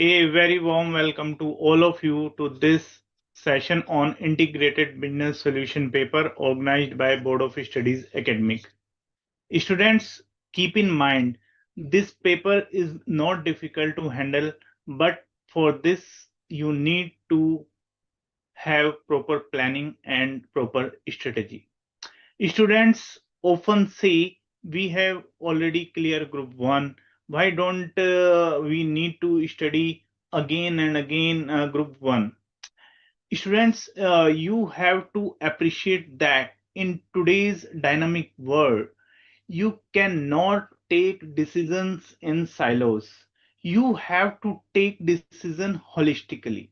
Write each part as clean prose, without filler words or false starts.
A very warm welcome to all of you to this session on Integrated Business Solution paper organized by Board of Studies Academic. Students, keep in mind this paper is not difficult to handle, but for this you need to have proper planning and proper strategy. Students often say we have already clear group 1. Why don't we need to study again and again group 1? Students, you have to appreciate that in today's dynamic world, you cannot take decisions in silos. You have to take decision holistically.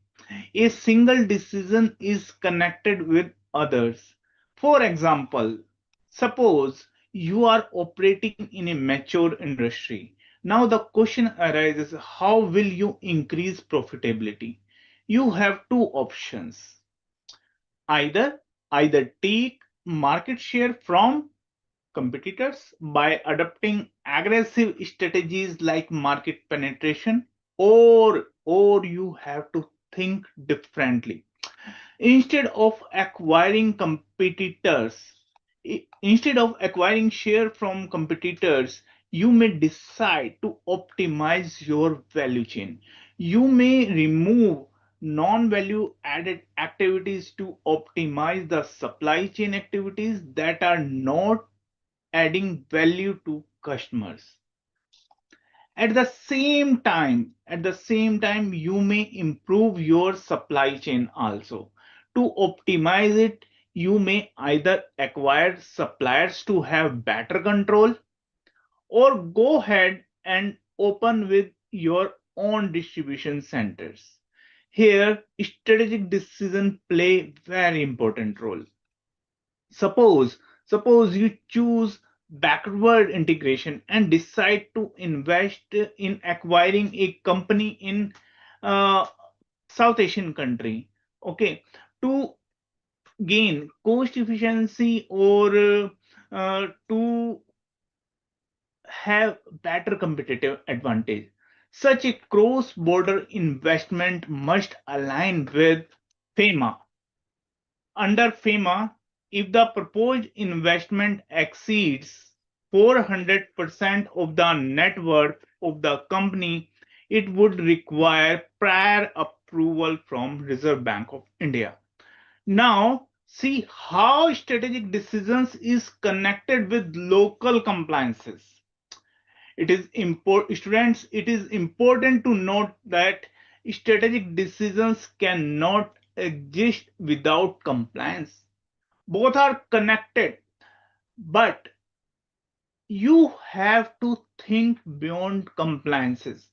A single decision is connected with others. For example, suppose you are operating in a mature industry. Now the question arises, how will you increase profitability? You have two options. Either take market share from competitors by adopting aggressive strategies like market penetration, or you have to think differently. Instead of acquiring share from competitors, you may decide to optimize your value chain. You may remove non-value added activities to optimize the supply chain activities that are not adding value to customers. At the same time you may improve your supply chain also. To optimize it, you may either acquire suppliers to have better control, or go ahead and open with your own distribution centers. Here strategic decisions play very important role. Suppose you choose backward integration and decide to invest in acquiring a company in uh, South Asian country. Okay, to gain cost efficiency, or to have better competitive advantage. Such a cross-border investment must align with FEMA. Under FEMA, if the proposed investment exceeds 400% of the net worth of the company, it would require prior approval from Reserve Bank of India. Now, see how strategic decisions is connected with local compliances. It is important to note that strategic decisions cannot exist without compliance. Both are connected, but you have to think beyond compliances.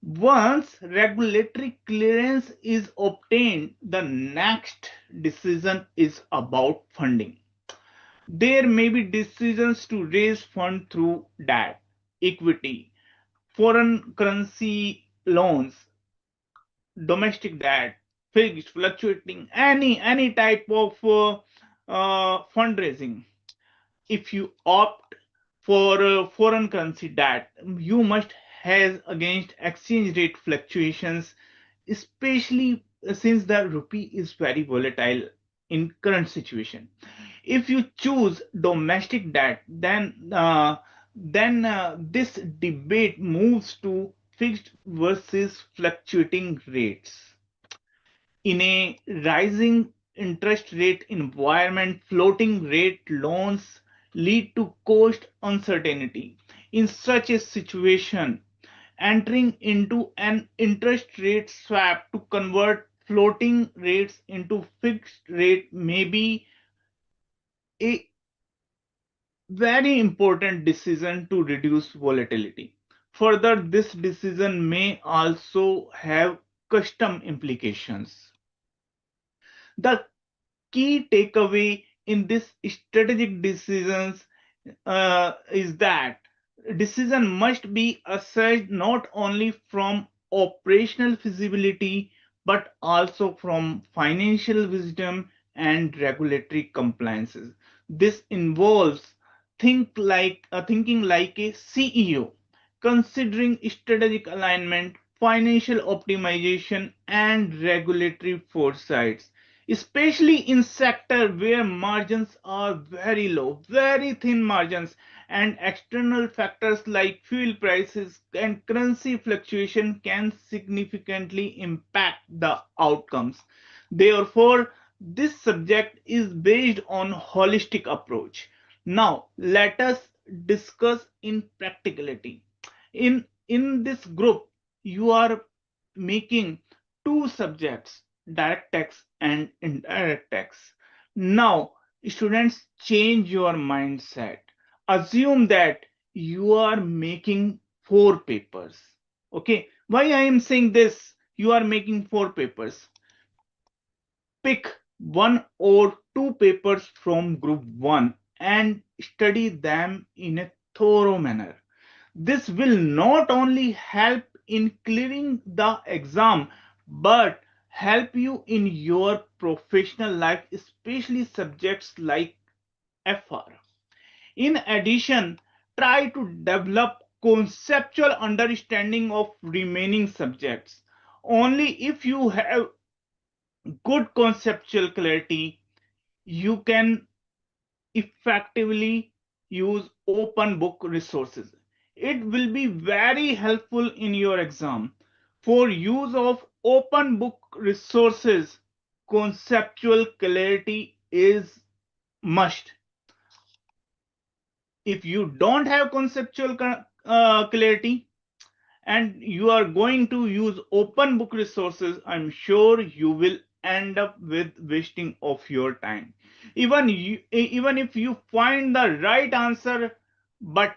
Once regulatory clearance is obtained, the next decision is about funding. There may be decisions to raise funds through debt, equity, foreign currency loans, domestic debt, fixed, fluctuating, any type of fundraising. If you opt for foreign currency debt, you must hedge against exchange rate fluctuations, especially since the rupee is very volatile in current situation. If you choose domestic debt, then this debate moves to fixed versus fluctuating rates. In a rising interest rate environment, floating rate loans lead to cost uncertainty. In such a situation, entering into an interest rate swap to convert floating rates into fixed rate may be a very important decision to reduce volatility. Further, this decision may also have custom implications. The key takeaway in this strategic decisions is that decision must be assessed not only from operational feasibility, but also from financial wisdom and regulatory compliances. This involves thinking like a CEO, considering strategic alignment, financial optimization, and regulatory foresights, especially in sector where margins are very low, very thin margins, and external factors like fuel prices and currency fluctuation can significantly impact the outcomes. Therefore, this subject is based on holistic approach. Now, let us discuss in practicality. In this group, you are making two subjects, direct tax and indirect tax. Now, students, change your mindset. Assume that you are making four papers. Okay, why I am saying this? You are making four papers. Pick one or two papers from group 1 and study them in a thorough manner. This will not only help in clearing the exam but help you in your professional life, especially subjects like FR. In addition, try to develop conceptual understanding of remaining subjects. Only if you have good conceptual clarity, you can effectively use open book resources. It will be very helpful in your exam. For use of open book resources, conceptual clarity is must. If you don't have conceptual clarity, and you are going to use open book resources, I'm sure you will end up with wasting of your time. Even if you find the right answer, but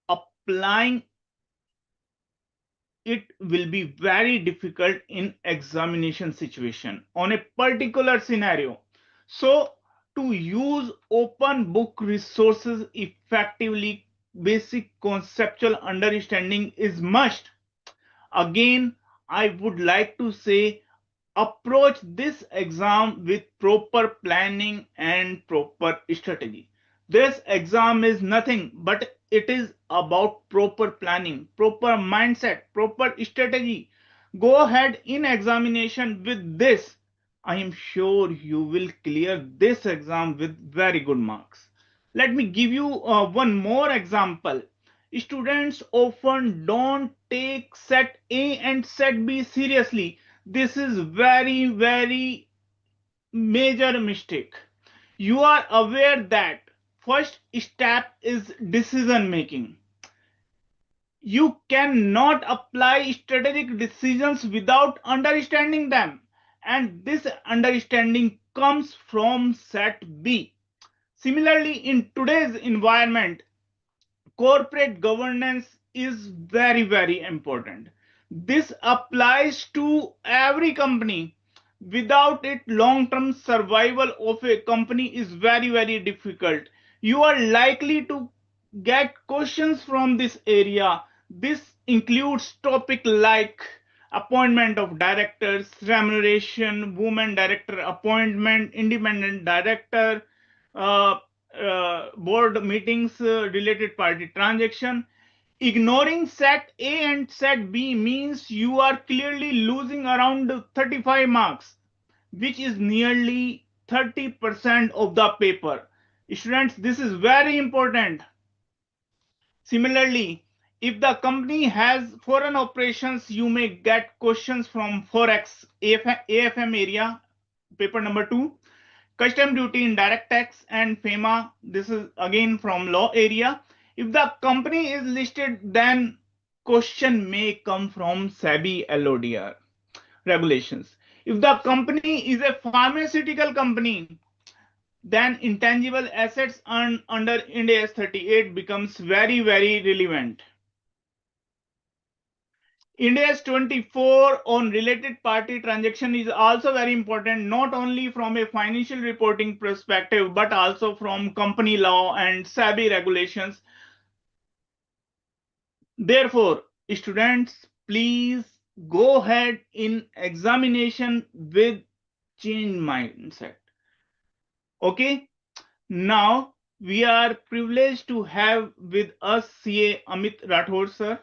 applying it will be very difficult in examination situation on a particular scenario. So to use open book resources effectively, basic conceptual understanding is must. Again, I would like to say, approach this exam with proper planning and proper strategy. This exam is nothing but it is about proper planning, proper mindset, proper strategy. Go ahead in examination with this. I am sure you will clear this exam with very good marks. Let me give you one more example. Students often don't take set A and set B seriously. This is very major mistake. You are aware that first step is decision making. You cannot apply strategic decisions without understanding them, and this understanding comes from set B. Similarly, in today's environment, corporate governance is very important. This applies to every company. Without it, long term survival of a company is very difficult. You are likely to get questions from this area. This includes topic like appointment of directors, remuneration, women director appointment, independent director, uh, board meetings, related party transaction. Ignoring set A and set B means you are clearly losing around 35 marks, which is nearly 30% of the paper. Students, this is very important. Similarly, if the company has foreign operations, you may get questions from Forex, AFM area, paper number 2, custom duty, indirect tax, and FEMA. This is again from law area. If the company is listed, then question may come from SEBI LODR regulations. If the company is a pharmaceutical company, then intangible assets under Ind AS 38 becomes very relevant. Ind AS 24 on related party transaction is also very important, not only from a financial reporting perspective, but also from company law and SEBI regulations. Therefore, students, please go ahead in examination with change mindset. Okay, now we are privileged to have with us CA Amit Rathod sir.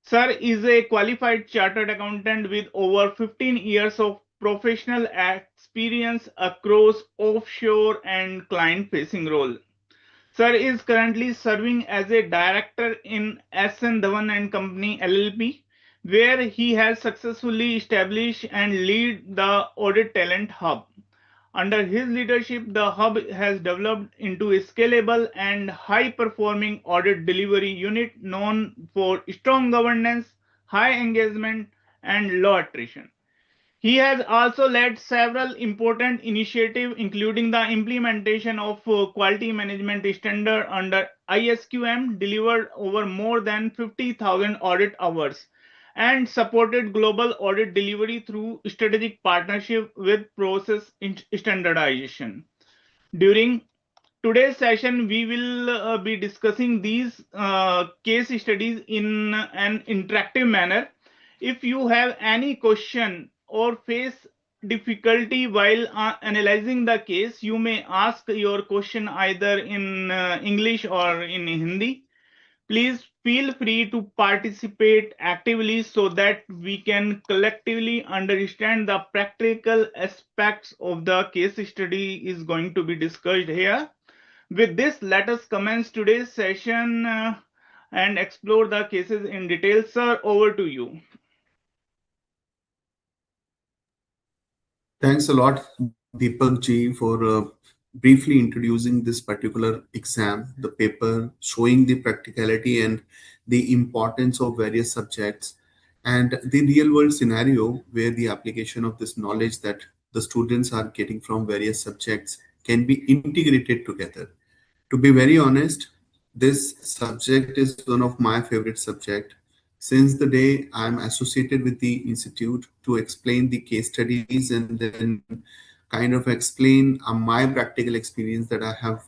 Sir is a qualified chartered accountant with over 15 years of professional experience across offshore and client facing roles. Sir is currently serving as a director in SN Dhawan and Company LLP, where he has successfully established and lead the audit talent hub. Under his leadership, the hub has developed into a scalable and high performing audit delivery unit known for strong governance, high engagement, and low attrition. He has also led several important initiatives, including the implementation of quality management standard under ISQM, delivered over more than 50,000 audit hours, and supported global audit delivery through strategic partnership with process standardization. During today's session, we will be discussing these case studies in an interactive manner. If you have any question or face difficulty while analyzing the case, you may ask your question either in English or in Hindi. Please feel free to participate actively so that we can collectively understand the practical aspects of the case study is going to be discussed here. With this, let us commence today's session and explore the cases in detail. Sir, over to you. Thanks a lot, Deepak ji, for briefly introducing this particular exam, the paper, showing the practicality and the importance of various subjects, and the real world scenario where the application of this knowledge that the students are getting from various subjects can be integrated together. To be very honest, this subject is one of my favorite subject. Since the day I'm associated with the institute to explain the case studies and then kind of explain my practical experience that I have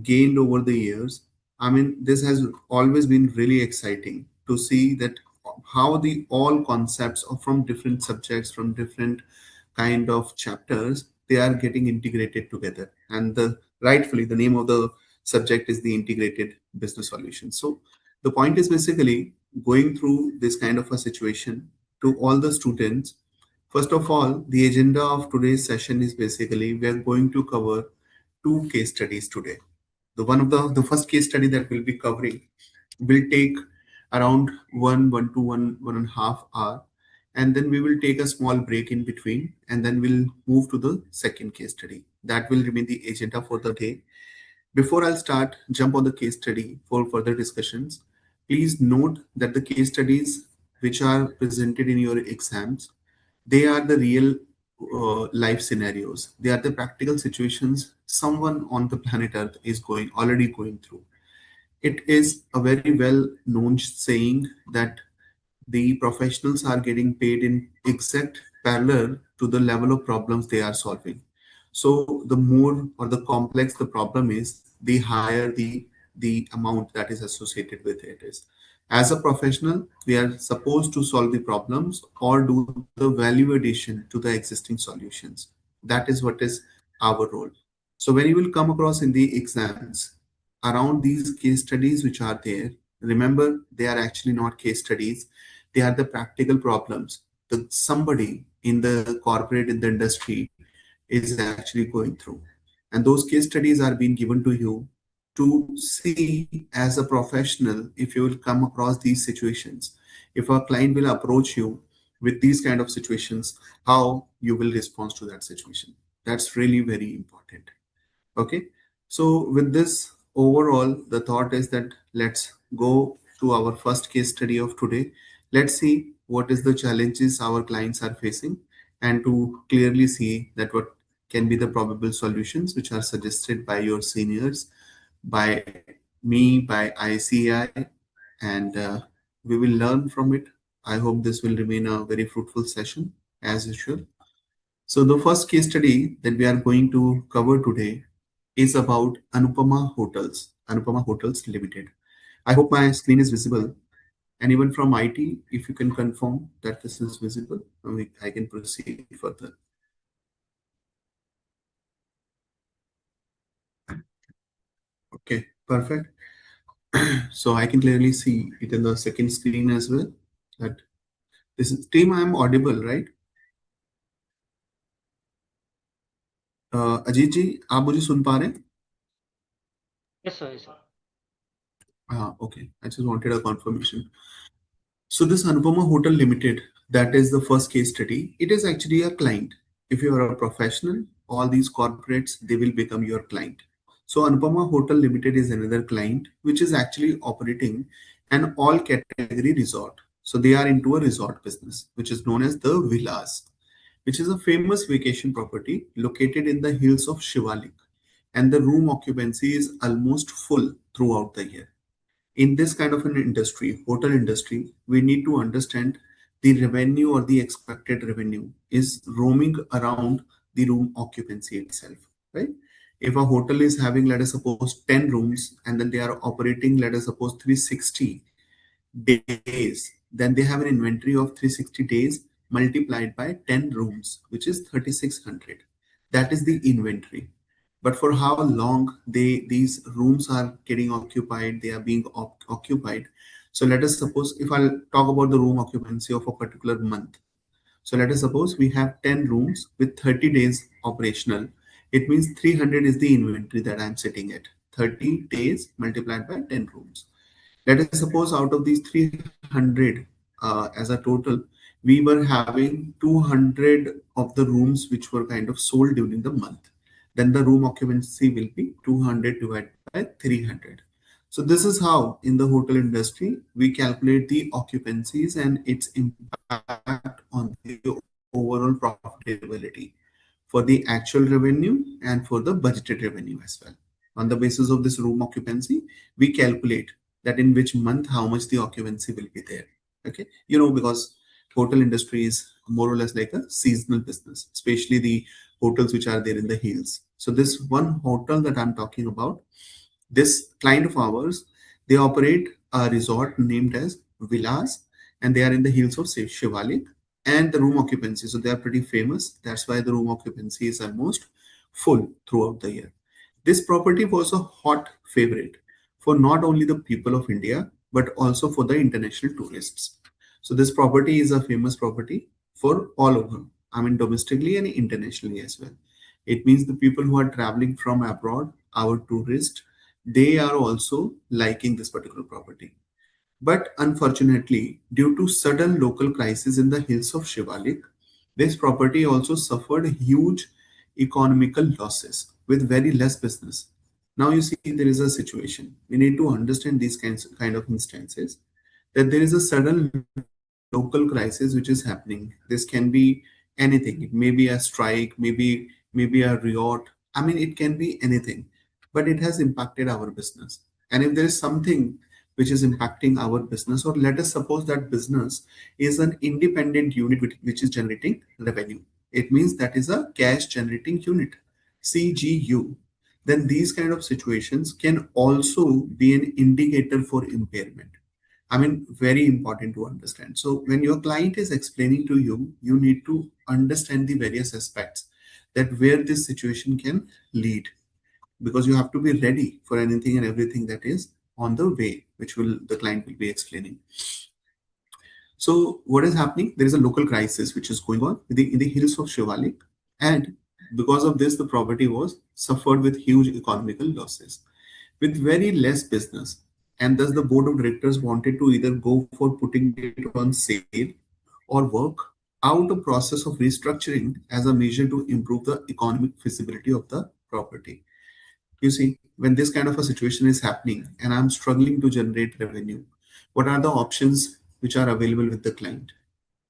gained over the years. I mean, this has always been really exciting to see that how the all concepts are from different subjects, from different kind of chapters, they are getting integrated together. And the rightfully, the name of the subject is the integrated business solution. So the point is basically going through this kind of a situation to all the students. First of all, the agenda of today's session is basically we are going to cover two case studies today. The first case study that we'll be covering will take around one to one and a half hour, and then we will take a small break in between, and then we'll move to the second case study. That will remain the agenda for the day. Before I'll start, jump on the case study for further discussions. Please note that the case studies which are presented in your exams, they are the real life scenarios. They are the practical situations someone on the planet Earth is already going through. It is a very well known saying that the professionals are getting paid in exact parallel to the level of problems they are solving. So the more or the complex the problem is, the higher the amount that is associated with it is. As a professional, we are supposed to solve the problems or do the value addition to the existing solutions. That is what is our role. So when you will come across in the exams around these case studies which are there, remember they are actually not case studies, they are the practical problems that somebody in the corporate, in the industry is actually going through. And those case studies are being given to you to see as a professional if you will come across these situations. If a client will approach you with these kind of situations, how you will respond to that situation. That's really very important. Okay. So with this overall, the thought is that let's go to our first case study of today. Let's see what is the challenges our clients are facing and to clearly see that what can be the probable solutions which are suggested by your seniors, by me, by ICAI, and we will learn from it. I hope this will remain a very fruitful session as usual. So the first case study that we are going to cover today is about Anupama Hotels Limited. I hope my screen is visible. Anyone from IT, if you can confirm that this is visible, I can proceed further. Okay, perfect. So I can clearly see it in the second screen as well. That this is team. I am audible, right? Ajit जी, आप मुझे सुन पा रहे हैं? Yes, sir. Yes, sir. हाँ, okay. I just wanted a confirmation. So this Anupama Hotel Limited, that is the first case study. It is actually a client. If you are a professional, all these corporates, they will become your client. So Anupama Hotel Limited is another client, which is actually operating an all category resort. So they are into a resort business, which is known as the Villas, which is a famous vacation property located in the hills of Shivalik. And the room occupancy is almost full throughout the year. In this kind of an industry, hotel industry, we need to understand the revenue or the expected revenue is roaming around the room occupancy itself, right? If a hotel is having, let us suppose, 10 rooms and then they are operating, let us suppose, 360 days, then they have an inventory of 360 days multiplied by 10 rooms, which is 3600. That is the inventory. But for how long these rooms are getting occupied, they are being occupied. So let us suppose, if I'll talk about the room occupancy of a particular month. So let us suppose we have 10 rooms with 30 days operational. It means 300 is the inventory that I'm sitting at. 30 days multiplied by 10 rooms. Let us suppose out of these 300 as a total, we were having 200 of the rooms which were kind of sold during the month. Then the room occupancy will be 200 divided by 300. So this is how in the hotel industry we calculate the occupancies and its impact on the overall profitability for the actual revenue and for the budgeted revenue as well. On the basis of this room occupancy, we calculate that in which month how much the occupancy will be there. Okay, because hotel industry is more or less like a seasonal business, especially the hotels which are there in the hills. So this one hotel that I'm talking about, this client of ours, they operate a resort named as Villas, and they are in the hills of Shivalik. And the room occupancy, so they are pretty famous. That's why the room occupancy is almost full throughout the year. This property was a hot favorite for not only the people of India but also for the international tourists. So this property is a famous property for all over. I mean, domestically and internationally as well. It means the people who are traveling from abroad, our tourists, they are also liking this particular property. But unfortunately, due to sudden local crisis in the hills of Shivalik, this property also suffered huge economical losses with very less business. Now you see there is a situation. We need to understand these kind of instances that there is a sudden local crisis which is happening. This can be anything. It may be a strike, maybe a riot. I mean, it can be anything, but it has impacted our business. And if there is something which is impacting our business, or let us suppose that business is an independent unit which is generating revenue, it means that is a cash generating unit, CGU. Then these kind of situations can also be an indicator for impairment. I mean, very important to understand. So when your client is explaining to you, you need to understand the various aspects that where this situation can lead, because you have to be ready for anything and everything that is on the way, which will the client will be explaining. So what is happening? There is a local crisis which is going on in the hills of Shivalik, and because of this, the property was suffered with huge economical losses, with very less business, and thus the board of directors wanted to either go for putting it on sale or work out a process of restructuring as a measure to improve the economic feasibility of the property. You see, when this kind of a situation is happening and I'm struggling to generate revenue, what are the options which are available with the client?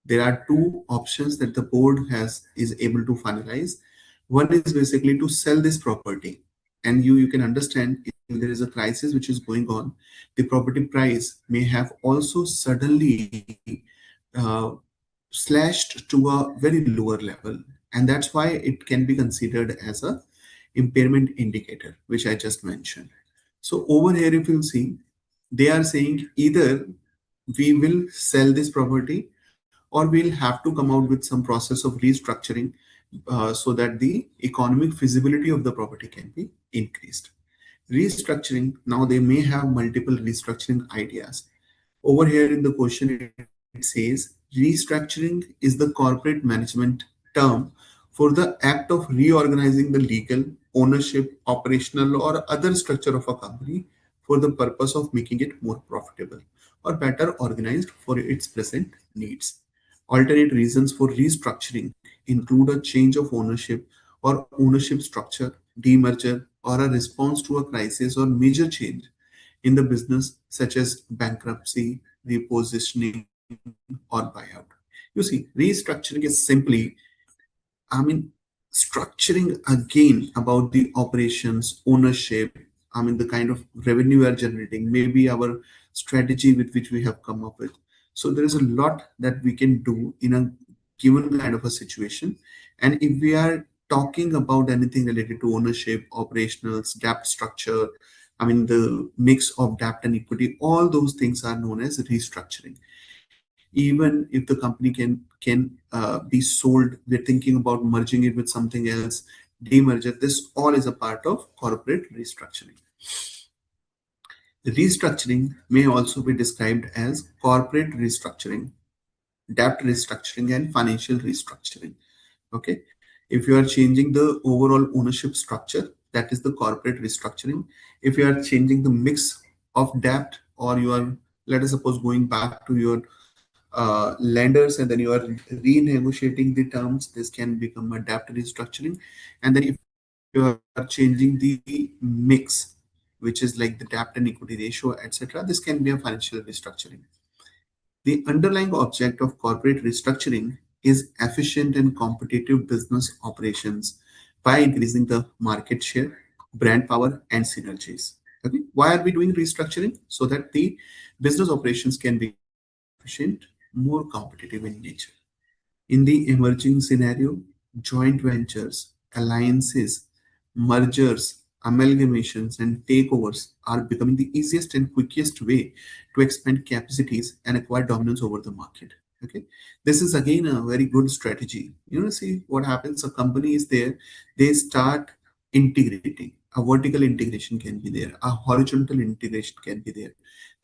There are two options that the board has is able to finalize. One is basically to sell this property, and you can understand if there is a crisis which is going on, the property price may have also suddenly uh, slashed to a very lower level, and that's why it can be considered as a impairment indicator, which I just mentioned. So over here, if you see, they are saying either we will sell this property or we'll have to come out with some process of restructuring so that the economic feasibility of the property can be increased. Restructuring, now they may have multiple restructuring ideas. Over here in the question, it says restructuring is the corporate management term for the act of reorganizing the legal, ownership, operational, or other structure of a company for the purpose of making it more profitable or better organized for its present needs. Alternate reasons for restructuring include a change of ownership or ownership structure, demerger, or a response to a crisis or major change in the business, such as bankruptcy, repositioning, or buyout. You see, restructuring is simply, I mean, structuring again about the operations, ownership, the kind of revenue we are generating, maybe our strategy with which we have come up with. So there is a lot that we can do in a given kind of a situation. And if we are talking about anything related to ownership, operationals, debt structure, the mix of debt and equity, all those things are known as restructuring. Even if the company can be sold, we're thinking about merging it with something else, demerger, this all is a part of corporate restructuring. Restructuring may also be described as corporate restructuring, debt restructuring, and financial restructuring. Okay, if you are changing the overall ownership structure, that is the corporate restructuring. If you are changing the mix of debt, or you are, let us suppose, going back to your lenders, and then you are renegotiating the terms, this can become a debt restructuring. And then if you are changing the mix, which is like the debt and equity ratio, etc., this can be a financial restructuring. The underlying object of corporate restructuring is efficient and competitive business operations by increasing the market share, brand power, and synergies. Okay, why are we doing restructuring? So that the business operations can become more efficient, more competitive in nature. In the emerging scenario, joint ventures, alliances, mergers, amalgamations, and takeovers are becoming the easiest and quickest way to expand capacities and acquire dominance over the market. Okay, this is again a very good strategy. See what happens. A company is there, they start integrating. A vertical integration can be there, a horizontal integration can be there.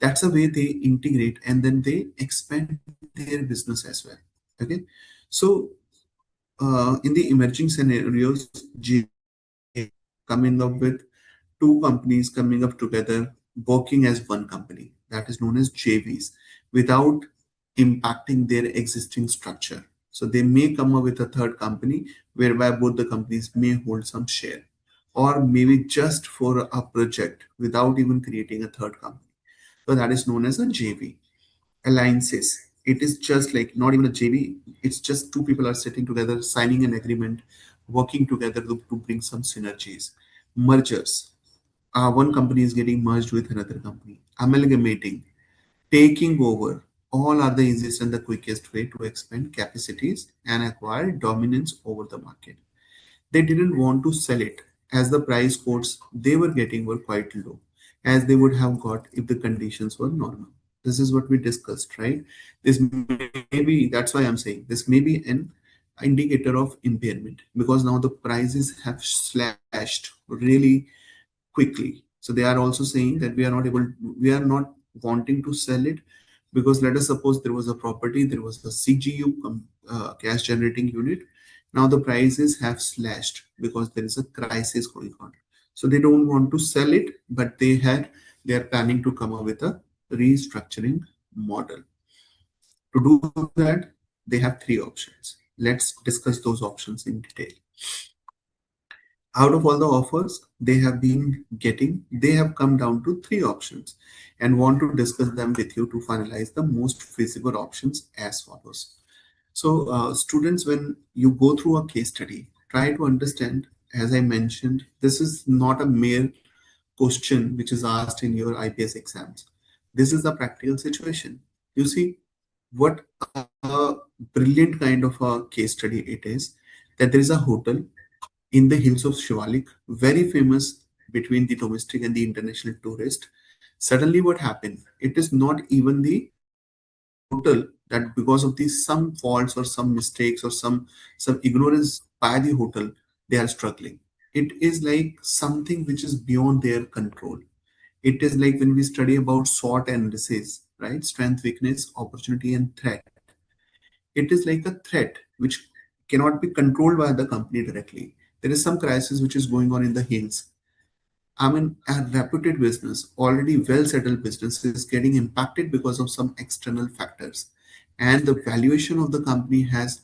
That's a way they integrate, and then they expand their business as well. Okay, so in the emerging scenarios, coming up with two companies coming up together, working as one company, that is known as JVs, without impacting their existing structure. So they may come up with a third company whereby both the companies may hold some share, or maybe just for a project without even creating a third company. So that is known as a JV. Alliances, it is just like not even a JV, it's just two people are sitting together, signing an agreement, working together to bring some synergies. Mergers, one company is getting merged with another company. Amalgamating, taking over, all are the easiest and the quickest way to expand capacities and acquire dominance over the market. They didn't want to sell it, as the price quotes they were getting were quite low, as they would have got if the conditions were normal. This is what we discussed, right? This may be, that's why I'm saying this may be an indicator of impairment, because now the prices have slashed really quickly. So they are also saying that we are not wanting to sell it, because let us suppose there was a property, there was a CGU, cash generating unit. Now the prices have slashed because there is a crisis going on. So they don't want to sell it, but they are planning to come up with a restructuring model. To do that, they have three options. Let's discuss those options in detail. Out of all the offers they have been getting, they have come down to three options and want to discuss them with you to finalize the most feasible options as follows. So, students, when you go through a case study, try to understand, as I mentioned, this is not a mere question which is asked in your IBS exams. This is a practical situation. You see, what a brilliant kind of a case study it is, that there is a hotel in the hills of Shivalik, very famous between the domestic and the international tourist. Suddenly, what happened? It is not even the hotel that, because of the some faults or some mistakes or some ignorance by the hotel, they are struggling. it is like something which is beyond their control. It is like when we study about SWOT analysis, right? Strength, weakness, opportunity, and threat. It is like a threat which cannot be controlled by the company directly. There is some crisis which is going on in the hills. I mean, a reputed business, already well settled business, is getting impacted because of some external factors. And the valuation of the company has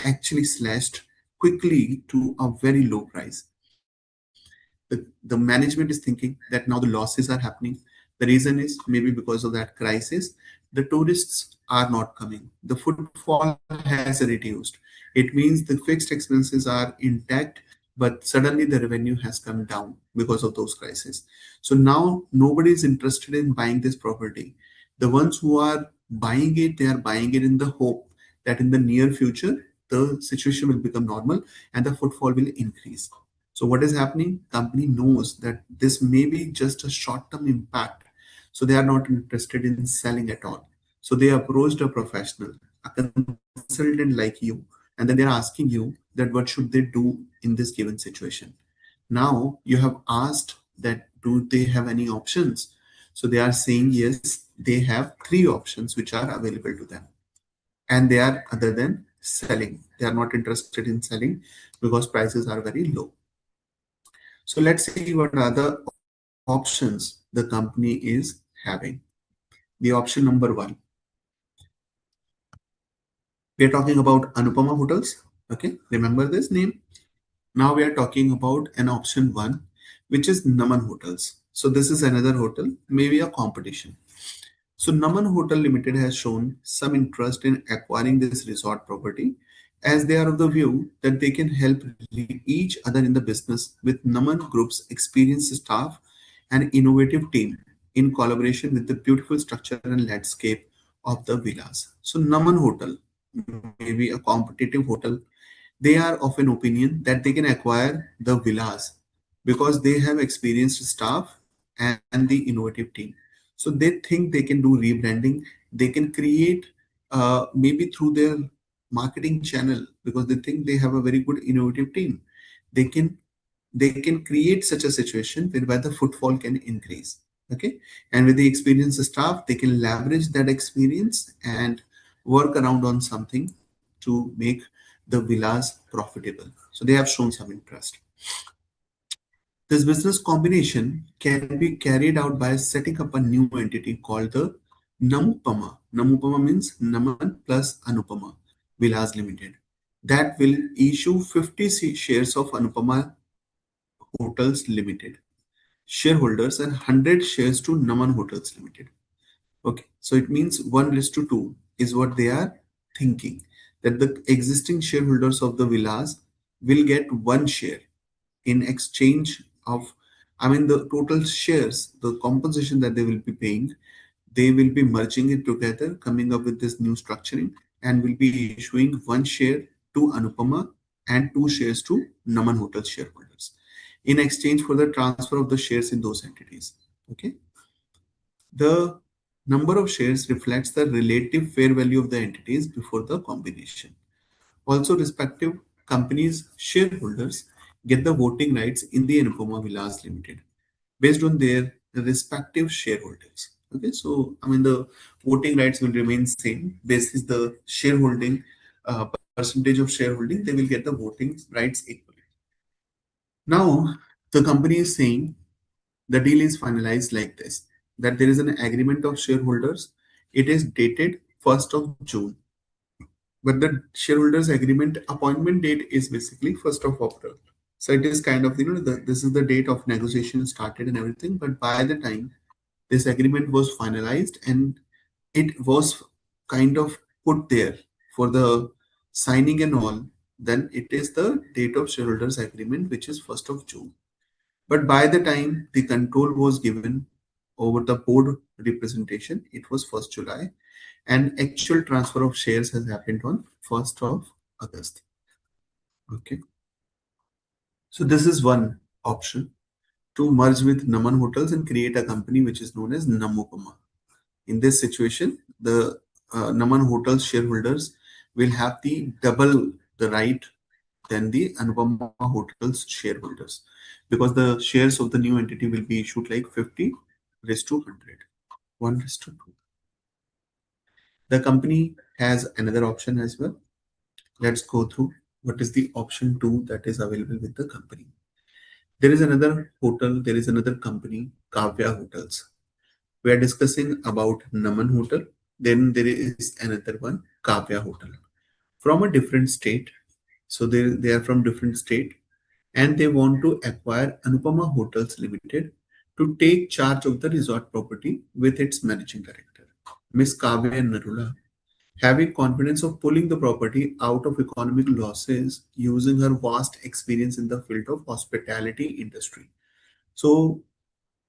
actually slashed quickly to a very low price. The management is thinking that now the losses are happening. The reason is maybe because of that crisis, the tourists are not coming. The footfall has reduced. It means the fixed expenses are intact, but suddenly the revenue has come down because of those crises. So now nobody is interested in buying this property. The ones who are buying it, they are buying it in the hope that in the near future the situation will become normal and the footfall will increase. So what is happening? Company knows that this may be just a short-term impact. So they are not interested in selling at all. So they approached a professional, a consultant like you, and then they're asking you that what should they do in this given situation. Now you have asked that do they have any options? So they are saying yes, they have three options which are available to them, and they are other than selling. They are not interested in selling because prices are very low. So let's see what are the options the company is having. The option number one, we are talking about Anupama Hotels. Okay, remember this name. Now we are talking about an option one, which is Naman Hotels. So this is another hotel, maybe a competition. So Naman Hotel Limited has shown some interest in acquiring this resort property as they are of the view that they can help each other in the business with Naman Group's experienced staff and innovative team in collaboration with the beautiful structure and landscape of the villas. So Naman Hotel, maybe a competitive hotel, they are of an opinion that they can acquire the villas because they have experienced staff and the innovative team. So they think they can do rebranding. They can create maybe through their marketing channel because they think they have a very good innovative team. They can they can create such a situation whereby the footfall can increase. Okay, and with the experienced staff, they can leverage that experience and work around on something to make the villas profitable. So they have shown some interest. This business combination can be carried out by setting up a new entity called the Namupama. Namupama means Naman plus Anupama Villas Limited. That will issue 50 shares of Anupama Hotels Limited shareholders and 100 shares to Naman Hotels Limited. Okay, so it means 1:2 is what they are thinking, that the existing shareholders of the villas will get one share in exchange of, I mean, the total shares, the compensation that they will be paying, they will be merging it together, coming up with this new structuring, and will be issuing one share to Anupama and two shares to Naman Hotel shareholders in exchange for the transfer of the shares in those entities. Okay, the number of shares reflects the relative fair value of the entities before the combination. Also, respective companies' shareholders get the voting rights in the Anupama Villas Limited based on their respective shareholdings. Okay, so I mean the voting rights will remain same. Basis the shareholding percentage of shareholding, they will get the voting rights equally. Now, the company is saying the deal is finalized like this, that there is an agreement of shareholders. It is dated 1st of June, but the shareholders agreement appointment date is basically 1st of April. So it is kind of, this is the date of negotiation started and everything. But by the time this agreement was finalized and it was kind of put there for the signing and all, then it is the date of shareholders agreement, which is 1st of June. But by the time the control was given over the board representation, it was 1st July, and actual transfer of shares has happened on 1st of August. Okay. So this is one option, to merge with Naman Hotels and create a company which is known as Namupama. In this situation, the Naman Hotels shareholders will have the double the right than the Anupama Hotels shareholders, because the shares of the new entity will be issued like 50 raised to 100, 1 raised to 2. The company has another option as well. Let's go through what is the option 2 that is available with the company. There is another hotel, there is another company, Kavya Hotels. We are discussing about Naman Hotel. Then there is another one, Kavya Hotel, from a different state. So they are from different state, and they want to acquire Anupama Hotels Limited to take charge of the resort property with its managing director, Miss Kavya Narula, having confidence of pulling the property out of economic losses using her vast experience in the field of hospitality industry. So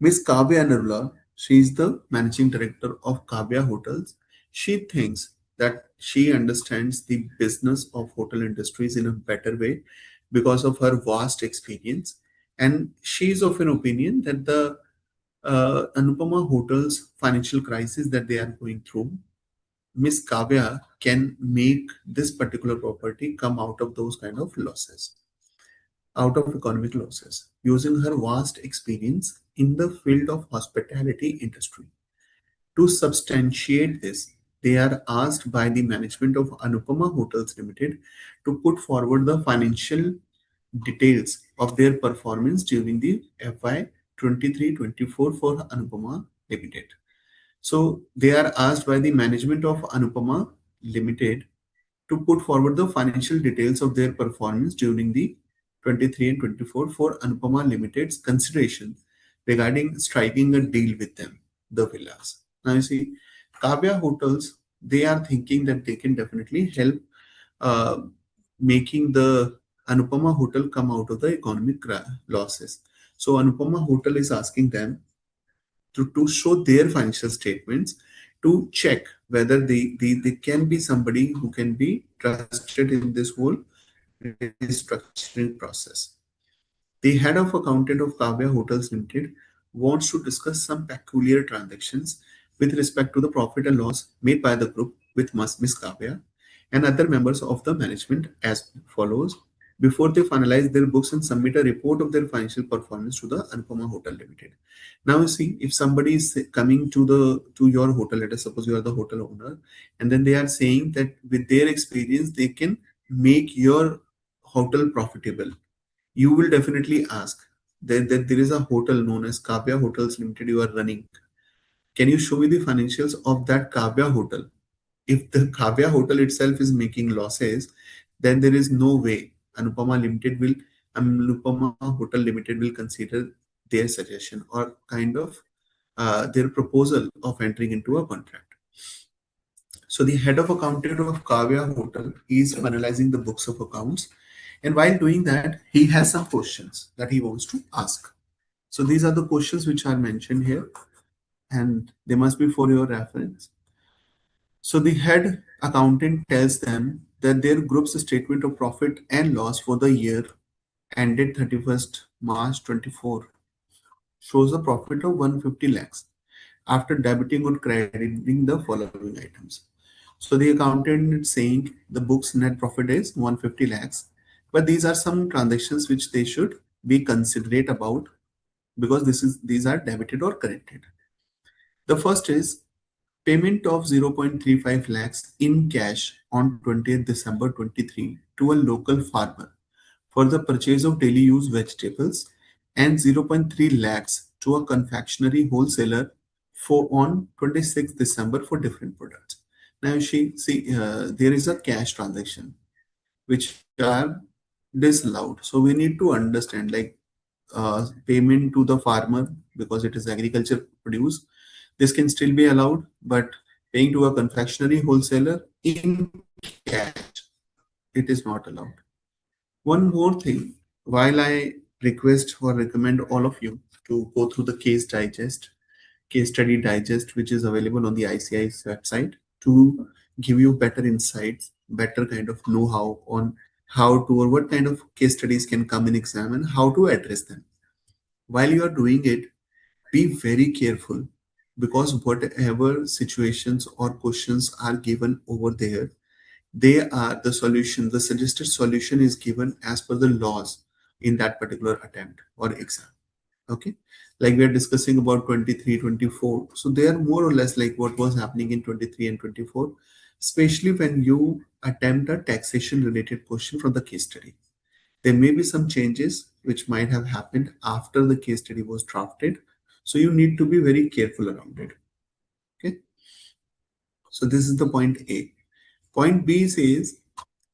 Miss Kavya Narula, she is the managing director of Kavya Hotels. She thinks that she understands the business of hotel industries in a better way because of her vast experience. And she is of an opinion that the Anupama Hotels financial crisis that they are going through, Miss Kavya can make this particular property come out of those kind of losses, out of economic losses, using her vast experience in the field of hospitality industry. To substantiate this, they are asked by the management of Anupama Hotels Limited to put forward the financial details of their performance during the FY 23-24 for Anupama Limited. So they are asked by the management of Anupama Limited to put forward the financial details of their performance during the 23 and 24 for Anupama Limited's consideration regarding striking a deal with them, the villas. Now you see, Kavya Hotels, they are thinking that they can definitely help uh, making the Anupama Hotel come out of the economic losses. So Anupama Hotel is asking them to show their financial statements to check whether they can be somebody who can be trusted in this whole restructuring process. The head of accountant of Kavya Hotels Limited wants to discuss some peculiar transactions with respect to the profit and loss made by the group with Miss Kavya and other members of the management as follows before they finalize their books and submit a report of their financial performance to the Anupama Hotel Limited. Now you see, if somebody is coming to your hotel, let us suppose you are the hotel owner, and then they are saying that with their experience they can make your hotel profitable, you will definitely ask that there is a hotel known as Kavya Hotels Limited you are running. Can you show me the financials of that Kavya hotel? If the Kavya hotel itself is making losses, then there is no way Anupama Hotel Limited will consider their suggestion or kind of their proposal of entering into a contract. So the head of accountant of Kavya Hotel is finalizing the books of accounts, and while doing that, he has some questions that he wants to ask. So these are the questions which are mentioned here, and they must be for your reference. So the head accountant tells them that their group's statement of profit and loss for the year ended 31st March 24 shows a profit of 150 lakhs after debiting or crediting the following items. So the accountant is saying the book's net profit is 150 lakhs, but these are some transactions which they should be considerate about because these are debited or credited. The first is payment of 0.35 lakhs in cash on 20th December 23 to a local farmer for the purchase of daily use vegetables and zero point 0.3 lakhs to a confectionery wholesaler for on 26th December for different products. Now there is a cash transaction which are disallowed. So we need to understand like payment to the farmer because it is agriculture produce. This can still be allowed, but paying to a confectionery wholesaler in cash, it is not allowed. One more thing, while I request or recommend all of you to go through the case study digest, which is available on the ICAI's website to give you better insights, better kind of know-how on how to or what kind of case studies can come in exam and how to address them. While you are doing it, be very careful because whatever situations or questions are given over there, they are the solution. The suggested solution is given as per the laws in that particular attempt or exam. Okay, like we are discussing about 23, 24. So they are more or less like what was happening in 23 and 24, especially when you attempt a taxation related question from the case study. There may be some changes which might have happened after the case study was drafted. So you need to be very careful around it. Okay. So this is the point A. Point B says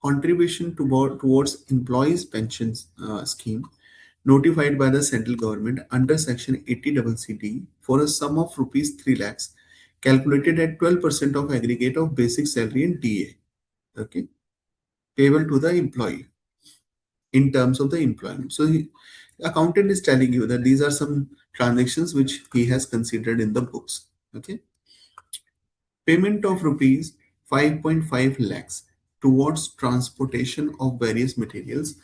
contribution towards employees' pensions scheme notified by the central government under section 80CCD for a sum of rupees 3 lakhs calculated at 12% of aggregate of basic salary and DA. Okay. Payable to the employee in terms of the employment. So accountant is telling you that these are some transactions which he has considered in the books. Okay. Payment of rupees 5.5 lakhs towards transportation of various materials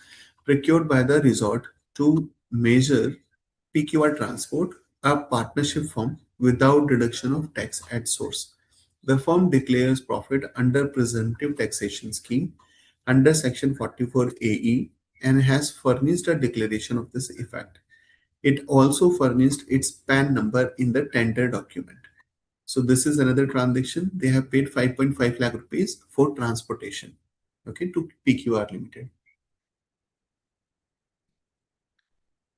procured by the resort to measure PQR Transport, a partnership firm without deduction of tax at source. The firm declares profit under presumptive taxation scheme under section 44 AE and has furnished a declaration of this effect. It also furnished its PAN number in the tender document. So this is another transaction. They have paid 5.5 lakh rupees for transportation, okay, to PQR Limited.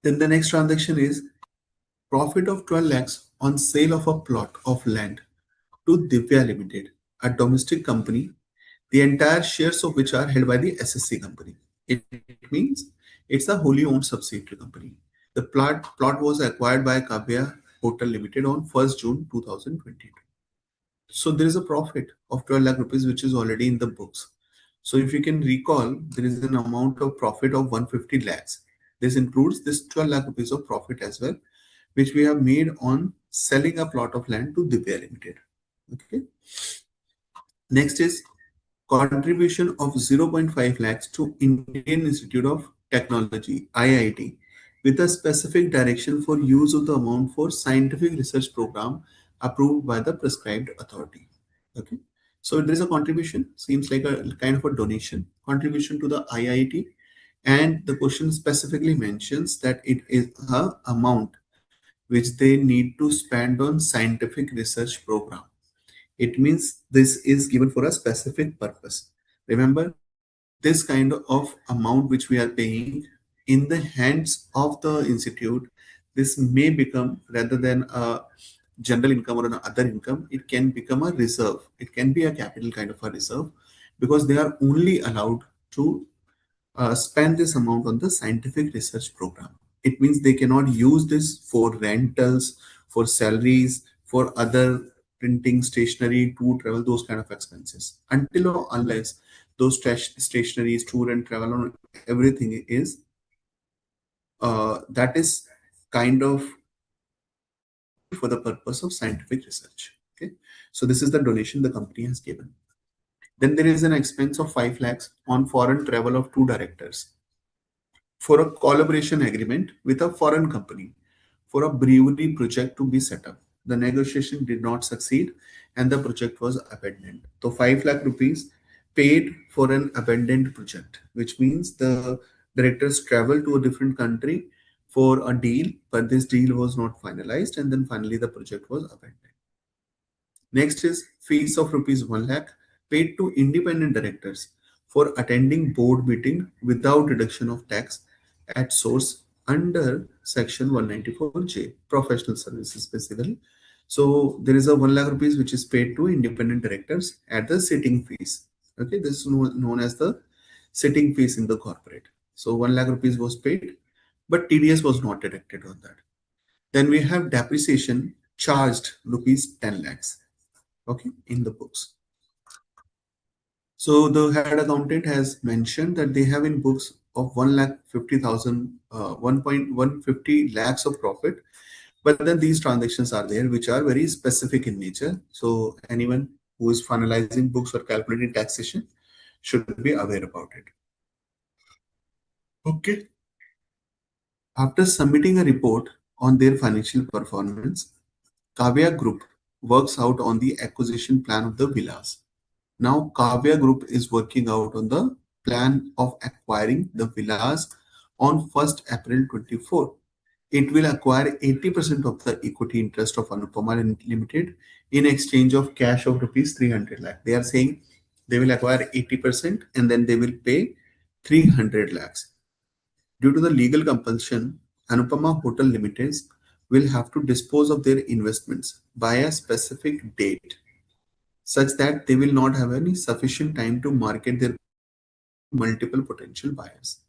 Then the next transaction is profit of 12 lakhs on sale of a plot of land to Divya Limited, a domestic company, the entire shares of which are held by the SSC company. It means it's a wholly owned subsidiary company. The plot was acquired by Kavya Hotel Limited on 1st June 2022. So there is a profit of 12 lakh rupees which is already in the books. So if you can recall, there is an amount of profit of 150 lakhs. This includes this 12 lakh rupees of profit as well, which we have made on selling a plot of land to Divya Limited. Okay. Next is contribution of 0.5 lakhs to Indian Institute of Technology, IIT, with a specific direction for use of the amount for scientific research program approved by the prescribed authority. Okay. So there is a contribution, seems like a kind of a donation, contribution to the IIT, and the question specifically mentions that it is a amount which they need to spend on scientific research program. It means this is given for a specific purpose. Remember, this kind of amount which we are paying in the hands of the institute, this may become, rather than a general income or an other income, it can become a reserve. It can be a capital kind of a reserve, because they are only allowed to spend this amount on the scientific research program. It means they cannot use this for rentals, for salaries, for other printing, stationery, tour, travel, those kind of expenses. Until or unless those stationaries, tour and travel, and everything is that is kind of only for the purpose of scientific research. Okay, so this is the donation the company has given. Then there is an expense of 5 lakhs on foreign travel of two directors for a collaboration agreement with a foreign company for a brewery project to be set up. The negotiation did not succeed and the project was abandoned. So 5 lakh rupees paid for an abandoned project, which means the directors traveled to a different country for a deal, but this deal was not finalized, and then finally the project was abandoned. Next is fees of rupees 1 lakh paid to independent directors for attending board meeting without deduction of tax at source under section 194J, professional services basically. So there is a 1 lakh rupees which is paid to independent directors at the sitting fees. Okay, this is known as the sitting fees in the corporate. So 1 lakh rupees was paid, but TDS was not deducted on that. Then we have depreciation charged rupees 10 lakhs, okay, in the books. So the head accountant has mentioned that they have in books of 1,50,000, 1.150 lakhs of profit. But then these transactions are there which are very specific in nature. So anyone who is finalizing books or calculating taxation should be aware about it. Okay. After submitting a report on their financial performance, Kavya Group works out on the acquisition plan of the villas. Now, Kavya Group is working out on the plan of acquiring the villas on 1st April 24. It will acquire 80% of the equity interest of Anupama Limited in exchange of cash of rupees 300 lakh. They are saying they will acquire 80% and then they will pay 300 lakhs. Due to the legal compulsion, Anupama Hotel Limited will have to dispose of their investments by a specific date such that they will not have any sufficient time to market their property to multiple potential buyers.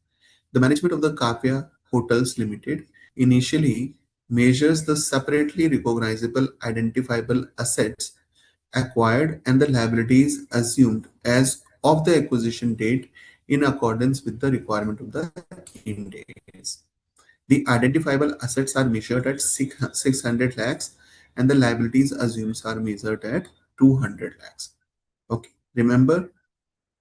The management of the Kavya Hotels Limited initially measures the separately recognizable identifiable assets acquired and the liabilities assumed as of the acquisition date in accordance with the requirement of the Ind AS. The identifiable assets are measured at 600 lakhs and the liabilities assumed are measured at 200 lakhs. Okay, remember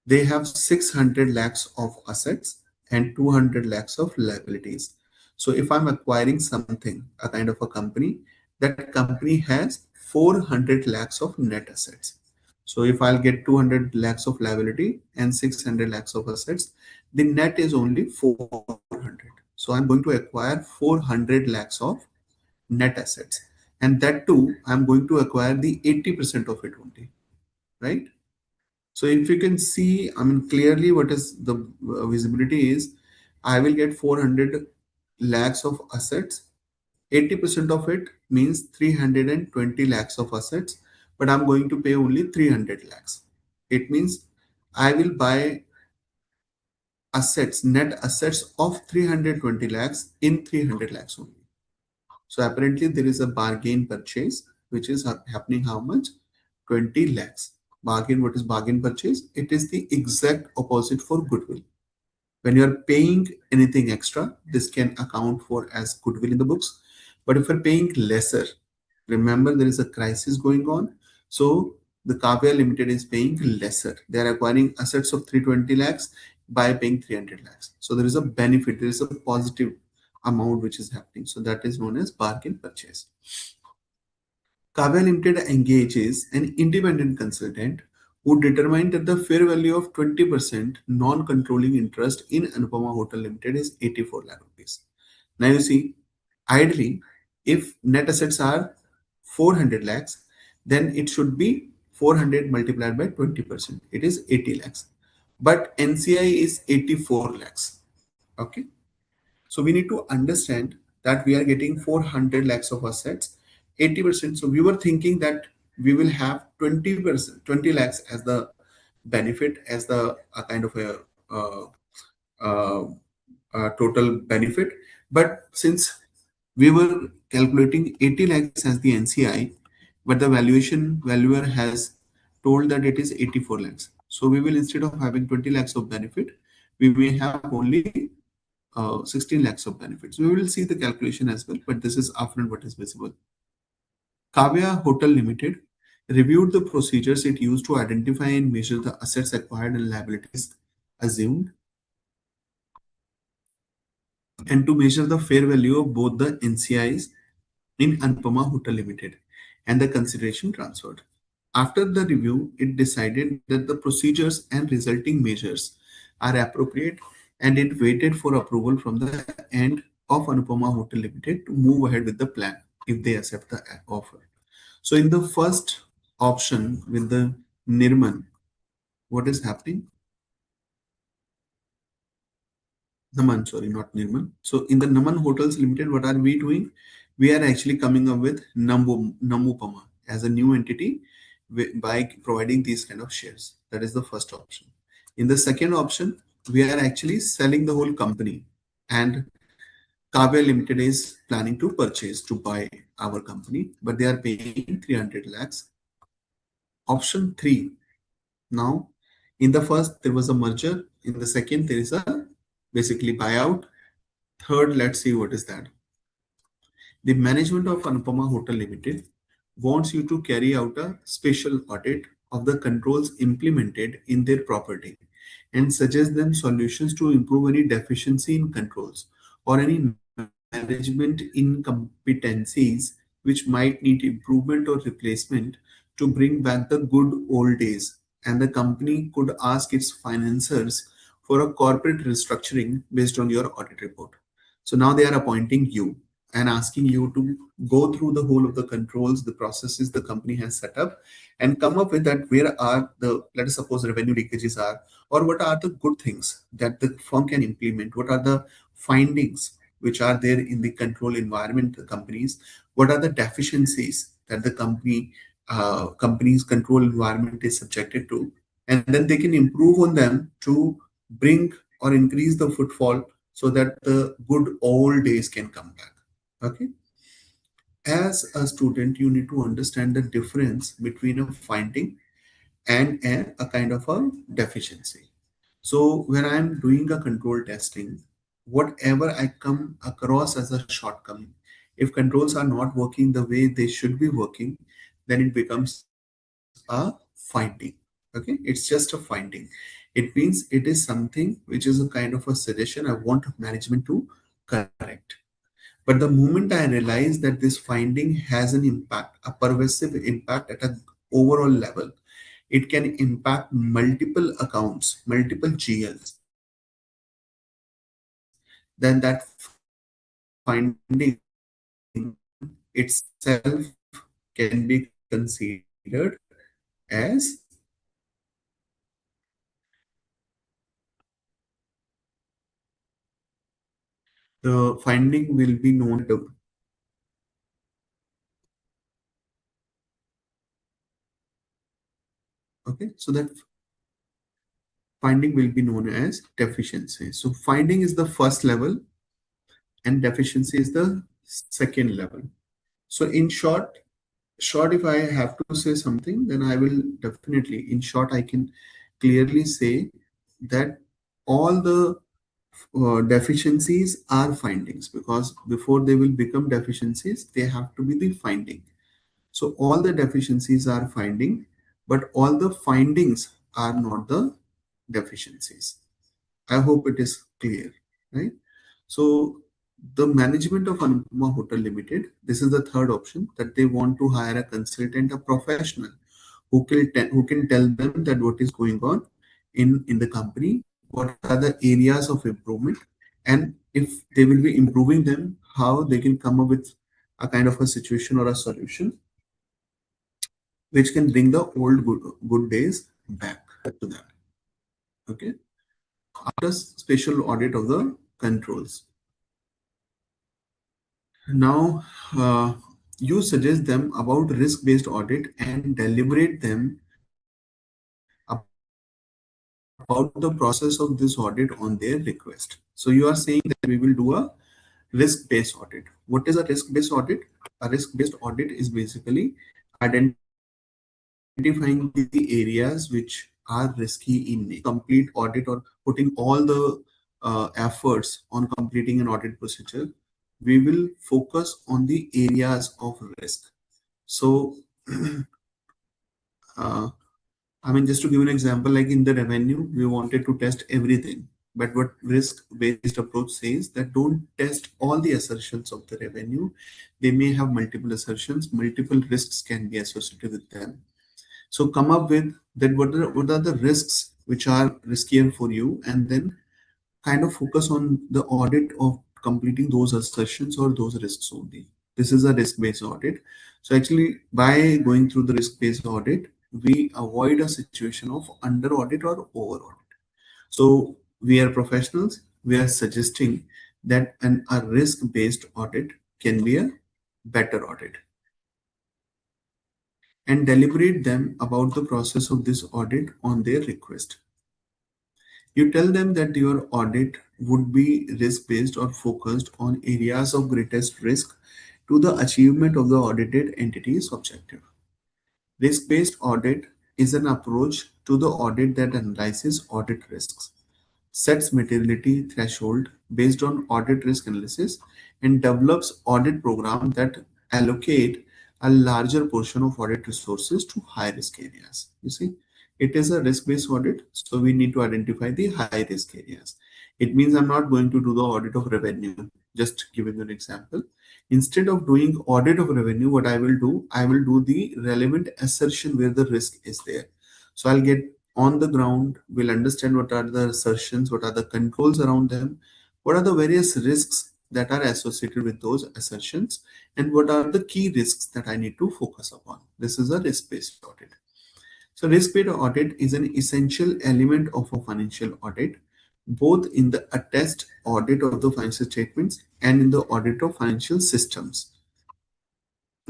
they have 600 lakhs of assets and 200 lakhs of liabilities. So if I'm acquiring something, a kind of a company, that company has 400 lakhs of net assets. So if I'll get 200 lakhs of liability and 600 lakhs of assets, the net is only 400. So I'm going to acquire 400 lakhs of net assets. And that too, I'm going to acquire the 80% of it only, right? So if you can see, I mean, clearly what is the visibility is, I will get 400 lakhs of assets. 80% of it means 320 lakhs of assets, but I'm going to pay only 300 lakhs. It means I will buy assets, net assets of 320 lakhs in 300 lakhs only. So apparently there is a bargain purchase, which is happening how much? 20 lakhs. Bargain, what is bargain purchase? It is the exact opposite for goodwill. When you are paying anything extra, this can account for as goodwill in the books. But if you're paying lesser, remember there is a crisis going on. So the Kavya Limited is paying lesser. They are acquiring assets of 320 lakhs by paying 300 lakhs. So there is a benefit, there is a positive amount which is happening. So that is known as bargain purchase. Kavya Limited engages an independent consultant who determined that the fair value of 20% non-controlling interest in Anupama Hotel Limited is 84 lakh rupees. Now you see, ideally, if net assets are 400 lakhs, then it should be 400 multiplied by 20%. It is 80 lakhs. But NCI is 84 lakhs. Okay. So we need to understand that we are getting 400 lakhs of assets, 80%. So we were thinking that we will have 20%, 20 lakhs as the benefit, as the kind of uh, uh, total benefit. But since we were calculating 80 lakhs as the NCI, but the valuation valuer has told that it is 84 lakhs. So we will, instead of having 20 lakhs of benefit, we may have only 16 lakhs of benefits. We will see the calculation as well, but this is upfront what is visible. Kavya Hotel Limited reviewed the procedures it used to identify and measure the assets acquired and liabilities assumed, and to measure the fair value of both the NCIs in Anupama Hotel Limited and the consideration transferred. After the review, it decided that the procedures and resulting measures are appropriate, and it waited for approval from the end of Anupama Hotel Limited to move ahead with the plan if they accept the offer. So in the first option with the Nirman, what is happening? Naman, sorry, not Nirman. So in the Naman Hotels Limited, what are we doing? We are actually coming up with Namupama as a new entity by providing these kind of shares. That is the first option. In the second option, we are actually selling the whole company, and Kavya Limited is planning to purchase to buy our company, but they are paying 300 lakhs. Option 3. Now, in the first, there was a merger. In the second, there is a basically buyout. Third, let's see what is that. The management of Anupama Hotel Limited wants you to carry out a special audit of the controls implemented in their property and suggest them solutions to improve any deficiency in controls or any management incompetencies which might need improvement or replacement to bring back the good old days and the company could ask its financiers for a corporate restructuring based on your audit report. So now they are appointing you and asking you to go through the whole of the controls, the processes the company has set up, and come up with that where are the, let us suppose, revenue leakages are, or what are the good things that the firm can implement, what are the findings which are there in the control environment the companies, what are the deficiencies that the company's control environment is subjected to, and then they can improve on them to bring or increase the footfall so that the good old days can come back. Okay. As a student, you need to understand the difference between a finding and a kind of a deficiency. So when I'm doing a control testing, whatever I come across as a shortcoming, if controls are not working the way they should be working, then it becomes a finding. Okay, it's just a finding. It means it is something which is a kind of a suggestion I want management to correct. But the moment I realize that this finding has an impact, a pervasive impact at an overall level, it can impact multiple accounts, multiple GLs, then that finding itself can be considered as the finding will be known as okay. So that finding will be known as deficiency. So finding is the first level and deficiency is the second level. So in short, if I have to say something, then I will definitely, in short, I can clearly say that all the deficiencies are findings, because before they will become deficiencies, they have to be the finding. So all the deficiencies are finding, but all the findings are not the deficiencies. I hope it is clear, right? So the management of Anupama Hotel Limited, this is the third option, that they want to hire a consultant, a professional who can tell them that what is going on in the company, what are the areas of improvement, and if they will be improving them, how they can come up with a kind of a situation or a solution which can bring the old good days back to them. Okay. After special audit of the controls. Now, you suggest them about risk-based audit and deliberate them about the process of this audit on their request. So you are saying that we will do a risk-based audit. What is a risk-based audit? A risk-based audit is basically identifying the areas which are risky in nature. So before doing a complete audit or putting all the efforts on completing an audit procedure, we will focus on the areas of risk. So uh, I mean, just to give an example, like in the revenue, we wanted to test everything. But what risk-based approach says that don't test all the assertions of the revenue. They may have multiple assertions, multiple risks can be associated with them. So come up with that what are the risks which are riskier for you, and then kind of focus on the audit of completing those assertions or those risks only. This is a risk-based audit. So actually, by going through the risk-based audit, we avoid a situation of under audit or over audit. So we are professionals. We are suggesting that a risk-based audit can be a better audit, and deliberate them about the process of this audit on their request. You tell them that your audit would be risk based or focused on areas of greatest risk to the achievement of the audited entity's objective. Risk based audit is an approach to the audit that analyzes audit risks, sets materiality threshold based on audit risk analysis, and develops audit program that allocate a larger portion of audit resources to high risk areas. You see, it is a risk based audit, so we need to identify the high risk areas. It means I'm not going to do the audit of revenue. Just giving an example, instead of doing audit of revenue, what I will do the relevant assertion where the risk is there. So I'll get on the ground, we'll understand what are the assertions, what are the controls around them, what are the various risks that are associated with those assertions, and what are the key risks that I need to focus upon. This is a risk-based audit. So risk-based audit is an essential element of a financial audit, both in the attest audit of the financial statements and in the audit of financial systems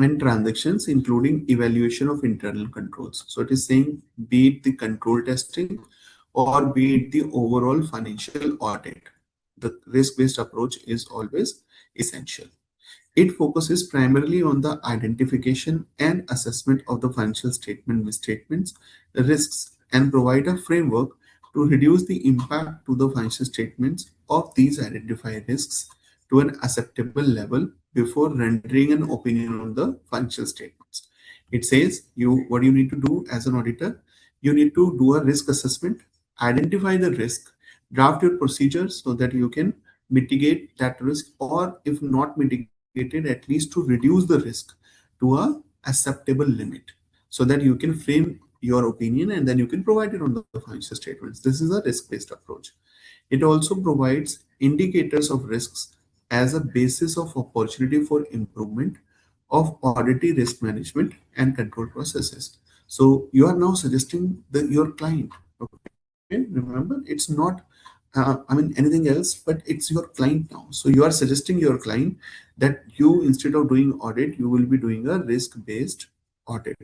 and transactions, including evaluation of internal controls. So it is saying, be it the control testing or be it the overall financial audit, the risk-based approach is always essential. It focuses primarily on the identification and assessment of the financial statement misstatements, risks, and provide a framework to reduce the impact to the financial statements of these identified risks to an acceptable level before rendering an opinion on the financial statements. It says what you need to do as an auditor. You need to do a risk assessment, identify the risk, draft your procedures so that you can mitigate that risk, or if not mitigated, at least to reduce the risk to a acceptable limit, so that you can frame your opinion and then you can provide it on the financial statements. This is a risk-based approach. It also provides indicators of risks as a basis of opportunity for improvement of audit risk management and control processes. So you are now suggesting your client. Okay, remember, it's not anything else, but it's your client now. So you are suggesting your client that you, instead of doing audit, you will be doing a risk-based audit.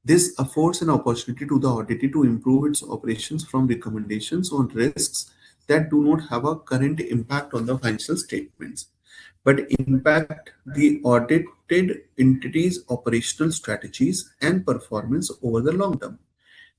This affords an opportunity to the auditee to improve its operations from recommendations on risks that do not have a current impact on the financial statements, but impact the audited entity's operational strategies and performance over the long term.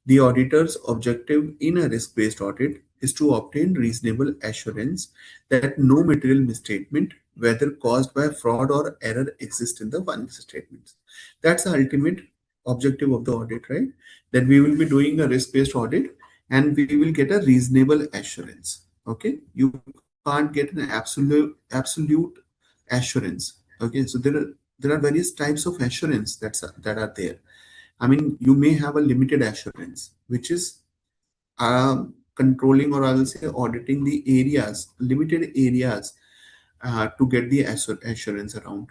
The auditor's objective in a risk-based audit is to obtain reasonable assurance that no material misstatement, whether caused by fraud or error, exists in the financial statements. That's the ultimate objective of the audit, right? That we will be doing a risk-based audit and we will get a reasonable assurance. Okay, you can't get an absolute assurance. Okay, so there are various types of assurance that are there. You may have a limited assurance, which is controlling, or I will say auditing the areas, limited areas, to get the assurance around.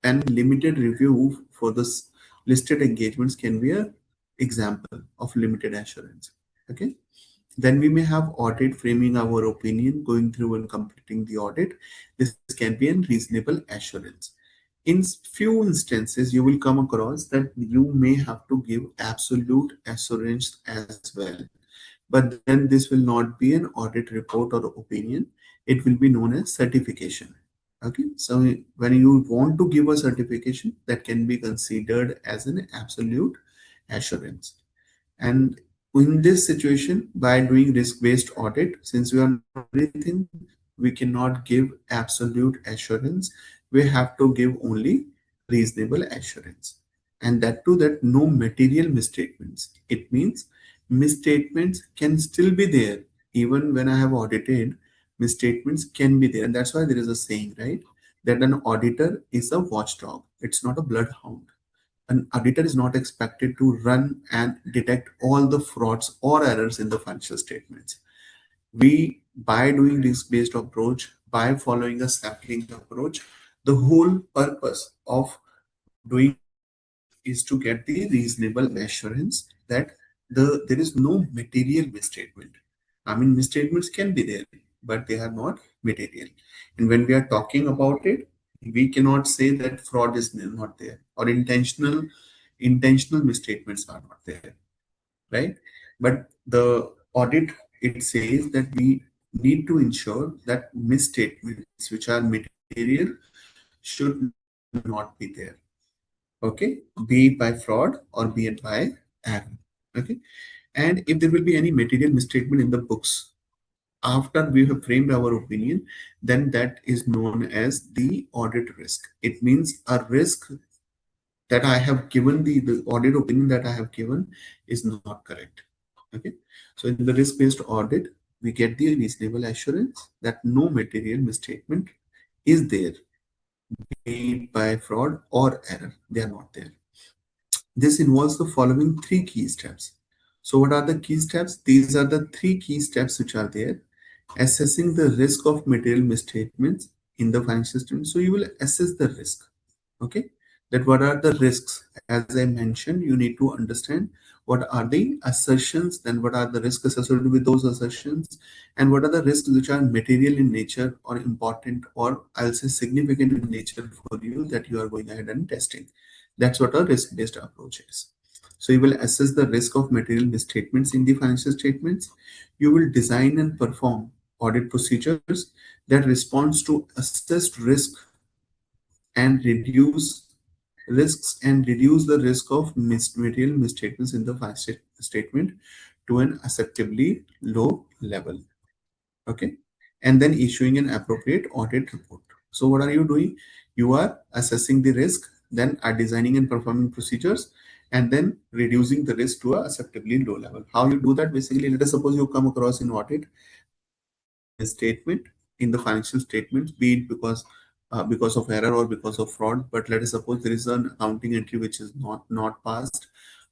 And limited review for this listed engagements can be a example of limited assurance. Okay. Then we may have audit framing our opinion, going through and completing the audit. This can be a reasonable assurance. In few instances, you will come across that you may have to give absolute assurance as well. But then this will not be an audit report or opinion. It will be known as certification. Okay. So when you want to give a certification, that can be considered as an absolute assurance. And in this situation, by doing risk-based audit, since we are not everything, we cannot give absolute assurance. We have to give only reasonable assurance. And that too, that no material misstatements. It means misstatements can still be there. Even when I have audited, misstatements can be there. And that's why there is a saying, right? That an auditor is a watchdog. It's not a bloodhound. An auditor is not expected to run and detect all the frauds or errors in the financial statements. We, by doing risk-based approach, by following a sampling approach, the whole purpose of doing audit is to get the reasonable assurance that there is no material misstatement. Misstatements can be there, but they are not material. And when we are talking about it, we cannot say that fraud is not there, or intentional misstatements are not there, right? But the audit, it says that we need to ensure that misstatements which are material should not be there. Okay, be it by fraud or be it by error. Okay, and if there will be any material misstatement in the books after we have framed our opinion, then that is known as the audit risk. It means a risk that I have given, the audit opinion that I have given is not correct. Okay, so in the risk-based audit, we get the reasonable assurance that no material misstatement is there, be it by fraud or error. They are not there. This involves the following three key steps. So, what are the key steps? These are the three key steps which are there. Assessing the risk of material misstatements in the financial statement. So, you will assess the risk. Okay, that what are the risks? As I mentioned, you need to understand what are the assertions, then what are the risks associated with those assertions, and what are the risks which are material in nature or important, or I'll say significant in nature for you, that you are going ahead and testing. That's what a risk based approach is. So you will assess the risk of material misstatements in the financial statements. You will design and perform audit procedures that responds to assessed risk and reduce the risk of material misstatements in the financial statement to an acceptably low level. Okay, and then issuing an appropriate audit report. So what are you doing? You are assessing the risk, then are designing and performing procedures, and then reducing the risk to a acceptably low level. How you do that? Basically, let us suppose you come across in audit there is a misstatement in the financial statements, be it because of error or because of fraud. But let us suppose there is an accounting entry which is not passed,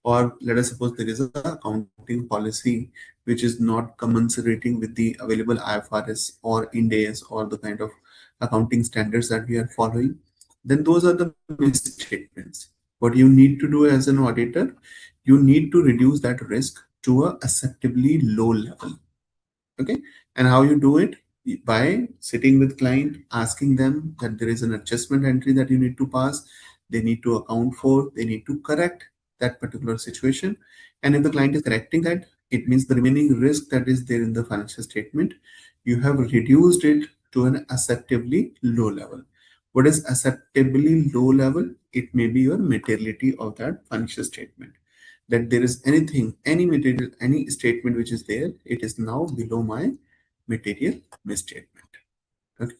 or let us suppose there is a accounting policy which is not commensurating with the available IFRS or Ind AS or the kind of accounting standards that we are following. Then those are the misstatements. What you need to do as an auditor, you need to reduce that risk to a acceptably low level. Okay, and how you do it? By sitting with client, asking them that there is an adjustment entry that you need to pass, they need to account for, they need to correct that particular situation. And if the client is correcting that, it means the remaining risk that is there in the financial statement, you have reduced it to an acceptably low level. What is acceptably low level? It may be your materiality of that financial statement, that there is anything, any material, any statement which is there, it is now below my material misstatement. Okay.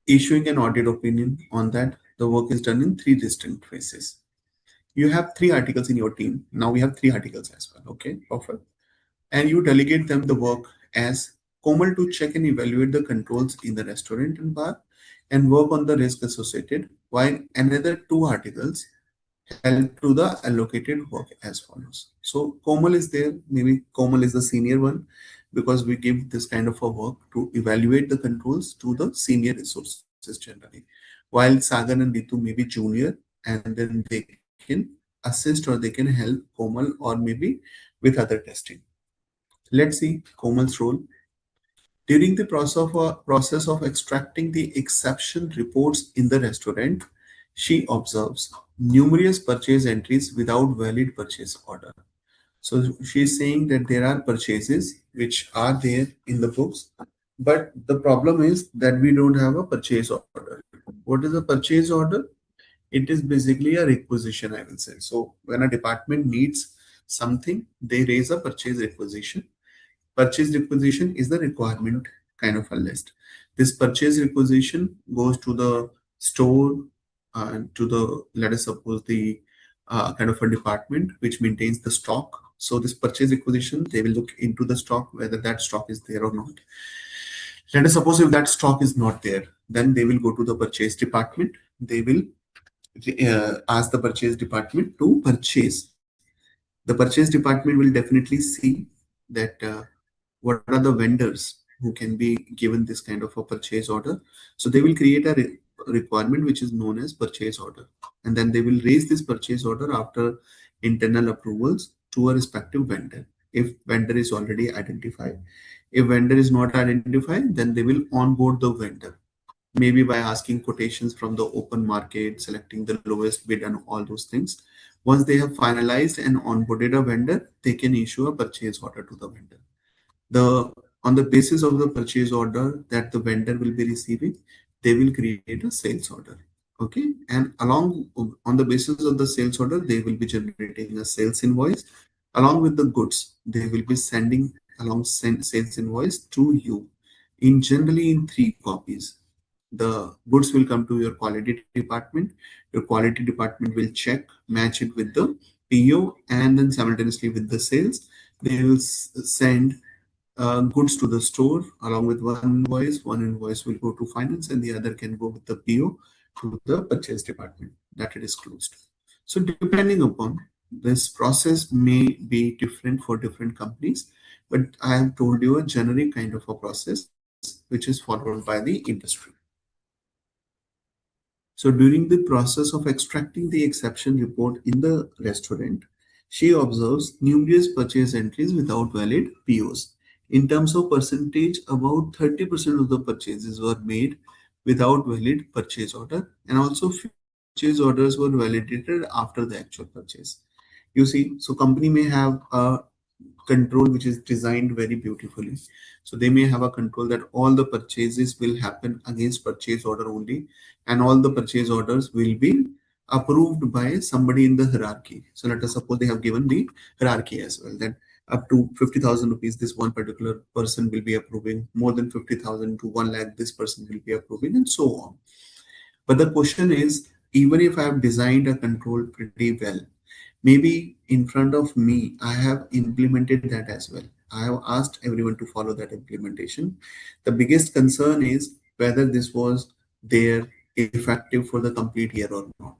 Issuing an audit opinion on that, the work is done in three distinct phases. You have three articles in your team. Now we have three articles as well. Okay, perfect. And you delegate them the work as Komal to check and evaluate the controls in the restaurant and bar and work on the risk associated, while another two articles help to the allocated work as follows. So Komal is there, maybe Komal is the senior one because we give this kind of a work to evaluate the controls to the senior resources generally. While Sagar and Ritu may be junior and then they can assist or they can help Komal or maybe with other testing. Let's see Komal's role. During the process of extracting the exception reports in the restaurant, she observes numerous purchase entries without valid purchase order. So she's saying that there are purchases which are there in the books, but the problem is that we don't have a purchase order. What is a purchase order? It is basically a requisition, I will say. So when a department needs something, they raise a purchase requisition. Purchase requisition is the requirement kind of a list. This purchase requisition goes to the store and to the, let us suppose, the kind of a department which maintains the stock. So this purchase requisition, they will look into the stock, whether that stock is there or not. Let us suppose if that stock is not there, then they will go to the purchase department. They will ask the purchase department to purchase. The purchase department will definitely see that what are the vendors who can be given this kind of a purchase order. So they will create a requirement which is known as purchase order, and then they will raise this purchase order after internal approvals to a respective vendor if vendor is already identified. If vendor is not identified, then they will onboard the vendor, maybe by asking quotations from the open market, selecting the lowest bid and all those things. Once they have finalized and onboarded a vendor, they can issue a purchase order to the vendor. The On the basis of the purchase order that the vendor will be receiving, they will create a sales order. Okay, and along on the basis of the sales order, they will be generating a sales invoice along with the goods. They will be sending along sales invoice to you in generally in three copies. The goods will come to your quality department. Your quality department will check, match it with the PO, and then simultaneously with the sales, they will send goods to the store along with one invoice. One invoice will go to finance, and the other can go with the PO to the purchase department that it is closed. So depending upon this process may be different for different companies, but I have told you a generic kind of a process which is followed by the industry. So during the process of extracting the exception report in the restaurant, she observes numerous purchase entries without valid POs. In terms of percentage, about 30% of the purchases were made without valid purchase order, and also few purchase orders were validated after the actual purchase. You see, so company may have a control which is designed very beautifully. So they may have a control that all the purchases will happen against purchase order only, and all the purchase orders will be approved by somebody in the hierarchy. So let us suppose they have given the hierarchy as well, that up to 50,000 rupees this one particular person will be approving, more than 50,000 to 1 lakh this person will be approving, and so on. But the question is, even if I have designed a control pretty well, maybe in front of me, I have implemented that as well. I have asked everyone to follow that implementation. The biggest concern is whether this was there effective for the complete year or not.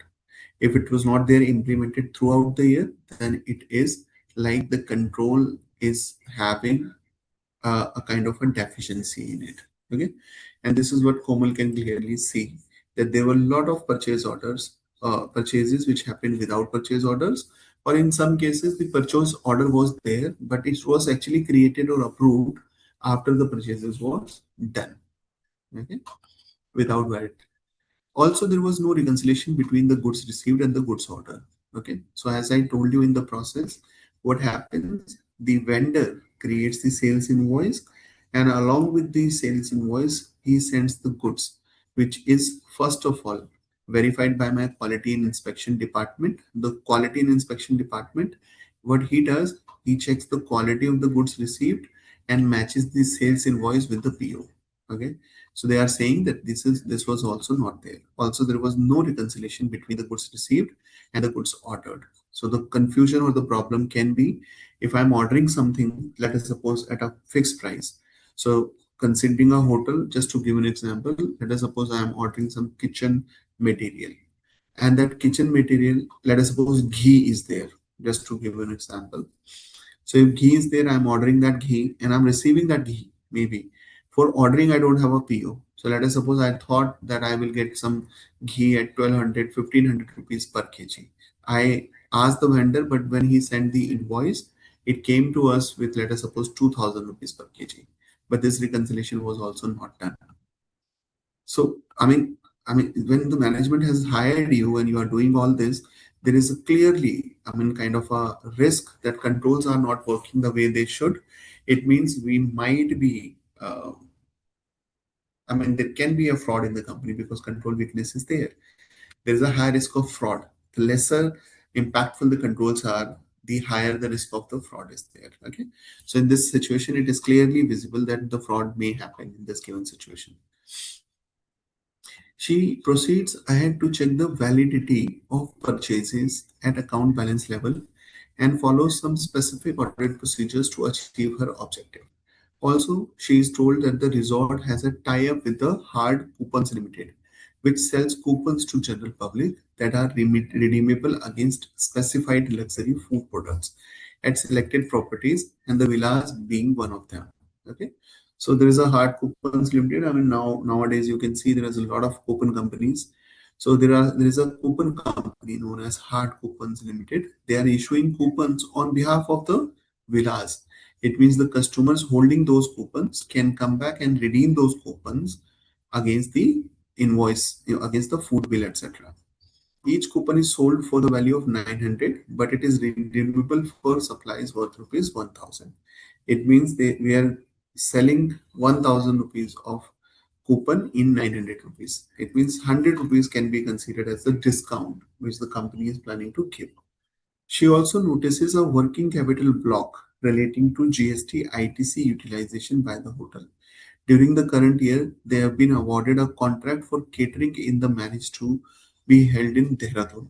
If it was not there implemented throughout the year, then it is like the control is having a kind of a deficiency in it. Okay, and this is what Komal can clearly see, that there were a lot of purchase orders, purchases which happened without purchase orders, or in some cases the purchase order was there, but it was actually created or approved after the purchases was done. Okay, without valid. Also, there was no reconciliation between the goods received and the goods order. Okay, so as I told you in the process, what happens? The vendor creates the sales invoice, and along with the sales invoice, he sends the goods, which is first of all verified by my quality and inspection department. The quality and inspection department, what he does, he checks the quality of the goods received and matches the sales invoice with the PO. Okay, so they are saying that this was also not there. Also, there was no reconciliation between the goods received and the goods ordered. So the confusion or the problem can be, if I'm ordering something, let us suppose at a fixed price. So considering a hotel, just to give an example, let us suppose I am ordering some kitchen material, and that kitchen material, let us suppose ghee is there, just to give an example. So if ghee is there, I'm ordering that ghee and I'm receiving that ghee. Maybe for ordering, I don't have a PO. So let us suppose I thought that I will get some ghee at 1200, 1500 rupees per kg. I asked the vendor, but when he sent the invoice, it came to us with, let us suppose, 2000 rupees per kg. But this reconciliation was also not done. So when the management has hired you and you are doing all this, there is a clearly, kind of a risk that controls are not working the way they should. It means we might be, there can be a fraud in the company because control weakness is there. There is a high risk of fraud. The lesser impactful the controls are, the higher the risk of the fraud is there. Okay, so in this situation, it is clearly visible that the fraud may happen in this given situation. She proceeds ahead to check the validity of purchases at account balance level and follows some specific audit procedures to achieve her objective. Also, she is told that the resort has a tie-up with the Hard Coupons Limited, which sells coupons to general public that are redeemable against specified luxury food products at selected properties, and the villas being one of them. Okay, so there is a Hard Coupons Limited. Nowadays you can see there is a lot of coupon companies. So there is a coupon company known as Hard Coupons Limited. They are issuing coupons on behalf of the villas. It means the customers holding those coupons can come back and redeem those coupons against the invoice, against the food bill, etc. Each coupon is sold for the value of 900, but it is redeemable for supplies worth rupees 1000. It means we are selling 1000 rupees of coupon in 900 rupees. It means 100 rupees can be considered as the discount which the company is planning to give. She also notices a working capital block relating to GST ITC utilization by the hotel. During the current year, they have been awarded a contract for catering in the marriage to be held in Dehradun.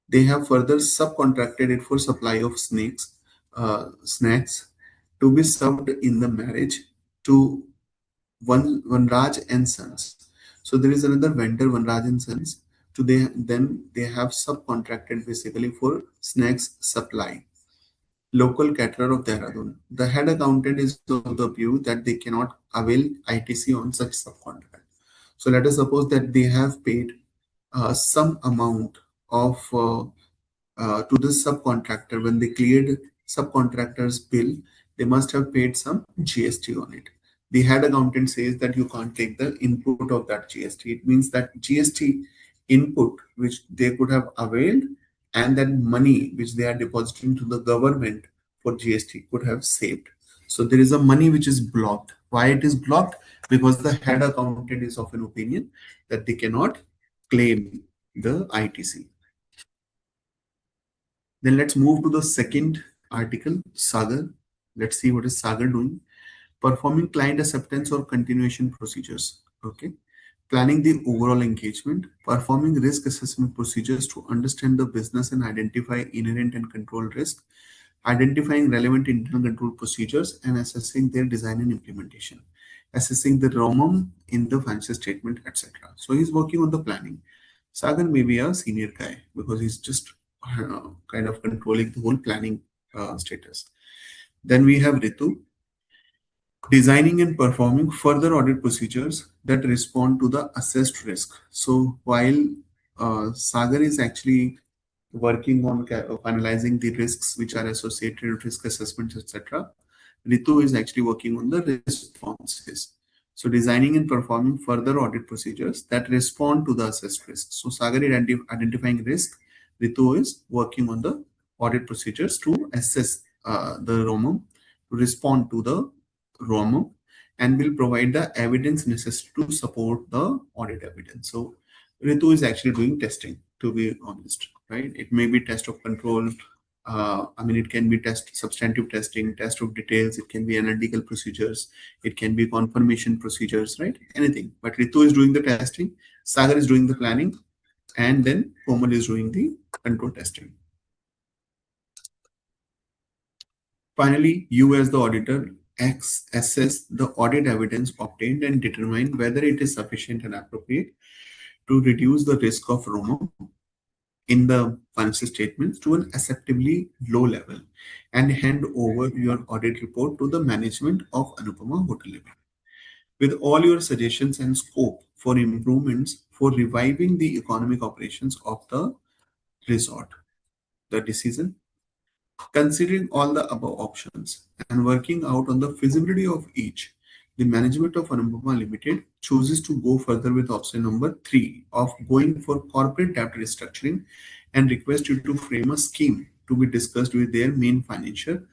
They have further subcontracted it for supply of snacks to be served in the marriage to Vanraj and Sons. So there is another vendor, Vanraj and Sons, So they have subcontracted basically for snacks supply. Local caterer of Dehradun. The head accountant is of the view that they cannot avail ITC on such subcontract. So let us suppose that they have paid some amount of to this subcontractor. When they cleared subcontractor's bill, they must have paid some GST on it. The head accountant says that you can't take the input of that GST. It means that GST input which they could have availed and that money which they are depositing to the government for GST could have saved. So there is a money which is blocked. Why it is blocked? Because the head accountant is of an opinion that they cannot claim the ITC. Then let's move to the second article, Sagar. Let's see what is Sagar doing. Performing client acceptance or continuation procedures. Okay. Planning the overall engagement, performing risk assessment procedures to understand the business and identify inherent and control risk, identifying relevant internal control procedures and assessing their design and implementation, assessing the ROMM in the financial statement, etc. So he's working on the planning. Sagar may be a senior guy because he's just kind of controlling the whole planning status. Then we have Ritu, designing and performing further audit procedures that respond to the assessed risk. So while Sagar is actually working on finalizing the risks which are associated with risk assessments, etc., Ritu is actually working on the responses. So designing and performing further audit procedures that respond to the assessed risk. So Sagar is identifying risk. Ritu is working on the audit procedures to assess the ROMM, to respond to the ROMM, and will provide the evidence necessary to support the audit evidence. So Ritu is actually doing testing, to be honest, right? It may be test of control. I mean, it can be substantive testing, test of details. It can be analytical procedures. It can be confirmation procedures, right? Anything. But Ritu is doing the testing. Sagar is doing the planning, and then Komal is doing the control testing. Finally, you as the auditor assess the audit evidence obtained and determine whether it is sufficient and appropriate to reduce the risk of ROMO in the financial statements to an acceptably low level and hand over your audit report to the management of Anupama Hotel Limited with all your suggestions and scope for improvements for reviving the economic operations of the resort. The decision, considering all the above options and working out on the feasibility of each, the management of Anupama Limited chooses to go further with option number 3 of going for corporate debt restructuring and request you to frame a scheme to be discussed with their main financer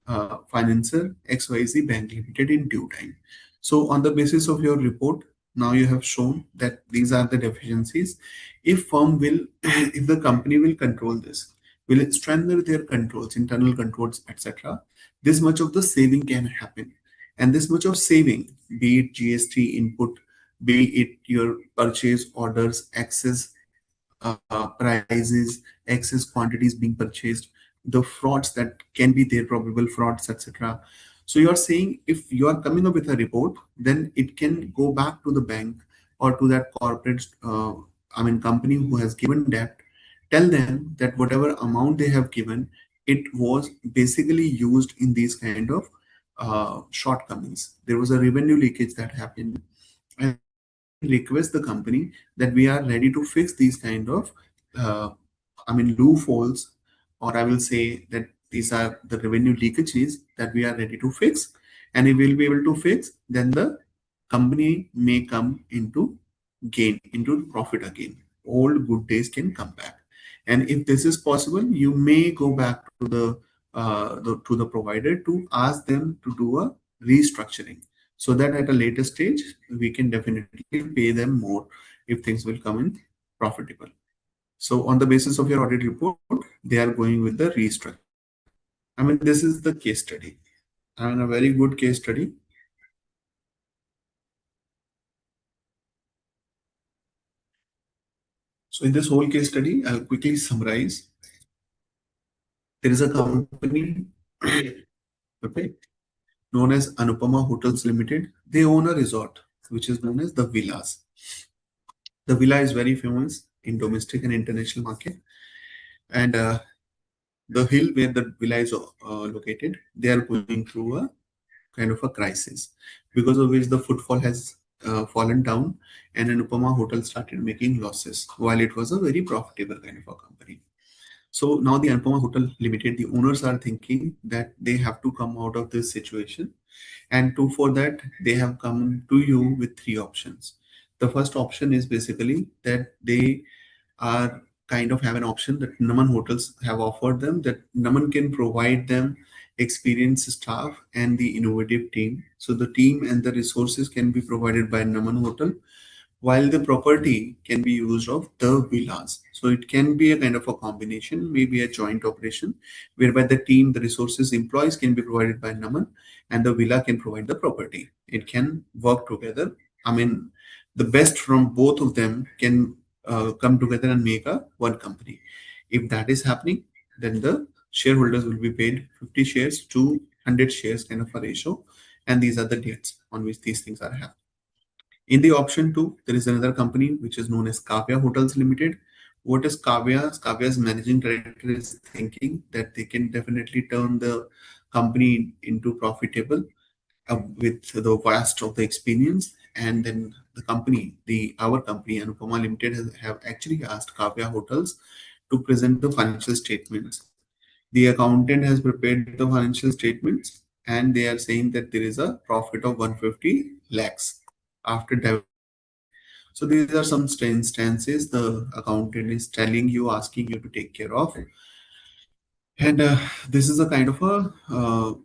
XYZ Bank Limited in due time. So on the basis of your report, now you have shown that these are the deficiencies. If firm will, if the company will control this, will it strengthen their controls, internal controls, etc., this much of the saving can happen. And this much of saving, be it GST input, be it your purchase orders, excess prices, excess quantities being purchased, the frauds that can be there, probable frauds, etc. So you are saying if you are coming up with a report, then it can go back to the bank or to that corporate, I mean, company who has given debt, tell them that whatever amount they have given, it was basically used in these kind of shortcomings. There was a revenue leakage that happened, and request the company that we are ready to fix these kind of uh, I mean loopholes, or I will say that these are the revenue leakages that we are ready to fix, and if we'll be able to fix, then the company may come into gain, into profit again. Old good days can come back, and if this is possible, you may go back to the provider to ask them to do a restructuring, so that at a later stage we can definitely pay them more if things will come in profitable. So on the basis of your audit report, they are going with the restructuring. I mean, this is the case study. I mean, a very good case study. So in this whole case study, I'll quickly summarize. There is a company, okay, known as Anupama Hotels Limited. They own a resort, which is known as the Villas. The villa is very famous. in domestic and international market. And the hill where the villa is located, they are going through a kind of a crisis, because of which the footfall has fallen down, and an Upama hotel started making losses while it was a very profitable kind of a company. So now the Anupama Hotel Limited, the owners are thinking that they have to come out of this situation, and to for that they have come to you with three options. The first option is basically that they are kind of have an option that Naman hotels have offered them, that Naman can provide them experienced staff and the innovative team. So the team and the resources can be provided by Naman Hotel, while the property can be used of the villas. So it can be a kind of a combination, maybe a joint operation, whereby the team, the resources, employees can be provided by Naman, and the villa can provide the property. It can work together. I mean, the best from both of them can come together and make a one company. If that is happening, then the shareholders will be paid 50 shares to 100 shares kind of a ratio, and these are the dates on which these things are happening. In the option two, there is another company which is known as Kavya Hotels Limited. What is Kavya? Kavya's managing director is thinking that they can definitely turn the company into profitable with the vast of the experience. And then the company, the our company, Anupama Limited, have actually asked Kavya Hotels to present the financial statements. The accountant has prepared the financial statements, and they are saying that there is a profit of 150 lakhs after divesting. So these are some instances the accountant is telling you, asking you to take care of. And this is a kind of a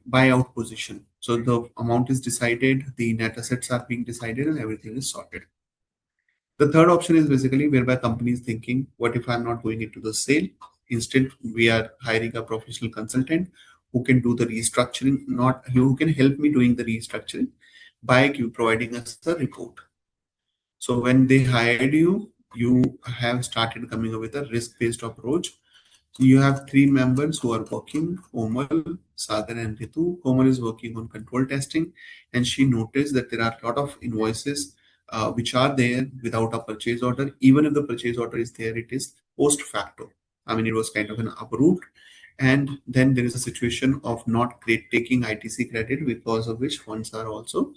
buyout position. So the amount is decided, the net assets are being decided, and everything is sorted. The third option is basically whereby companies thinking, what if I'm not going into the sale? Instead, we are hiring a professional consultant who can do the restructuring, not who can help me doing the restructuring by providing us a report. So when they hired you, you have started coming up with a risk-based approach. So you have three members who are working, Komal, Sagar, and Ritu. Komal is working on control testing, and she noticed that there are a lot of invoices which are there without a purchase order. Even if the purchase order is there, it is post facto. I mean, it was kind of an approved. And then there is a situation of not taking ITC credit, because of which funds are also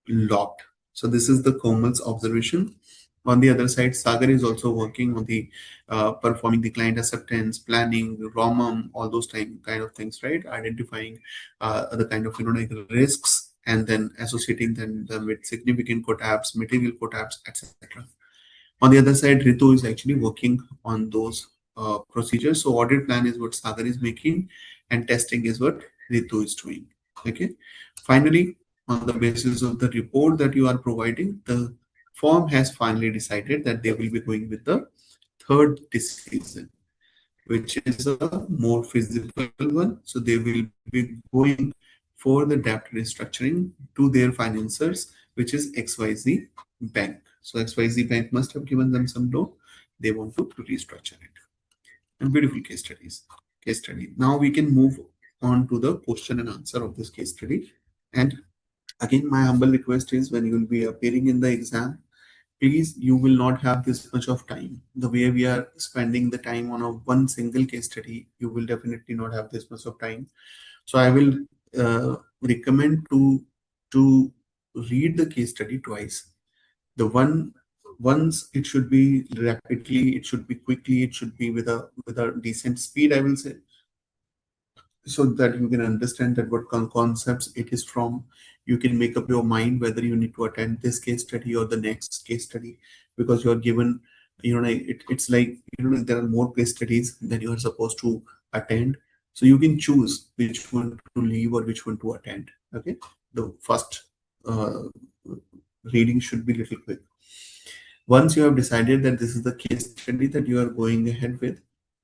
locked. So this is the Komal's observation. On the other side, Sagar is also working on the performing the client acceptance, planning, ROMM, all those kind of things, right? Identifying the kind of like risks, and then associating them with significant quotabs, material quotabs, etc. On the other side, Ritu is actually working on those procedures. So audit plan is what Sagar is making, and testing is what Ritu is doing. Okay. Finally, on the basis of the report that you are providing, the firm has finally decided that they will be going with the third decision, which is a more feasible one. So they will be going for the debt restructuring to their financiers, which is XYZ Bank. So XYZ Bank must have given them some loan. They want to restructure it. And beautiful case studies. Case study. Now we can move on to the question and answer of this case study. And again, my humble request is, when you will be appearing in the exam, please, you will not have this much of time. The way we are spending the time on a one single case study, you will definitely not have this much of time. So I will recommend to read the case study twice. The one once, it should be rapidly, it should be quickly, it should be with a decent speed, I will say, so that you can understand that what concepts it is from. You can make up your mind whether you need to attend this case study or the next case study, because you are given, it's like, there are more case studies than you are supposed to attend. So you can choose which one to leave or which one to attend. Okay. The first uh, reading should be little quick. Once you have decided that this is the case study that you are going ahead with,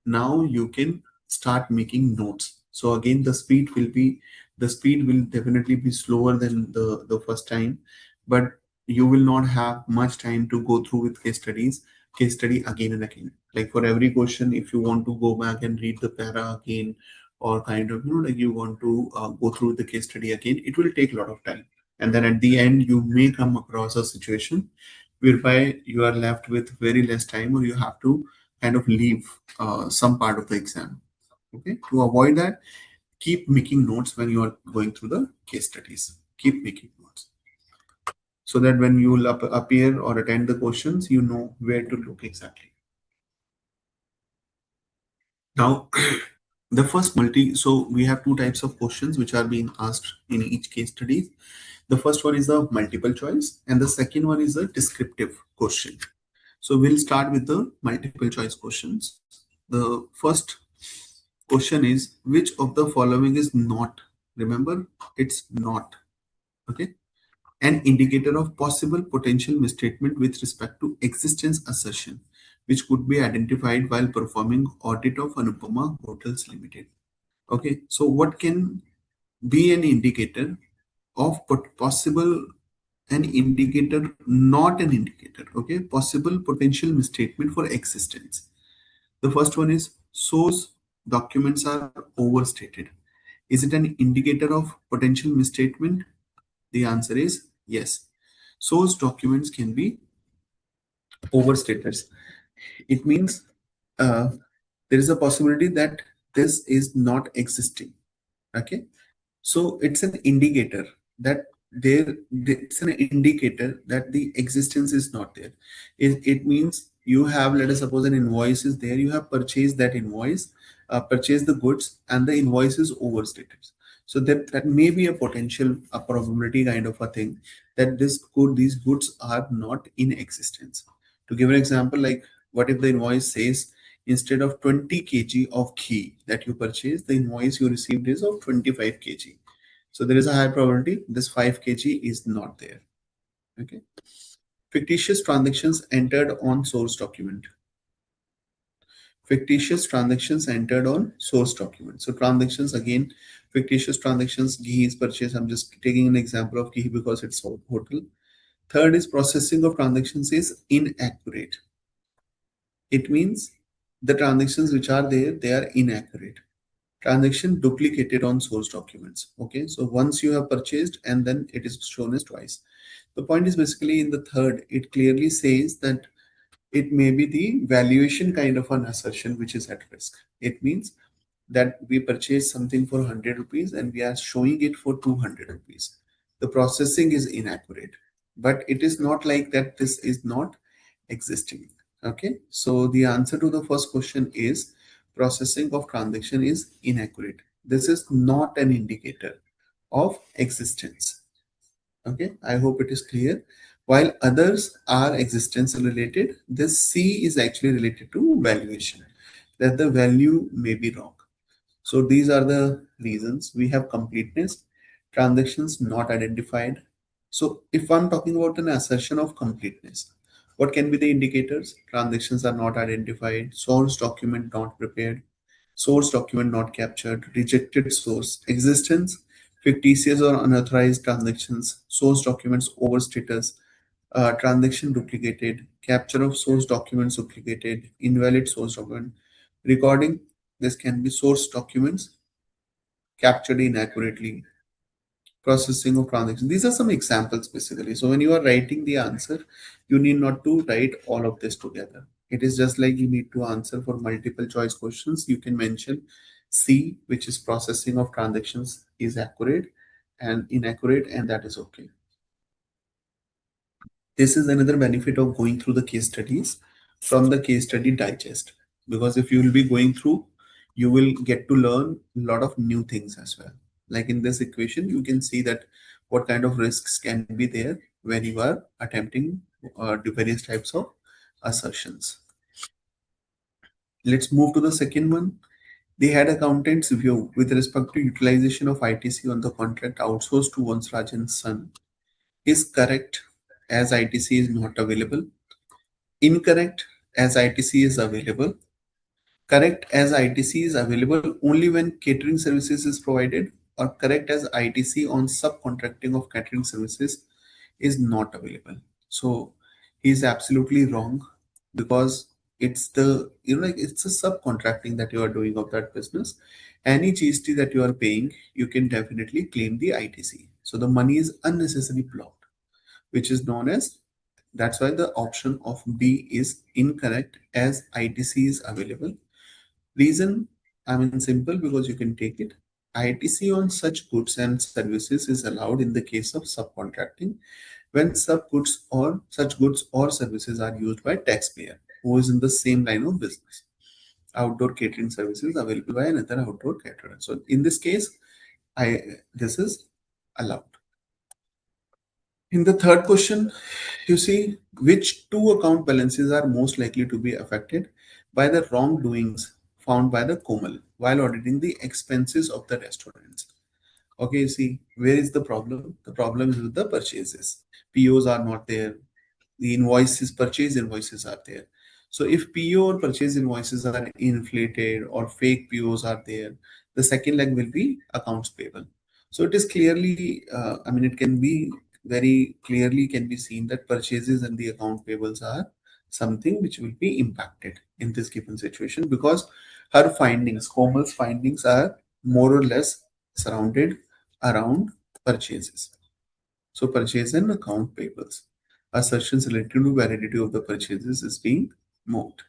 now you can start making notes. So again, the speed will definitely be slower than the first time, but you will not have much time to go through with case study again and again. Like for every question, if you want to go back and read the para again, or kind of, like you want to go through the case study again, it will take a lot of time. And then at the end, you may come across a situation whereby you are left with very less time or you have to kind of leave some part of the exam. Okay, to avoid that, keep making notes when you are going through the case studies. Keep making notes so that when you will appear or attend the questions, you know where to look exactly. Now, the first so we have two types of questions which are being asked in each case study. The first one is the multiple choice, and the second one is a descriptive question. So we'll start with the multiple choice questions. The first question is, which of the following is not? Remember, it's not. Okay. An indicator of possible potential misstatement with respect to existence assertion, which could be identified while performing audit of Anupama Hotels Limited. Okay, so what can be an indicator of possible, an indicator, not an indicator, okay, possible potential misstatement for existence. The first one is source documents are overstated. Is it an indicator of potential misstatement? The answer is yes. Source documents can be overstated. It means uh, there is a possibility that this is not existing. Okay, so it's an indicator that it's an indicator that the existence is not there. It means you have, let us suppose, an invoice is there, you have purchased that invoice, purchased the goods, and the invoice is overstated. So that may be a potential, a probability kind of a thing, that these goods are not in existence. To give an example, like what if the invoice says instead of 20 kg of ghee that you purchased, the invoice you received is of 25 kg. So there is a high probability this 5 kg is not there. Okay. Fictitious transactions entered on source document. Fictitious transactions entered on source document. So transactions, again, fictitious transactions, ghee is purchased. I'm just taking an example of ghee because it's a hotel. Third is processing of transactions is inaccurate. It means the transactions which are there, they are inaccurate. Transaction duplicated on source documents. Okay, so once you have purchased and then it is shown as twice. The point is basically in the third, it clearly says that it may be the valuation kind of an assertion which is at risk. It means that we purchased something for 100 rupees and we are showing it for 200 rupees. The processing is inaccurate, but it is not like that this is not existing. Okay, so the answer to the first question is processing of transaction is inaccurate. This is not an indicator of existence. Okay, I hope it is clear. While others are existence related, this C is actually related to valuation, that the value may be wrong. So these are the reasons. We have completeness, transactions not identified. So if I'm talking about an assertion of completeness, what can be the indicators? Transactions are not identified, source document not prepared, source document not captured, rejected source, existence, fictitious or unauthorized transactions, source documents over status, transaction duplicated, capture of source documents duplicated, invalid source document, recording. This can be source documents captured inaccurately, processing of transactions. These are some examples basically. So when you are writing the answer, you need not to write all of this together. It is just like you need to answer for multiple choice questions. You can mention C, which is processing of transactions is accurate and inaccurate, and that is okay. This is another benefit of going through the case studies from the case study digest, because if you will be going through, you will get to learn a lot of new things as well. Like in this equation, you can see that what kind of risks can be there when you are attempting the various types of assertions. Let's move to the second one. The head accountant's view with respect to utilization of ITC on the contract outsourced to Vansrajan's son is correct, as ITC is not available. Incorrect, as ITC is available. Correct, as ITC is available only when catering services is provided, or correct, as ITC on subcontracting of catering services is not available. So he is absolutely wrong, because it's the, like it's a subcontracting that you are doing of that business. Any GST that you are paying, you can definitely claim the ITC. So the money is unnecessarily blocked, which is known as That's why the option of B is incorrect as ITC is available. Reason, I mean, simple, because you can take it. ITC on such goods and services is allowed in the case of subcontracting when such goods or services are used by taxpayer who is in the same line of business. Outdoor catering services available by another outdoor caterer. So in this case, I this is allowed. In the third question, you see which two account balances are most likely to be affected by the wrongdoings found by the Komal while auditing the expenses of the restaurants. Okay, you see, where is the problem? The problem is with the purchases. POs are not there. The invoices, purchase invoices are there. So if PO or purchase invoices are inflated or fake POs are there, the second leg will be accounts payable. So it is clearly, I mean, it can be very clearly can be seen that purchases and the account payables are something which will be impacted in this given situation because her findings, Komal's findings are more or less surrounded around purchases. So purchase and account payables. Assertions related to validity of the purchases is being moved.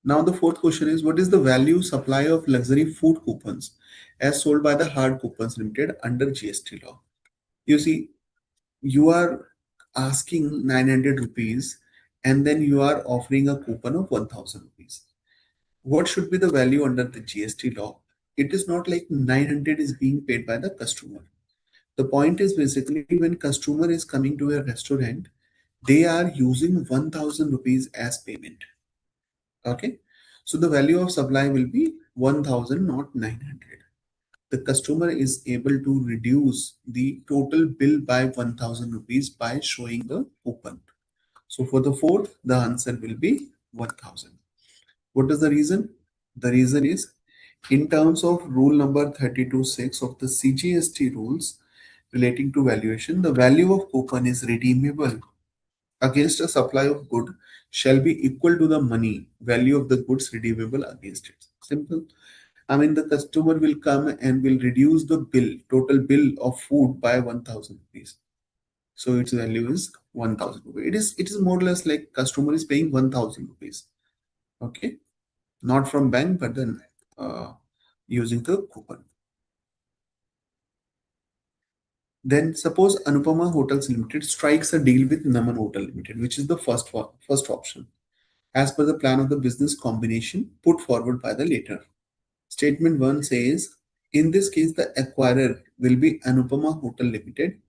Now the fourth question is what is the value supply of luxury food coupons as sold by the Hard Coupons Limited under GST law? You see, you are asking 900 rupees and then you are offering a coupon of 1000 rupees. What should be the value under the GST law? It is not like 900 is being paid by the customer. The point is basically when customer is coming to a restaurant, they are using 1000 rupees as payment. Okay. So the value of supply will be 1000, not 900. The customer is able to reduce the total bill by 1000 rupees by showing the coupon. So for the fourth, the answer will be 1000. What is the reason? The reason is in terms of rule number 32.6 of the CGST rules relating to valuation, the value of coupon is redeemable against a supply of good shall be equal to the money value of the goods redeemable against it. Simple. I mean, the customer will come and will reduce the bill, total bill of food by 1000 rupees. So its value is 1000 rupees. It is more or less like customer is paying 1000 rupees. Okay. Not from bank, but then using the coupon. Then suppose Anupama Hotels Limited strikes a deal with Naman Hotel Limited, which is the first option, as per the plan of the business combination put forward by the later. Statement 1 says, in this case, the acquirer will be Anupama Hotel Limited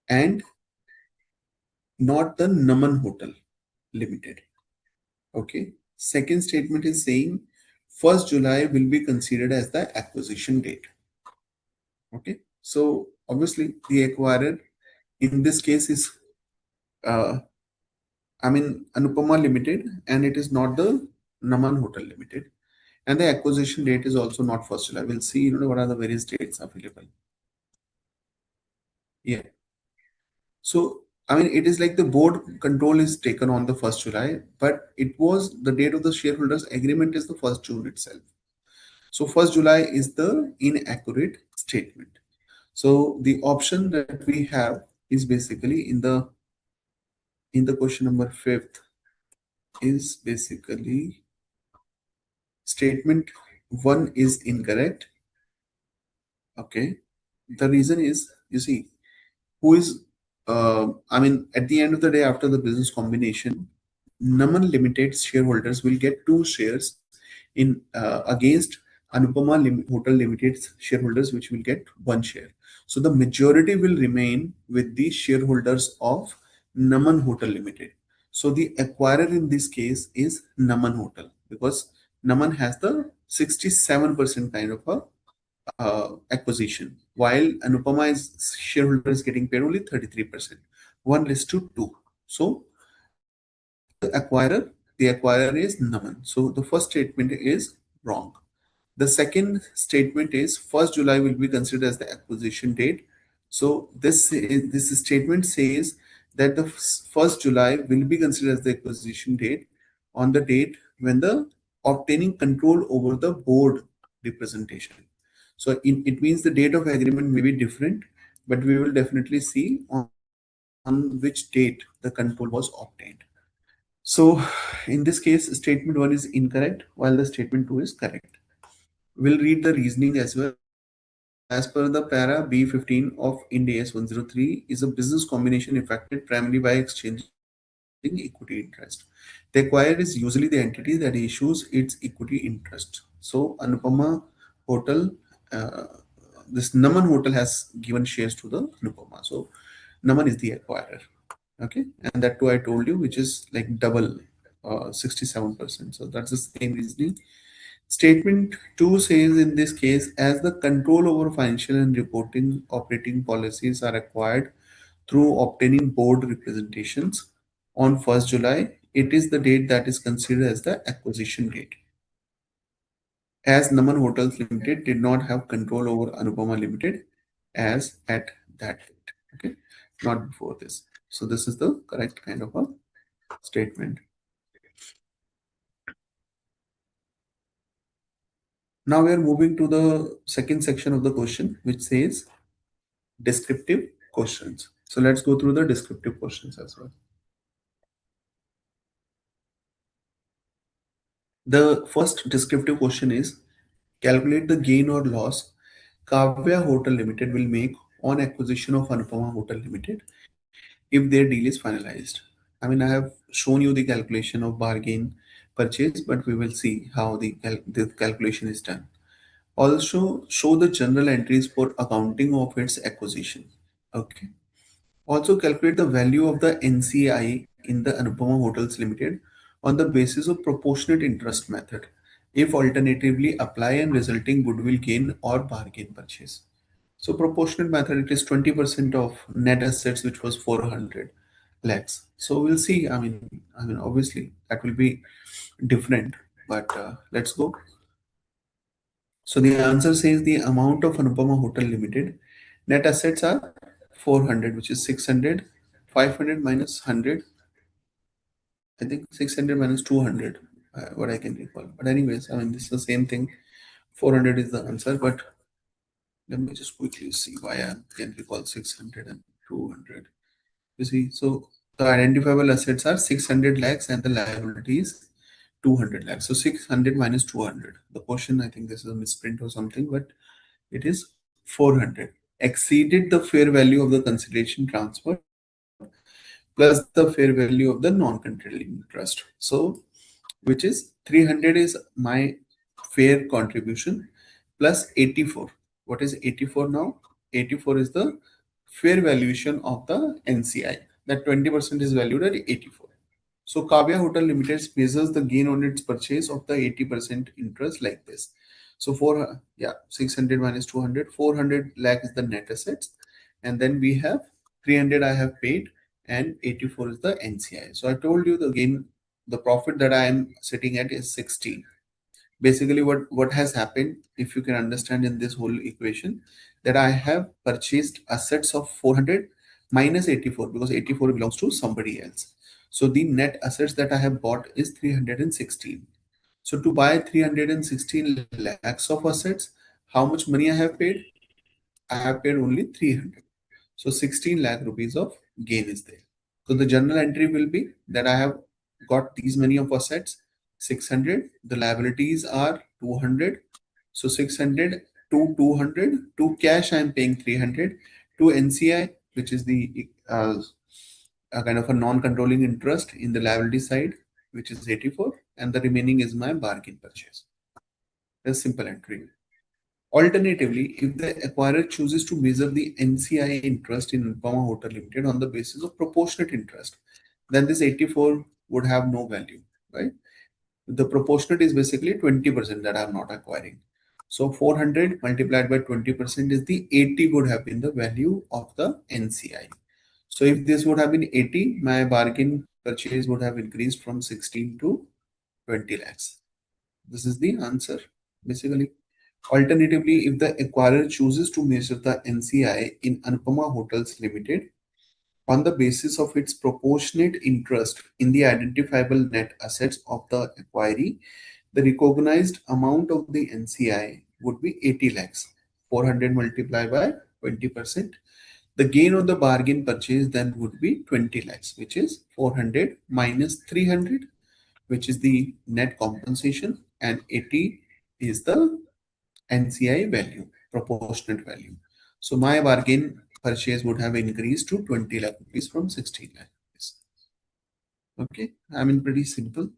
and not the Naman Hotel Limited. Okay. Second statement is saying 1st July will be considered as the acquisition date. Okay. So obviously the acquirer in this case is uh, I mean Anupama Limited and it is not the Naman Hotel Limited. And the acquisition date is also not 1st July. We'll see what are the various dates available. Yeah. So I mean it is like the board control is taken on the 1st July, but it was the date of the shareholders agreement is the 1st June itself. So 1st July is the inaccurate statement. So the option that we have is basically in the question number 5th is basically statement 1 is incorrect. Okay. The reason is, you see, who is, I mean, at the end of the day, after the business combination, Naman Limited shareholders will get 2 shares in against Hotel Limited's shareholders, which will get 1 share. So the majority will remain with the shareholders of Naman Hotel Limited. So the acquirer in this case is Naman Hotel because Naman has the 67% kind of a acquisition, while Anupama's shareholder is getting paid only 33%, 1:2. So the acquirer is Naman. So the first statement is wrong. The second statement is 1st July will be considered as the acquisition date. So this statement says that the 1st July will be considered as the acquisition date on the date when the obtaining control over the board representation. So it means the date of agreement may be different, but we will definitely see on on which date the control was obtained. So in this case, statement 1 is incorrect while the statement 2 is correct. We'll read the reasoning as well. As per the para B15 of Ind AS 103 is a business combination effected primarily by exchanging equity interest. The acquirer is usually the entity that issues its equity interest. So Anupama Hotel, uh, this Naman Hotel has given shares to the Anupama. So Naman is the acquirer. Okay, and that too I told you, which is like double 67%. So that's the same reasoning. Statement 2 says in this case, as the control over financial and reporting operating policies are acquired through obtaining board representations on 1st July, it is the date that is considered as the acquisition date. As Naman Hotels Limited did not have control over Anupama Limited as at that date. Okay, not before this. So this is the correct kind of a statement. Now we are moving to the second section of the question, which says descriptive questions. So let's go through the descriptive questions as well. The first descriptive question is calculate the gain or loss Kavya Hotel Limited will make on acquisition of Anupama Hotel Limited if their deal is finalized. I mean, I have shown you the calculation of bargain purchase, but we will see how the calculation is done. Also, show the journal entries for accounting of its acquisition. Okay. Also, calculate the value of the NCI in the Anupama Hotels Limited on the basis of proportionate interest method. If alternatively apply and resulting goodwill gain or bargain purchase. So proportionate method, it is 20% of net assets, which was 400 lakhs. So we'll see. I mean, obviously that will be different, but let's go. So the answer says the amount of Anupama Hotel Limited net assets are 400, which is 600, 500 minus 100. I think 600 minus 200, what I can recall. But anyways, I mean, this is the same thing. 400 is the answer, but let me just quickly see why I can recall 600 and 200. You see, so the identifiable assets are 600 lakhs and the liability is 200 lakhs. So 600 minus 200. The question, I think this is a misprint or something, but it is 400. Exceeded the fair value of the consideration transfer plus the fair value of the non-controlling interest. So, which is 300 is my fair contribution plus 84. What is 84 now? 84 is the fair valuation of the NCI. That 20% is valued at 84. So Kavya Hotel Limited measures the gain on its purchase of the 80% interest like this. So 600 minus 200, 400 lakh is the net assets. And then we have 300 I have paid and 84 is the NCI. So I told you the gain, the profit that I am sitting at is 16. Basically what has happened, if you can understand in this whole equation, that I have purchased assets of 400 minus 84 because 84 belongs to somebody else. So the net assets that I have bought is 316. So to buy 316 lakhs of assets, how much money I have paid? I have paid only 300. So 16 lakh rupees of gain is there. So the journal entry will be that I have got these many of assets, 600. The liabilities are 200. So 600 to 200. To cash, I am paying 300. To NCI, which is the a kind of a non-controlling interest in the liability side, which is 84. And the remaining is my bargain purchase. A simple entry. Alternatively, if the acquirer chooses to measure the NCI interest in Nupama Hotel Limited on the basis of proportionate interest, then this 84 would have no value, right? The proportionate is basically 20% that I'm not acquiring. So 400 multiplied by 20% is the 80 would have been the value of the NCI. So if this would have been 80, my bargain purchase would have increased from 16 to 20 lakhs. This is the answer, basically. Alternatively, if the acquirer chooses to measure the NCI in Anupama Hotels Limited on the basis of its proportionate interest in the identifiable net assets of the acquiree, the recognized amount of the NCI would be 80 lakhs. 400 multiplied by 20%. The gain on the bargain purchase then would be 20 lakhs, which is 400 minus 300, which is the net compensation, and 80 is the NCI value, proportionate value. So my bargain purchase would have increased to 20 lakh rupees from 16 lakh rupees. Okay, I mean, pretty simple.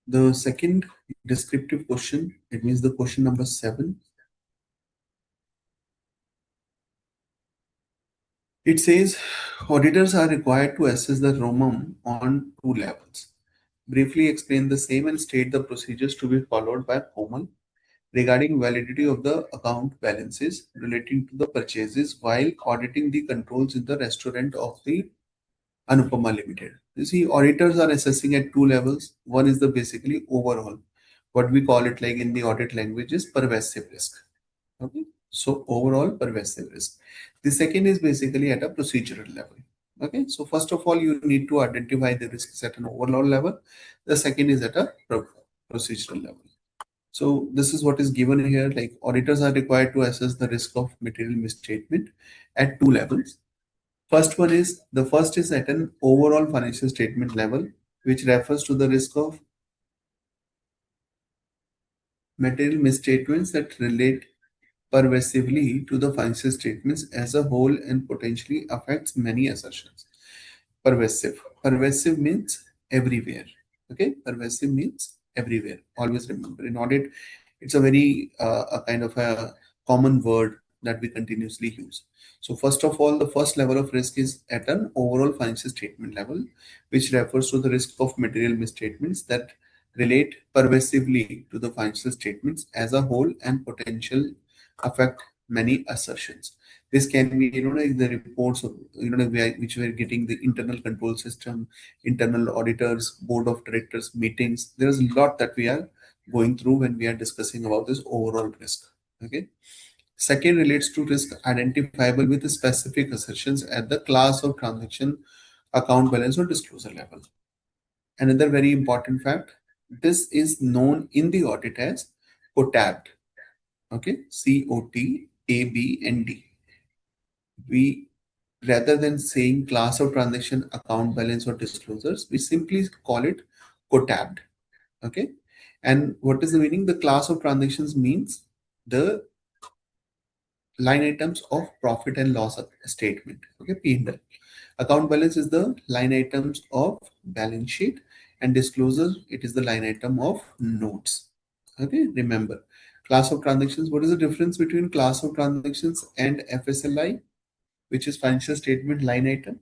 The second descriptive question, it means the question number 7. It says auditors are required to assess the ROMM on 2 levels. Briefly explain the same and state the procedures to be followed by Komal regarding validity of the account balances relating to the purchases while auditing the controls in the restaurant of the Anupama Limited. You see, auditors are assessing at 2 levels. One is the basically overall, what we call it like in the audit language is pervasive risk. Okay, so overall pervasive risk. The second is basically at a procedural level. Okay, so first of all, you need to identify the risks at an overall level. The second is at a procedural level. So this is what is given here. Like auditors are required to assess the risk of material misstatement at 2 levels. First is at an overall financial statement level, which refers to the risk of material misstatements that relate pervasively to the financial statements as a whole and potentially affects many assertions. Pervasive. Pervasive means everywhere. Okay, pervasive means everywhere. Always remember in audit, it's a very a kind of a common word that we continuously use. So first of all, the first level of risk is at an overall financial statement level, which refers to the risk of material misstatements that relate pervasively to the financial statements as a whole and potential affect many assertions. This can be, like the reports of, which we are getting the internal control system, internal auditors, board of directors meetings. There is a lot that we are going through when we are discussing about this overall risk. Okay. Second relates to risk identifiable with specific assertions at the class of transaction, account balance, or disclosure level. Another very important fact, this is known in the audit as COTABD. Okay, COTABND. We, rather than saying class of transaction, account balance, or disclosures, we simply call it COTABD. Okay, and what is the meaning? The class of transactions means the line items of profit and loss statement. Okay, P&L. Account balance is the line items of balance sheet, and disclosure, it is the line item of notes. Okay, remember, class of transactions. What is the difference between class of transactions and FSLI, which is financial statement line item?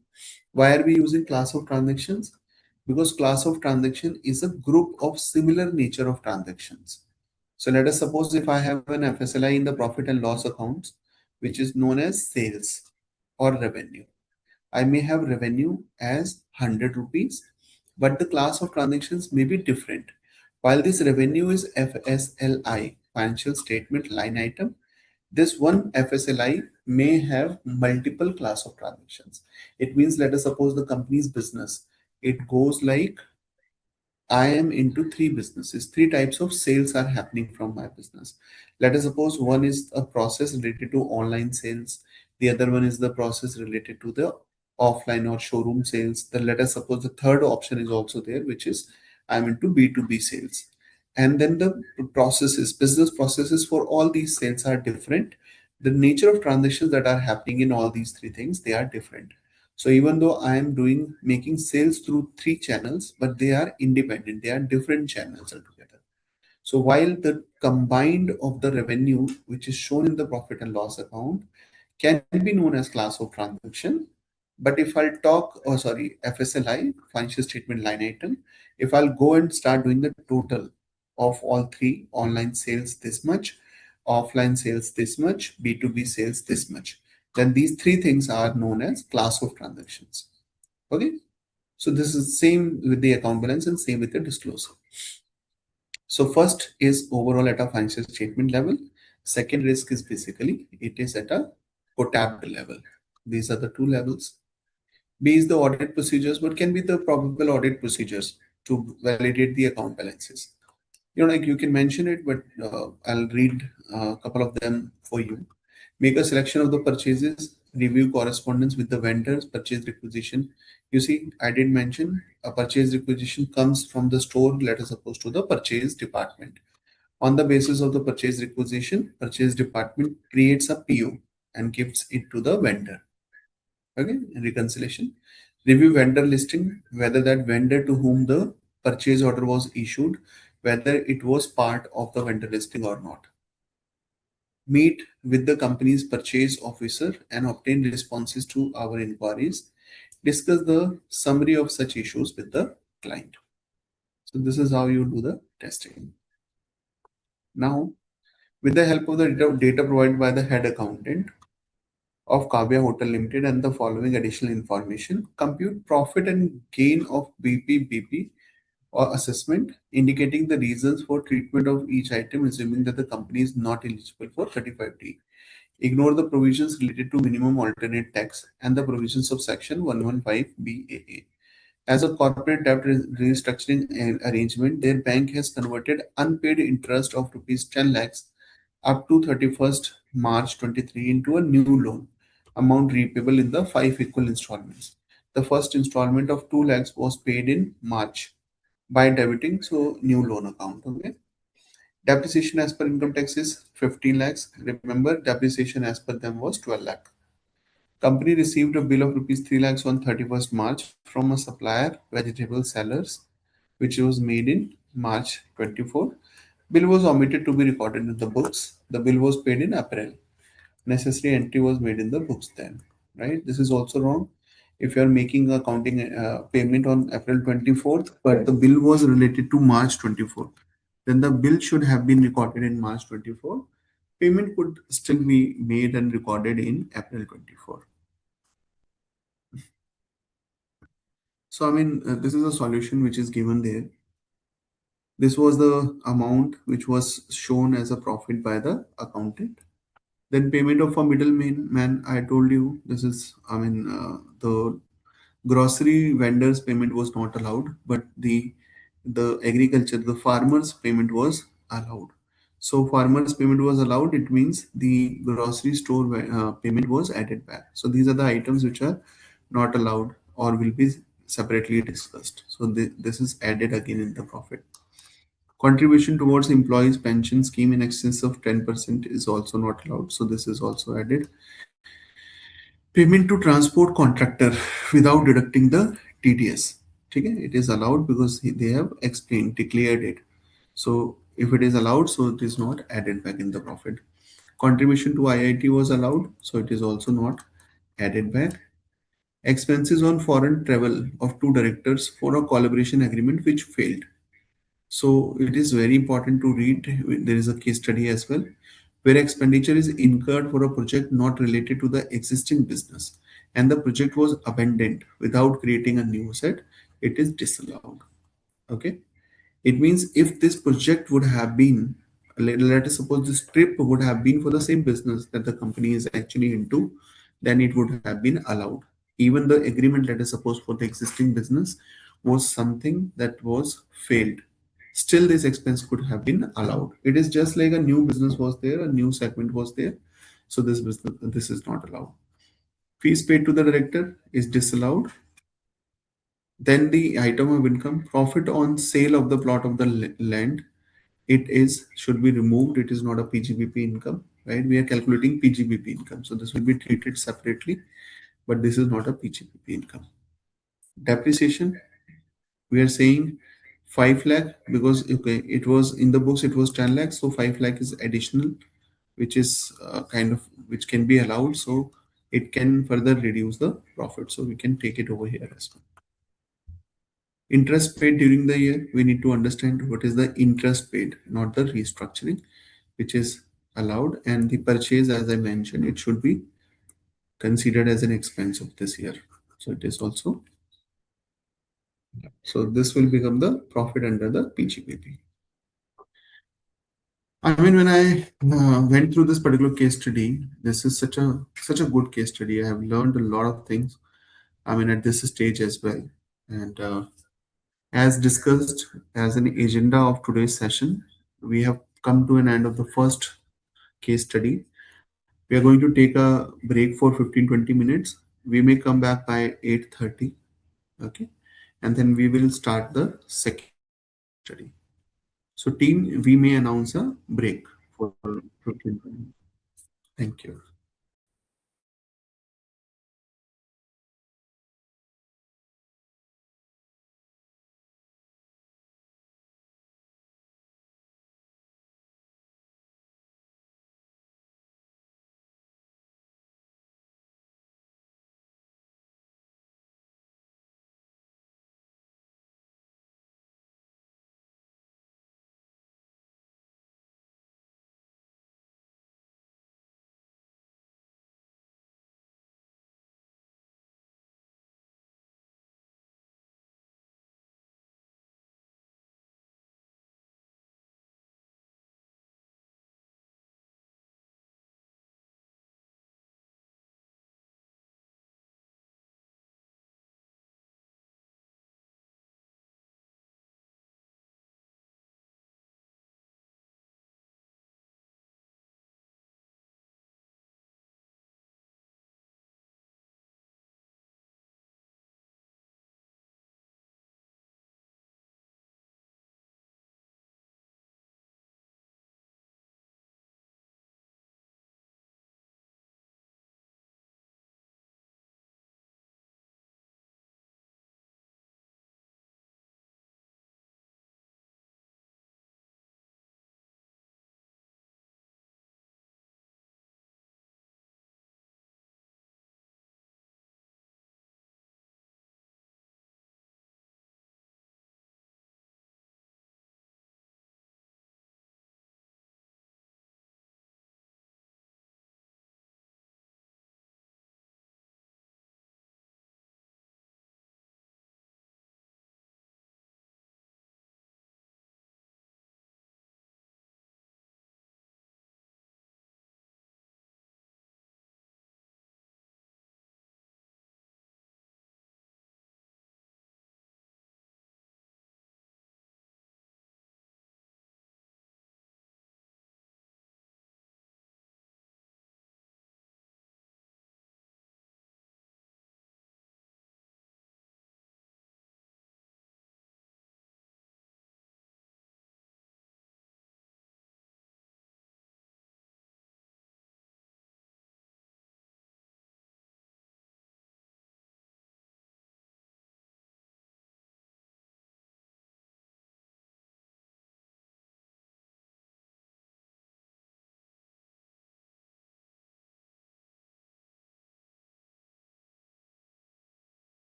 Why are we using class of transactions? Because class of transaction is a group of similar nature of transactions. So let us suppose if I have an FSLI in the profit and loss accounts, which is known as sales or revenue. I may have revenue as 100 rupees, but the class of transactions may be different. While this revenue is FSLI, financial statement line item, this one FSLI may have multiple class of transactions. It means, let us suppose the company's business, it goes like I am into 3 businesses. 3 types of sales are happening from my business. Let us suppose one is a process related to online sales. The other one is the process related to the offline or showroom sales. Then let us suppose the third option is also there, which is I'm into B2B sales. And then the processes, business processes for all these sales are different. The nature of transactions that are happening in all these 3 things, they are different. So even though I am making sales through 3 channels, but they are independent, they are different channels altogether. So while the combined of the revenue, which is shown in the profit and loss account, can be known as class of transaction, but if I'll talk, oh sorry, FSLI, financial statement line item, if I'll go and start doing the total of all 3, online sales this much, offline sales this much, B2B sales this much, then these 3 things are known as class of transactions. Okay, so this is same with the account balance and same with the disclosure. So first is overall at a financial statement level. Second risk is basically it is at a COTABD level. These are the 2 levels. B is the audit procedures. What can be the probable audit procedures to validate the account balances? Like you can mention it, but I'll read a couple of them for you. Make a selection of the purchases, review correspondence with the vendors, purchase requisition. You see, I did mention a purchase requisition comes from the store, let us suppose, to the purchase department. On the basis of the purchase requisition, purchase department creates a PO and gives it to the vendor. Okay, reconciliation. Review vendor listing, whether that vendor to whom the purchase order was issued, whether it was part of the vendor listing or not. Meet with the company's purchase officer and obtain responses to our inquiries. Discuss the summary of such issues with the client. So this is how you do the testing. Now, with the help of the data provided by the head accountant of Kavya Hotel Limited and the following additional information, compute profit and gain of BP or assessment, indicating the reasons for treatment of each item, assuming that the company is not eligible for 35D. Ignore the provisions related to minimum alternate tax and the provisions of Section 115 BAA. As a corporate debt restructuring arrangement, their bank has converted unpaid interest of rupees 10 lakhs up to 31st March 23 into a new loan, amount repayable in the 5 equal installments. The first installment of 2 lakhs was paid in March by debiting, so new loan account. Okay. Depreciation as per income tax is 15 lakhs. Remember, depreciation as per them was 12 lakh. Company received a bill of rupees 3 lakhs on 31st March from a supplier, vegetable sellers, which was made in March 24. Bill was omitted to be recorded in the books. The bill was paid in April. Necessary entry was made in the books then. Right? This is also wrong. If you are making a accounting payment on April 24th, but the bill was related to March 24th, then the bill should have been recorded in March 24. Payment could still be made and recorded in April 24. So, I mean, this is a solution which is given there. This was the amount which was shown as a profit by the accountant. Then payment of a middleman, man, I told you this is, I mean, the grocery vendors payment was not allowed, but the agriculture, the farmers payment was allowed. So farmers payment was allowed. It means the grocery store payment was added back. So these are the items which are not allowed or will be separately discussed. So this is added again in the profit. Contribution towards employees pension scheme in excess of 10% is also not allowed. So this is also added. Payment to transport contractor without deducting the TDS. Okay, it is allowed because they have explained, declared it. So if it is allowed, so it is not added back in the profit. Contribution to IIT was allowed, so it is also not added back. Expenses on foreign travel of two directors for a collaboration agreement which failed. So it is very important to read. There is a case study as well where expenditure is incurred for a project not related to the existing business and the project was abandoned without creating a new asset. It is disallowed. Okay. It means if this project would have been, let us suppose this trip would have been for the same business that the company is actually into, then it would have been allowed. Even the agreement, let us suppose, for the existing business was something that was failed. Still, this expense could have been allowed. It is just like a new business was there, a new segment was there. So this is not allowed. Fees paid to the director is disallowed. Then the item of income, profit on sale of the plot of the land, it is should be removed. It is not a PGBP income, right? We are calculating PGBP income, so this will be treated separately, but this is not a PGBP income. Depreciation, we are saying 5 lakh because okay, it was in the books, it was 10 lakhs, so 5 lakh is additional, which is kind of which can be allowed, so it can further reduce the profit, so we can take it over here as well. Interest paid during the year, we need to understand what is the interest paid, not the restructuring, which is allowed. And the purchase, as I mentioned, it should be considered as an expense of this year. So it is also, so this will become the profit under the PGBP. I mean, when I went through this particular case study, this is such a good case study. I have learned a lot of things. I mean, at this stage as well. And as discussed as an agenda of today's session, we have come to an end of the first case study. We are going to take a break for 15-20 minutes. We may come back by 8:30. Okay. And then we will start the second study. So team, we may announce a break for 15-20 minutes. Thank you.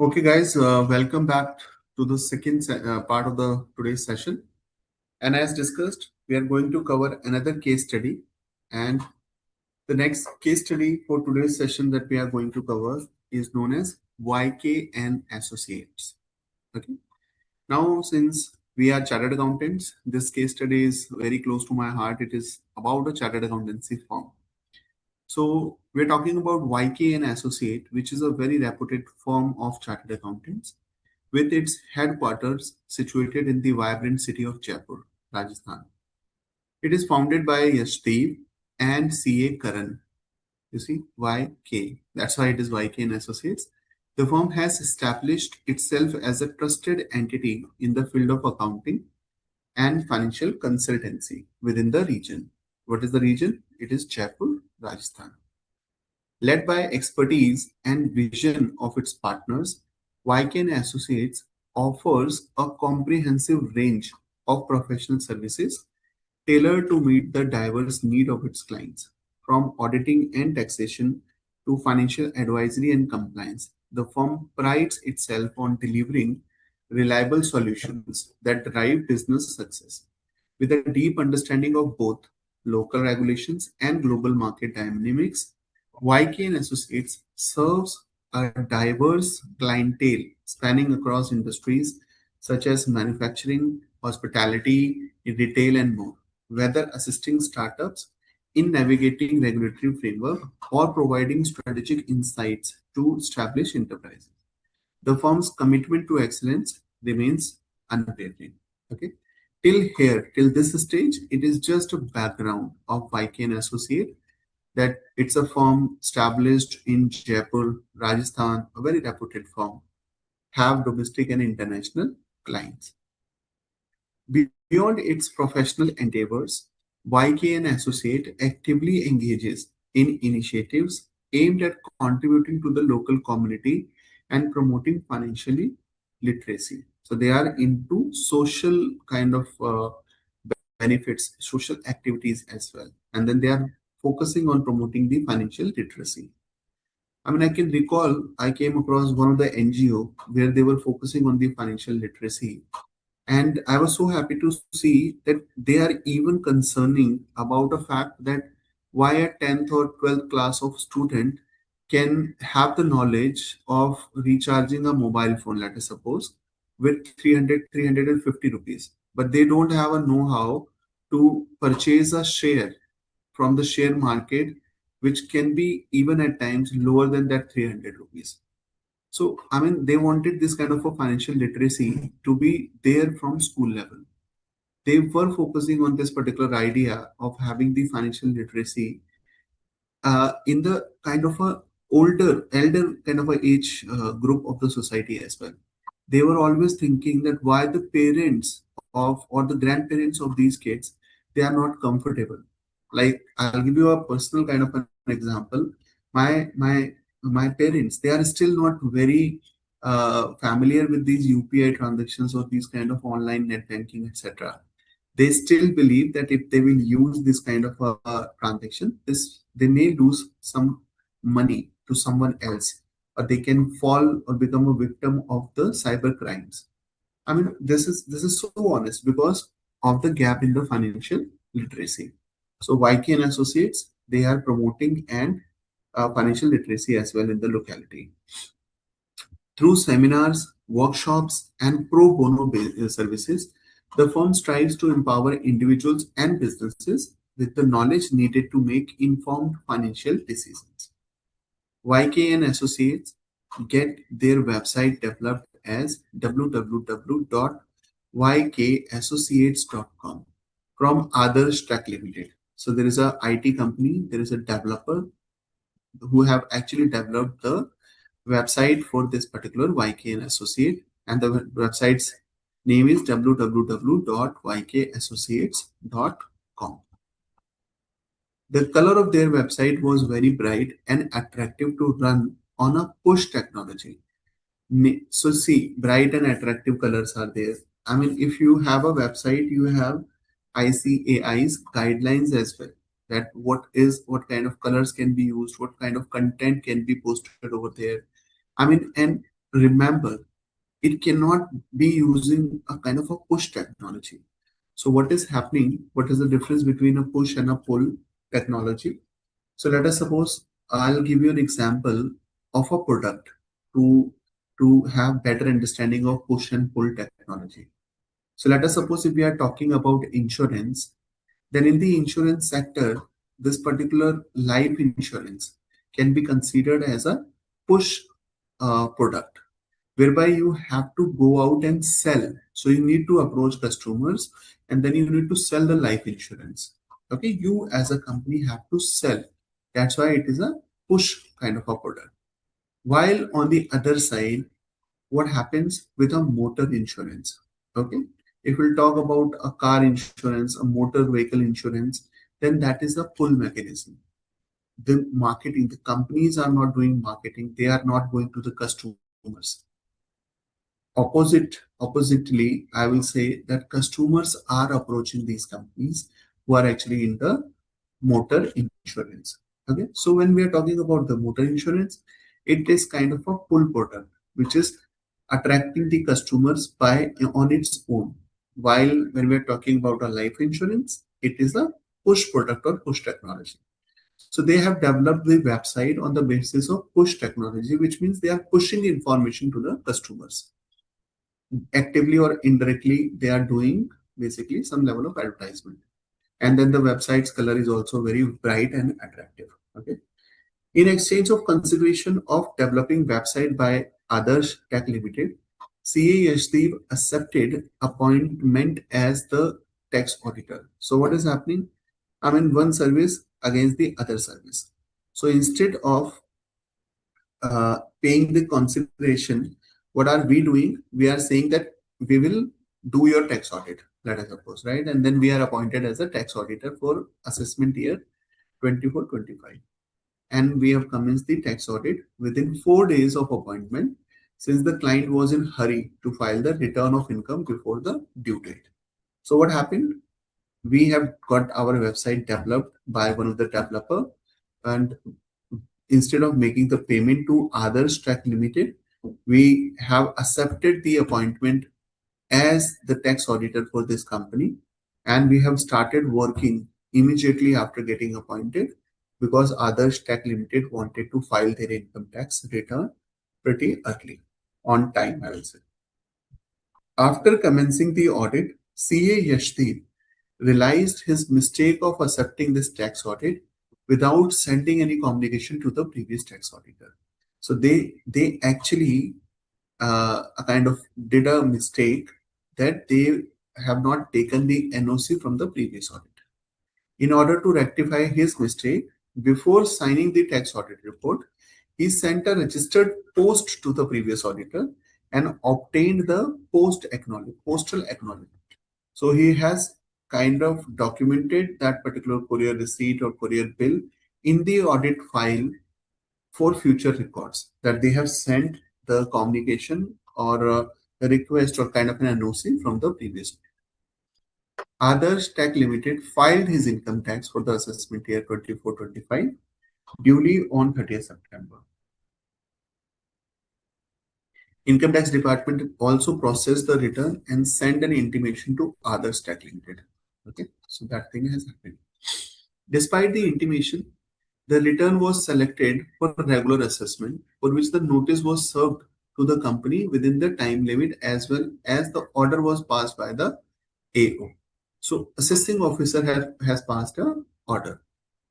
Okay, guys, welcome back to the second part of the today's session. And as discussed, we are going to cover another case study. And the next case study for today's session that we are going to cover is known as YK and Associates. Okay. Now, since we are chartered accountants, this case study is very close to my heart. It is about a chartered accountancy firm. So we're talking about YK and Associate, which is a very reputed firm of chartered accountants with its headquarters situated in the vibrant city of Jaipur, Rajasthan. It is founded by Yashdev and CA Karan. You see, YK. That's why it is YK and Associates. The firm has established itself as a trusted entity in the field of accounting and financial consultancy within the region. What is the region? It is Jaipur, Rajasthan. Led by expertise and vision of its partners, Viken Associates offers a comprehensive range of professional services tailored to meet the diverse need of its clients. From auditing and taxation to financial advisory and compliance, the firm prides itself on delivering reliable solutions that drive business success. With a deep understanding of both local regulations and global market dynamics, YK and Associates serves a diverse clientele spanning across industries such as manufacturing, hospitality, retail, and more, whether assisting startups in navigating regulatory framework or providing strategic insights to established enterprises. The firm's commitment to excellence remains unwavering. Okay. Till this stage, it is just a background of YK and Associate that it's a firm established in Jaipur, Rajasthan, a very reputed firm, have domestic and international clients. Beyond its professional endeavors, YK and Associate actively engages in initiatives aimed at contributing to the local community and promoting financially literacy. So they are into social kind of benefits, social activities as well. And then they are focusing on promoting the financial literacy. I mean, I can recall I came across one of the NGO where they were focusing on the financial literacy, and I was so happy to see that they are even concerning about the fact that why a 10th or 12th class of student can have the knowledge of recharging a mobile phone, let us suppose, with 350 rupees. But they don't have a know-how to purchase a share from the share market, which can be even at times lower than that 300 rupees. So, I mean, they wanted this kind of a financial literacy to be there from school level. They were focusing on this particular idea of having the financial literacy in the kind of a elder kind of a age group of the society as well. They were always thinking that why the parents of or the grandparents of these kids, they are not comfortable. Like, I'll give you a personal kind of an example. My parents, they are still not very familiar with these UPI transactions or these kind of online net banking, etc. They still believe that if they will use this kind of a transaction, this they may lose some money to someone else, or they can fall or become a victim of the cyber crimes. I mean, this is so honest because of the gap in the financial literacy. So YK and Associates, they are promoting and financial literacy as well in the locality. Through seminars, workshops, and pro bono services, the firm strives to empower individuals and businesses with the knowledge needed to make informed financial decisions. YK and Associates get their website developed as www.ykassociates.com from Others Track Limited. So there is a IT company, there is a developer who have actually developed the website for this particular YK and Associate, and the website's name is www.ykassociates.com. The color of their website was very bright and attractive to run on a push technology. So see, bright and attractive colors are there. I mean, if you have a website, you have ICAI's guidelines as well. That what kind of colors can be used, what kind of content can be posted over there. I mean, and remember, it cannot be using a kind of a push technology. So what is happening? What is the difference between a push and a pull technology? So let us suppose I'll give you an example of a product to have better understanding of push and pull technology. So let us suppose if we are talking about insurance, then in the insurance sector, this particular life insurance can be considered as a push product, whereby you have to go out and sell. So you need to approach customers and then you need to sell the life insurance. Okay, you as a company have to sell. That's why it is a push kind of a product. While on the other side, what happens with a motor insurance? Okay, if we'll talk about a car insurance, a motor vehicle insurance, then that is a pull mechanism. The marketing, the companies are not doing marketing, they are not going to the customers. Oppositely, I will say that customers are approaching these companies who are actually in the motor insurance. Okay, so when we are talking about the motor insurance, it is kind of a pull product which is attracting the customers by on its own. While when we are talking about a life insurance, it is a push product or push technology. So they have developed the website on the basis of push technology, which means they are pushing information to the customers. Actively or indirectly, they are doing basically some level of advertisement. And then the website's color is also very bright and attractive. Okay. In exchange of consideration of developing website by Adarsh Tech Limited, CA Yashdeep accepted appointment as the tax auditor. So what is happening? I mean, one service against the other service. So instead of paying the consideration, what are we doing? We are saying that we will do your tax audit, let us suppose, right? And then we are appointed as a tax auditor for assessment year 24-25. And we have commenced the tax audit within 4 days of appointment, since the client was in hurry to file the return of income before the due date. So what happened? We have got our website developed by one of the developer, and instead of making the payment to Adarsh Tech Limited, we have accepted the appointment as the tax auditor for this company, and we have started working immediately after getting appointed, because Adarsh Tech Limited wanted to file their income tax return pretty early, on time, I will say. After commencing the audit, CA Yashdeep realized his mistake of accepting this tax audit without sending any communication to the previous tax auditor. So they actually a kind of did a mistake, that they have not taken the NOC from the previous audit. In order to rectify his mistake, before signing the tax audit report, he sent a registered post to the previous auditor and obtained the postal acknowledgement. So he has kind of documented that particular courier receipt or courier bill in the audit file for future records, that they have sent the communication or a request or kind of an NOC from the previous. Adarsh Tech Limited filed his income tax for the assessment year 24-25 duly on 30th September. Income tax department also processed the return and sent an intimation to Adarsh Tech Limited. Okay, so that thing has happened. Despite the intimation, the return was selected for regular assessment, for which the notice was served to the company within the time limit, as well as the order was passed by the AO. So assessing officer has passed an order.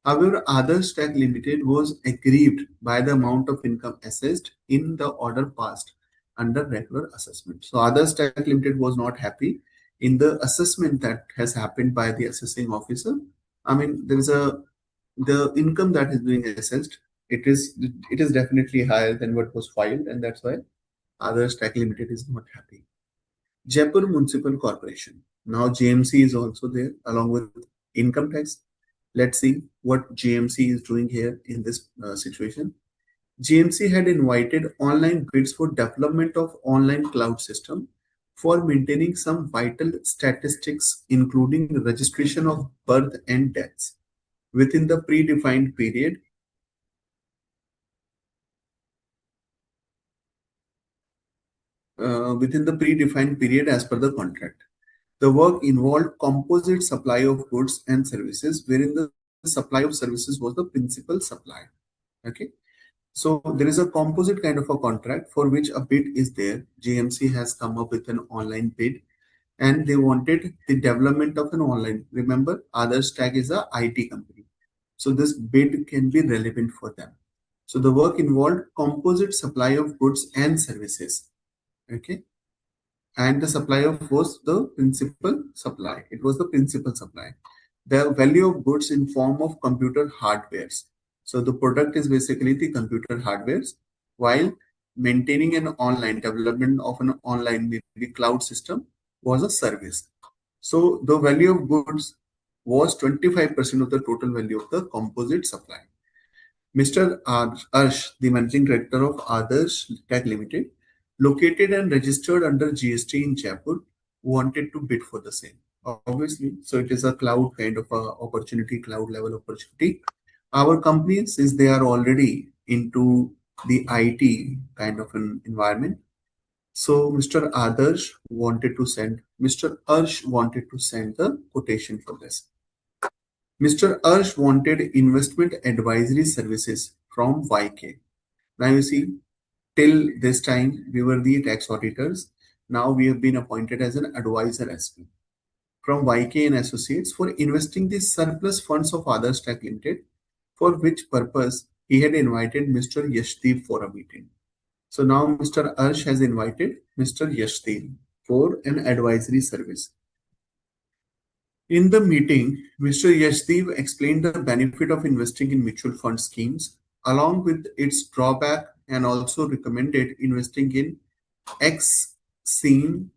However, Adarsh Tech Limited was aggrieved by the amount of income assessed in the order passed under regular assessment. So Adarsh Tech Limited was not happy in the assessment that has happened by the assessing officer. I mean, there is a the income that is being assessed. It is definitely higher than what was filed, and that's why Adarsh Tech Limited is not happy. Jaipur Municipal Corporation. Now JMC is also there along with income tax. Let's see what JMC is doing here in this situation. JMC had invited online bids for development of online cloud system for maintaining some vital statistics, including registration of birth and deaths within the predefined period. within the predefined period as per the contract. The work involved composite supply of goods and services, wherein the supply of services was the principal supply. Okay. So there is a composite kind of a contract for which a bid is there. JMC has come up with an online bid and they wanted the development of an online. Remember, Others Tag is a IT company. So this bid can be relevant for them. So the work involved composite supply of goods and services. Okay. And the supplier was the principal supply. It was the principal supply. The value of goods in form of computer hardwares. So the product is basically the computer hardwares, while maintaining an online development of an online maybe cloud system was a service. So the value of goods was 25% of the total value of the composite supply. Mr. Arsh, the managing director of Adarsh Tech Limited, located and registered under GST in Jaipur, wanted to bid for the same. Obviously, so it is a cloud kind of a opportunity, cloud level opportunity. Our company, since they are already into the IT kind of an environment, so Mr. Arsh wanted to send the quotation for this. Mr. Arsh wanted investment advisory services from YK. Now you see, till this time we were the tax auditors. Now we have been appointed as an advisor as well from YK and Associates for investing the surplus funds of Others Tech Limited, for which purpose he had invited Mr. Yashdeep for a meeting. So now Mr. Arsh has invited Mr. Yashdeep for an advisory service. In the meeting, Mr. Yashdev explained the benefit of investing in mutual fund schemes, along with its drawback, and also recommended investing in X scheme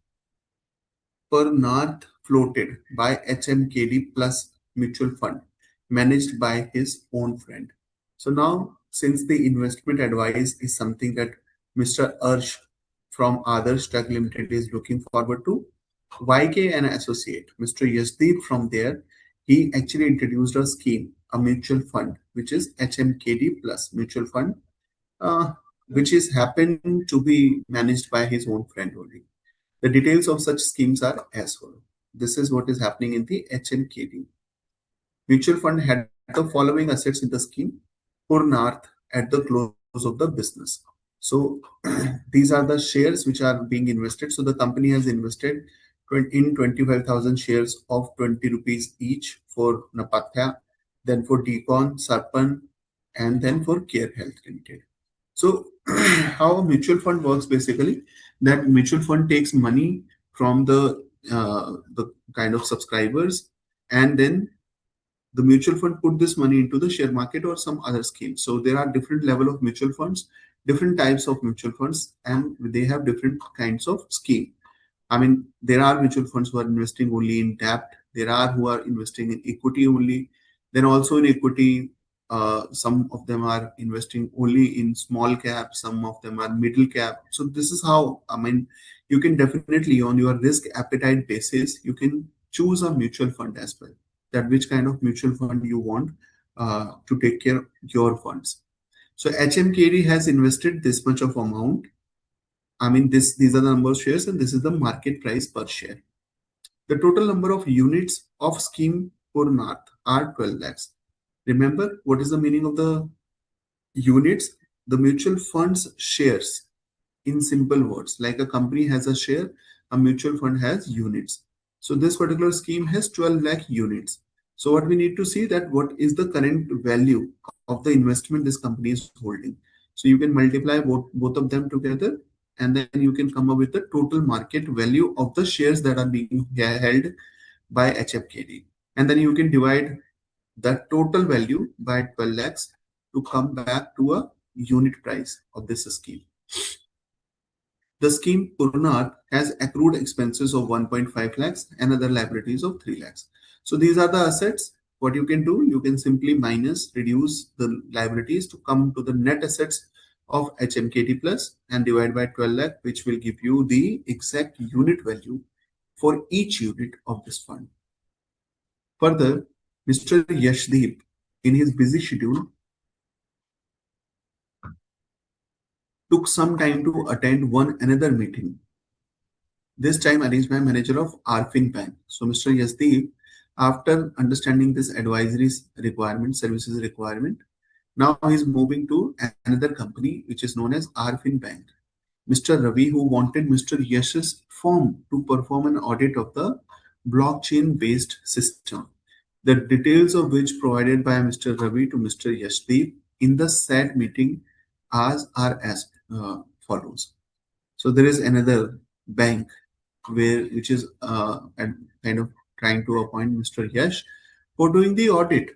per Nath floated by HMKD Plus mutual fund managed by his own friend. So now, since the investment advice is something that Mr. Arsh from Adarsh Tech Limited is looking forward to, YK and associate, Mr. Yasdeep from there, he actually introduced a scheme, a mutual fund, which is HMKD Plus mutual fund, uh, which is happened to be managed by his own friend only. The details of such schemes are as follows. This is what is happening in the HMKD. Mutual fund had the following assets in the scheme for North at the close of the business. So these are the shares which are being invested. So the company has invested in 25,000 shares of 20 rupees each for Napatya, then for Decon, Sarpan, and then for Care Health Limited. So how a mutual fund works basically, that mutual fund takes money from the kind of subscribers, and then the mutual fund put this money into the share market or some other scheme. So there are different level of mutual funds, different types of mutual funds, and they have different kinds of scheme. I mean, there are mutual funds who are investing only in debt. There are who are investing in equity only. Then also in equity, some of them are investing only in small cap. Some of them are middle cap. So this is how, I mean, you can definitely on your risk appetite basis, you can choose a mutual fund as well. That which kind of mutual fund you want to take care of your funds. So HMKD has invested this much of amount. I mean, these are the number of shares and this is the market price per share. The total number of units of scheme for North are 12 lakhs. Remember, what is the meaning of the units? The mutual funds shares, in simple words, like a company has a share, a mutual fund has units. So this particular scheme has 12 lakh units. So what we need to see that what is the current value of the investment this company is holding. So you can multiply both of them together, and then you can come up with the total market value of the shares that are being held by HFKD. And then you can divide that total value by 12 lakhs to come back to a unit price of this scheme. The scheme Purnath has accrued expenses of 1.5 lakhs and other liabilities of 3 lakhs. So these are the assets. What you can do, you can simply reduce the liabilities to come to the net assets of HMKT plus and divide by 12 lakh, which will give you the exact unit value for each unit of this fund. Further, Mr. Yashdeep, in his busy schedule, took some time to attend one another meeting this time arranged by manager of Arfin Bank. So Mr. Yasdeep, after understanding this advisory requirement, services requirement, now he's moving to another company which is known as Arfin Bank. Mr. Ravi, who wanted Mr. Yash's firm to perform an audit of the blockchain-based system, the details of which provided by Mr. Ravi to Mr. Yashdeep in the said meeting as follows. So there is another bank which is kind of trying to appoint Mr. Yash for doing the audit,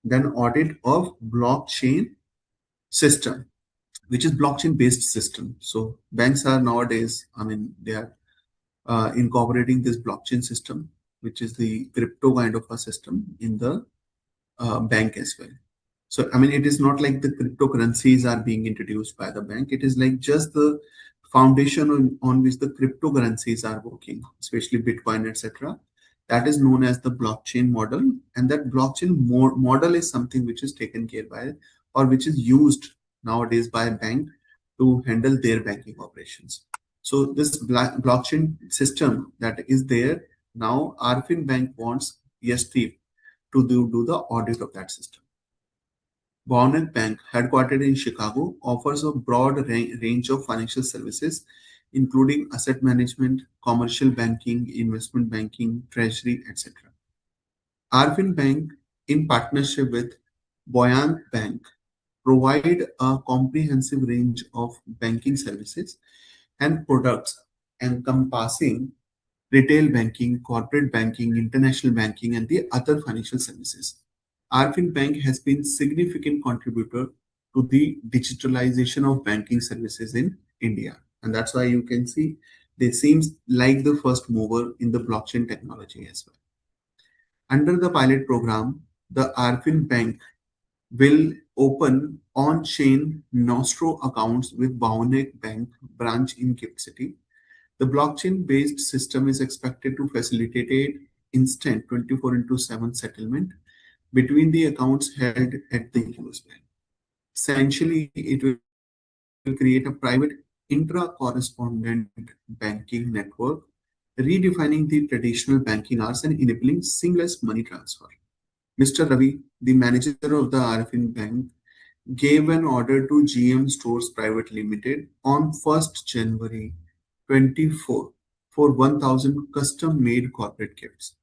then audit of blockchain system, which is blockchain based system. So banks are nowadays, I mean, they are incorporating this blockchain system, which is the crypto kind of a system in the bank as well. So, I mean, it is not like the cryptocurrencies are being introduced by the bank. It is like just the foundation on which the cryptocurrencies are working, especially Bitcoin, etc. That is known as the blockchain model. And that blockchain model is something which is taken care by or which is used nowadays by a bank to handle their banking operations. So this blockchain system that is there now, Arfin Bank wants EST to do the audit of that system. Barnett Bank, headquartered in Chicago, offers a broad range of financial services, including asset management, commercial banking, investment banking, treasury, etc. Arvin Bank, in partnership with Boyan Bank, provide a comprehensive range of banking services and products encompassing retail banking, corporate banking, international banking, and the other financial services. Arfin Bank has been significant contributor to the digitalization of banking services in India. And that's why you can see they seems like the first mover in the blockchain technology as well. Under the pilot program, the Arfin Bank will open on-chain Nostro accounts with Baunek Bank branch in Gift City. The blockchain-based system is expected to facilitate instant 24 into 7 settlement between the accounts held at the US Bank. Essentially, it will create a private intra-correspondent banking network, redefining the traditional banking hours and enabling seamless money transfer. Mr. Ravi, the manager of the RFN Bank, gave an order to GM Stores Private Limited on 1st January 24 for 1,000 custom-made corporate gifts.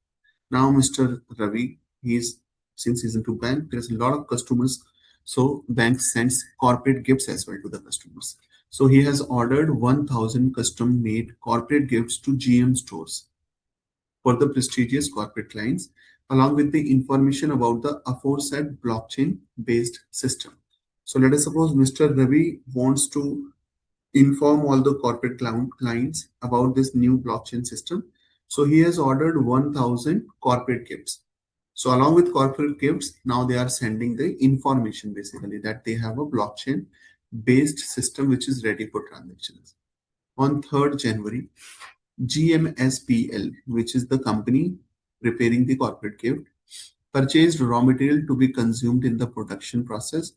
Now, Mr. Ravi, since he's into bank, there's a lot of customers. So bank sends corporate gifts as well to the customers. So he has ordered 1,000 custom-made corporate gifts to GM stores for the prestigious corporate clients, along with the information about the aforesaid blockchain-based system. So let us suppose Mr. Ravi wants to inform all the corporate clients about this new blockchain system. So he has ordered 1,000 corporate gifts. So along with corporate gifts, now they are sending the information basically that they have a blockchain based system which is ready for transactions. On 3rd January, GMSPL, which is the company preparing the corporate gift, purchased raw material to be consumed in the production process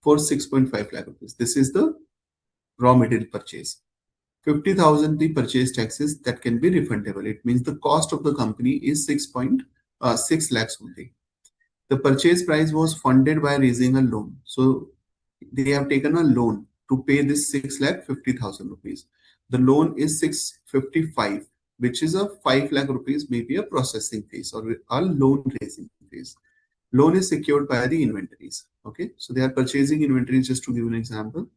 for 6.5 lakh rupees. This is the raw material purchase. 50,000 the purchase taxes that can be refundable. It means the cost of the company is 6 lakhs only. The purchase price was funded by raising a loan. So they have taken a loan to pay this 6 lakh 50,000 rupees. The loan is 655, which is a 5 lakh rupees, maybe a processing fees or a loan raising fees. Loan is secured by the inventories. Okay, so they are purchasing inventories, just to give an example,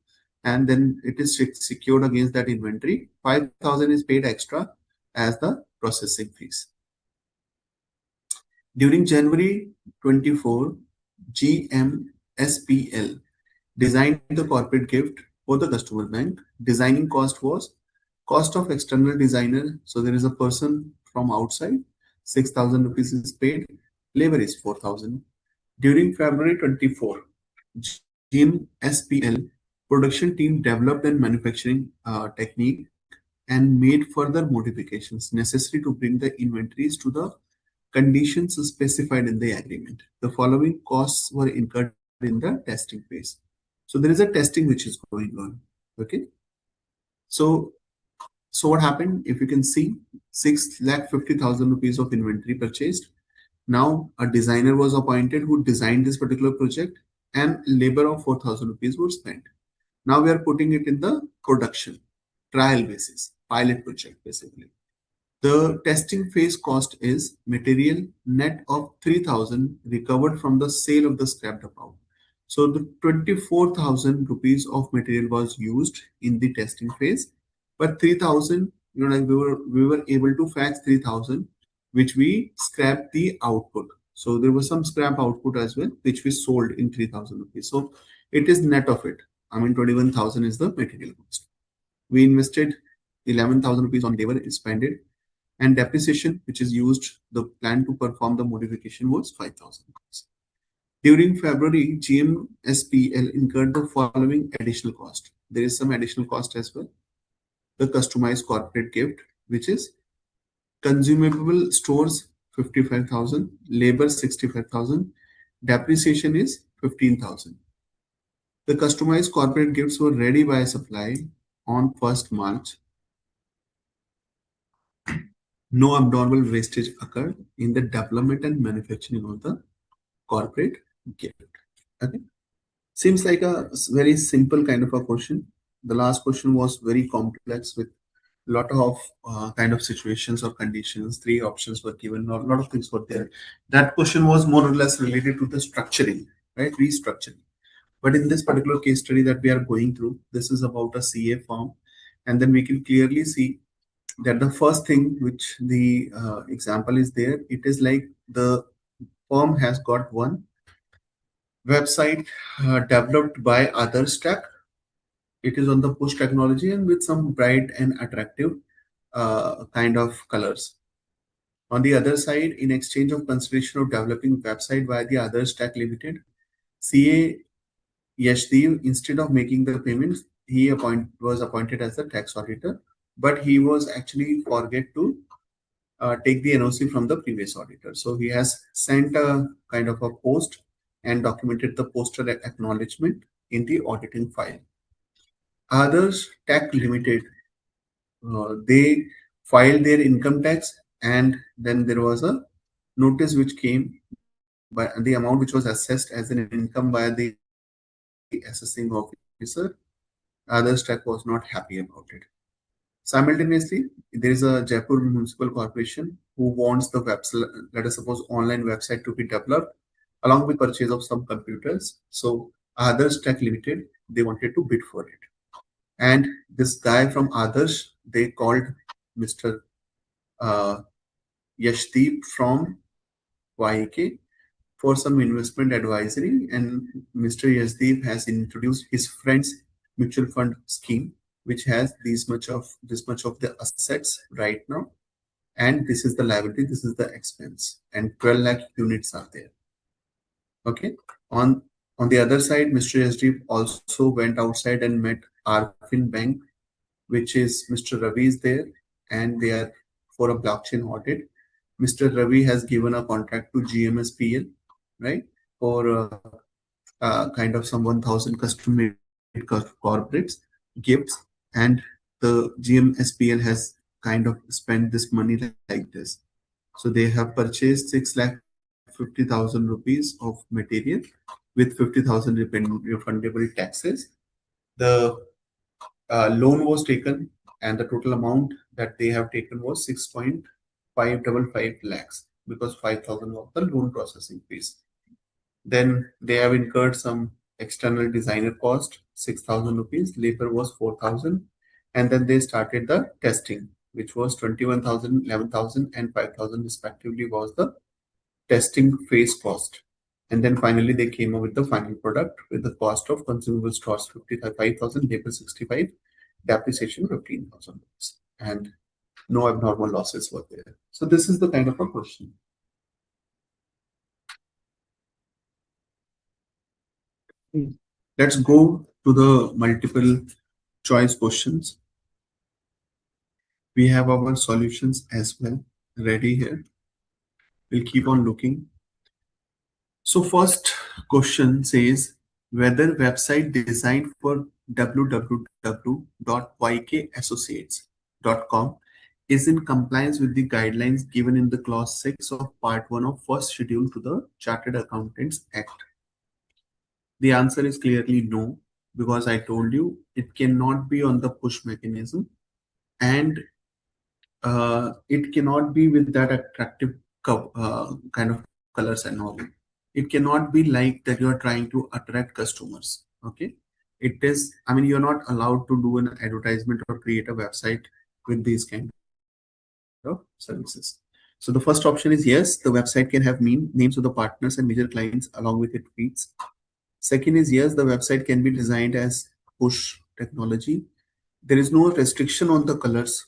and then it is secured against that inventory. 5,000 is paid extra as the processing fees. During January 24, GMSPL designed the corporate gift for the customer bank. Designing cost was cost of external designer. So there is a person from outside, 6,000 rupees is paid. Labor is 4,000. During February 24, GMSPL production team developed a manufacturing technique and made further modifications necessary to bring the inventories to the conditions specified in the agreement. The following costs were incurred in the testing phase. So there is a testing which is going on. Okay. So So what happened? If you can see, 6,50,000 rupees of inventory purchased. Now a designer was appointed who designed this particular project, and labor of 4,000 rupees was spent. Now we are putting it in the production trial basis, pilot project basically. The testing phase cost is material net of 3,000 recovered from the sale of the scrapped amount. So the 24,000 rupees of material was used in the testing phase, but 3,000, like we were able to fetch 3,000, which we scrapped the output. So there was some scrap output as well, which we sold in 3,000 rupees. So it is net of it. I mean, 21,000 is the material cost. We invested 11,000 rupees on labor expended, and depreciation, which is used the plan to perform the modification, was 5,000 rupees. During February, GMSPL incurred the following additional cost. There is some additional cost as well. The customized corporate gift, which is consumable stores 55,000, labor 65,000, depreciation is 15,000. The customized corporate gifts were ready by supply on 1st March. No abnormal wastage occurred in the development and manufacturing of the corporate gift. Okay. Seems like a very simple kind of a question. The last question was very complex with lot of kind of situations or conditions. Three options were given, a lot of things were there. That question was more or less related to the structuring, right? Restructuring. But in this particular case study that we are going through, this is about a CA firm. And then we can clearly see that the first thing which the example is there, it is like the firm has got one website developed by others tech. It is on the push technology and with some bright and attractive kind of colors. On the other side, in exchange of consideration of developing website by the others tech limited, CA Yashdev, instead of making the payments, he was appointed as the tax auditor, but he was actually forget to take the NOC from the previous auditor. So he has sent a kind of a post and documented the postal acknowledgement in the auditing file. Others Tech Limited, they filed their income tax, and then there was a notice which came by the amount which was assessed as an income by the assessing officer. Others Tech was not happy about it. Simultaneously, there is a Jaipur Municipal Corporation who wants the website, let us suppose online website, to be developed along with purchase of some computers. So Others Tech Limited, they wanted to bid for it. And this guy from Adarsh, they called Mr. Uh, Yashdeep from YK for some investment advisory. And Mr. Yashdeep has introduced his friend's mutual fund scheme, which has this much of the assets right now. And this is the liability, this is the expense. And 12 lakh units are there. Okay. On the other side, Mr. Yashdeep also went outside and met Arfin Bank, which is Mr. Ravi is there, and they are for a blockchain audit. Mr. Ravi has given a contract to GMSPL, right, for kind of some 1,000 custom-made corporates gifts, and the GMSPL has kind of spent this money like this. So they have purchased 6,50,000 rupees of material with 50,000 refundable taxes. The loan was taken, and the total amount that they have taken was 6.555 lakhs, because 5,000 was the loan processing fees. Then they have incurred some external designer cost, 6,000 rupees, labor was 4,000, and then they started the testing, which was 21,000, 11,000, and 5,000 respectively was the testing phase cost. And then finally they came up with the final product with the cost of consumable stores 55,000, labor 65, depreciation 15,000, and no abnormal losses were there. So this is the kind of a question. Let's go to the multiple choice questions. We have our solutions as well ready here. We'll keep on looking. So first question says whether website designed for www.ykassociates .com is in compliance with the guidelines given in the clause 6 of part 1 of first schedule to the Chartered Accountants Act? The answer is clearly no, because I told you it cannot be on the push mechanism, and it cannot be with that attractive kind of colors and all. It cannot be like that you are trying to attract customers. Okay, it is. I mean, you're not allowed to do an advertisement or create a website with these kind of services. So the first option is yes, the website can have names of the partners and major clients along with its feeds. Second is yes, the website can be designed as push technology. There is no restriction on the colors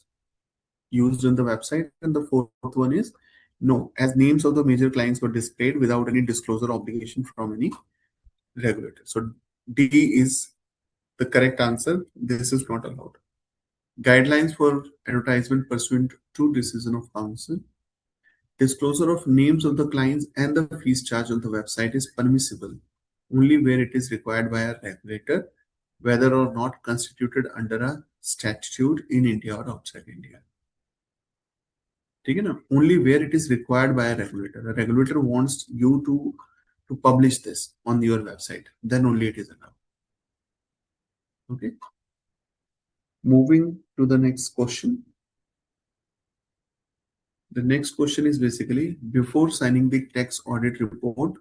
used in the website. And the fourth one is no, as names of the major clients were displayed without any disclosure obligation from any regulator. So D is the correct answer. This is not allowed. Guidelines for advertisement pursuant to decision of council. Disclosure of names of the clients and the fees charged on the website is permissible only where it is required by a regulator, whether or not constituted under a statute in India or outside India. ठीक है ना? Only where it is required by a regulator. A regulator wants you to publish this on your website. Then only it is allowed. Okay. Moving to the next question. The next question is basically before signing the tax audit report,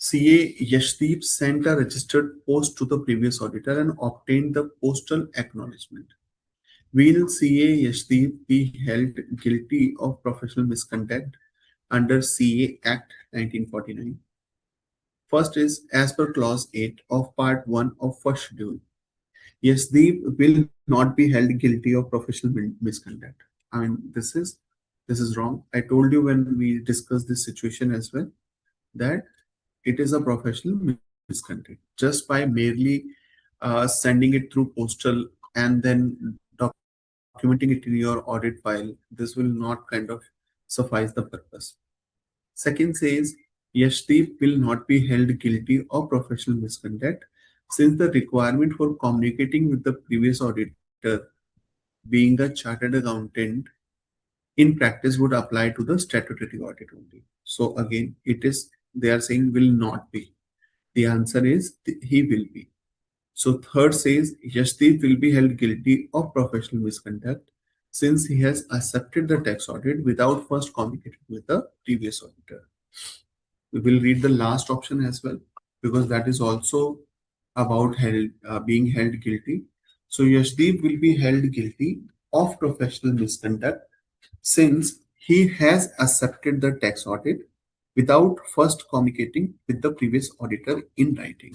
CA Yashdeep sent a registered post to the previous auditor and obtained the postal acknowledgement. Will CA Yashdeep be held guilty of professional misconduct under CA Act 1949? First is, as per clause 8 of part 1 of first schedule, Yashdeep will not be held guilty of professional misconduct. I mean, this is wrong. I told you when we discussed this situation as well that it is a professional misconduct. Just by merely sending it through postal and then documenting it in your audit file, this will not kind of suffice the purpose. Second says, Yashdeep will not be held guilty of professional misconduct since the requirement for communicating with the previous auditor, being a chartered accountant, in practice would apply to the statutory audit only. So again, it is, they are saying will not be. The answer is he will be. So third says Yashdeep will be held guilty of professional misconduct since he has accepted the tax audit without first communicating with the previous auditor. We will read the last option as well because that is also about being held guilty. So Yashdeep will be held guilty of professional misconduct since he has accepted the tax audit without first communicating with the previous auditor in writing.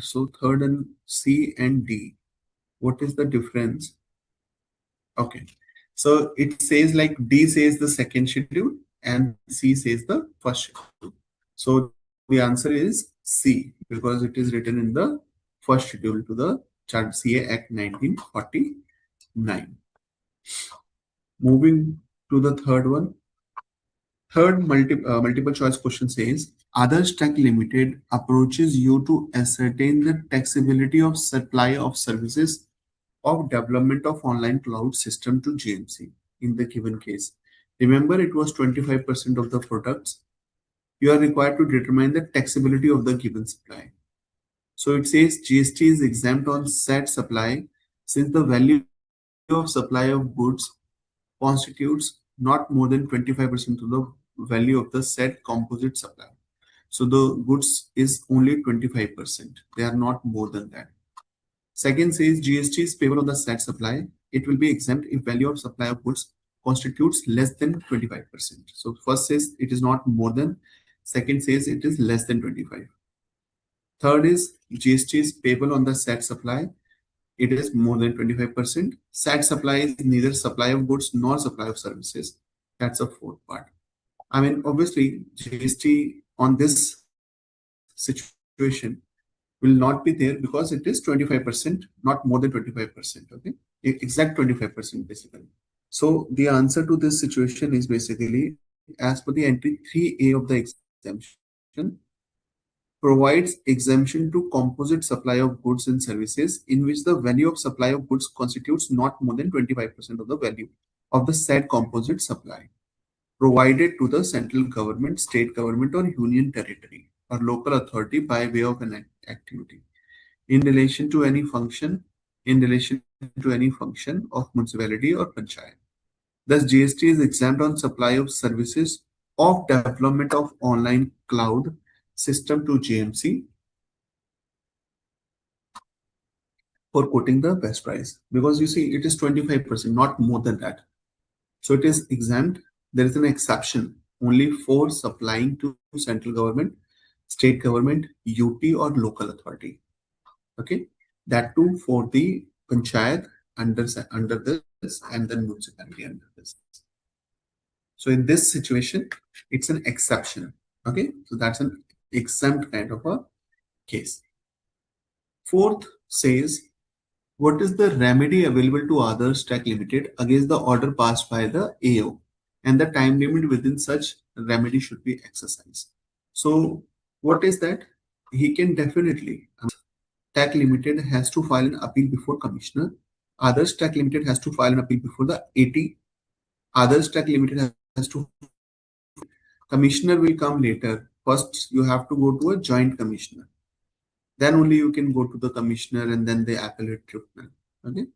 So third and C and D, what is the difference? Okay, so it says like D says the second schedule and C says the first schedule. So the answer is C because it is written in the first schedule to the CA Act 1949. Moving to the third one. Third multiple choice question says, Others Tech Limited approaches you to ascertain the taxability of supply of services of development of online cloud system to GMC in the given case. Remember, it was 25% of the products. You are required to determine the taxability of the given supply. So it says GST is exempt on said supply since the value of supply of goods constitutes not more than 25% of the value of the said composite supply. So the goods is only 25%. They are not more than that. Second says GST is payable on the said supply. It will be exempt if value of supply of goods constitutes less than 25%. So first says it is not more than, second says it is less than 25. Third is GST is payable on the said supply. It is more than 25%. Said supply is neither supply of goods nor supply of services. That's the fourth part. I mean, obviously, GST on this situation will not be there because it is 25%, not more than 25%. Okay, exact 25% basically. So the answer to this situation is basically as per the entry 3A of the exemption, product provides exemption to composite supply of goods and services in which the value of supply of goods constitutes not more than 25% of the value of the said composite supply, provided to the central government, state government, or union territory or local authority by way of an activity in relation to any function of municipality or panchayat. Thus, GST is exempt on supply of services of development of online cloud system to JMC for quoting the best price, because you see it is 25%, not more than that. So it is exempt. There is an exception only for supplying to central government, state government, UT or local authority. Okay, that too for the panchayat under this and then municipality under this. So in this situation, it's an exception. Okay, so that's an exempt kind of a case. Fourth says, what is the remedy available to others Tech Limited against the order passed by the AO, and the time limit within such remedy should be exercised? So what is that? He can definitely, Tech Limited has to file an appeal before Commissioner. Others Tech Limited has to file an appeal before the AT. Others Tech Limited has to. Commissioner will come later. First, you have to go to a joint commissioner. Then only you can go to the commissioner and then the appellate tribunal. Okay.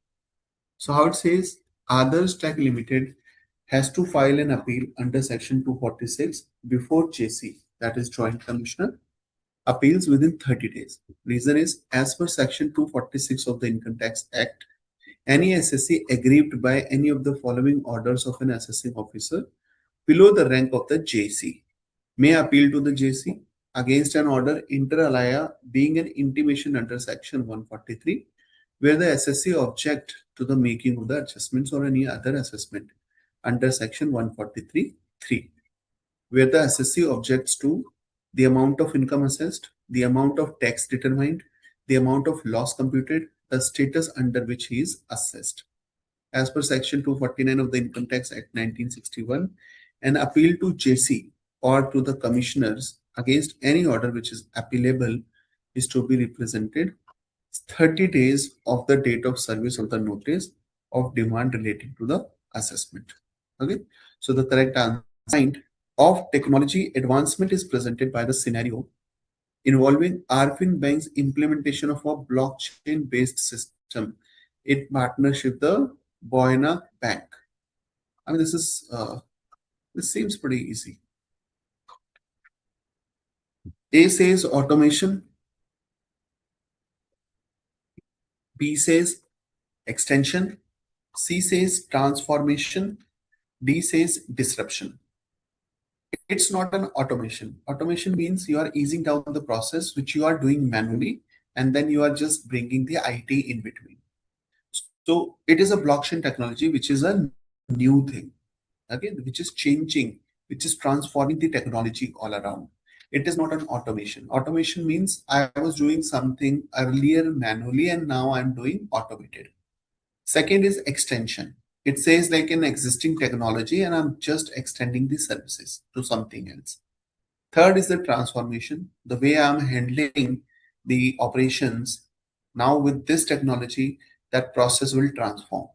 So how it says, Others Tech Limited has to file an appeal under Section 246 before JC, that is Joint Commissioner, appeals within 30 days. Reason is, as per Section 246 of the Income Tax Act, any SSC aggrieved by any of the following orders of an assessing officer below the rank of the JC may appeal to the JC against an order inter alia being an intimation under Section 143, where the SSC object to the making of the adjustments or any other assessment under Section 143(3), where the SSC objects to the amount of income assessed, the amount of tax determined, the amount of loss computed, the status under which he is assessed. As per Section 249 of the Income Tax Act 1961, an appeal to JC or to the commissioners against any order which is appealable is to be represented 30 days of the date of service of the notice of demand relating to the assessment. Okay, so the correct answer of technology advancement is presented by the scenario involving ARFIN Bank's implementation of a blockchain-based system in partnership with the Boyna Bank. I mean, this seems pretty easy. A says automation, B says extension, C says transformation, D says disruption. It's not an automation. Automation means you are easing down the process which you are doing manually, and then you are just bringing the IT in between. So it is a blockchain technology, which is a new thing, okay, which is changing, which is transforming the technology all around. It is not an automation. Automation means I was doing something earlier manually and now I'm doing automated. Second is extension. It says like an existing technology and I'm just extending the services to something else. Third is the transformation. The way I'm handling the operations now with this technology, that process will transform.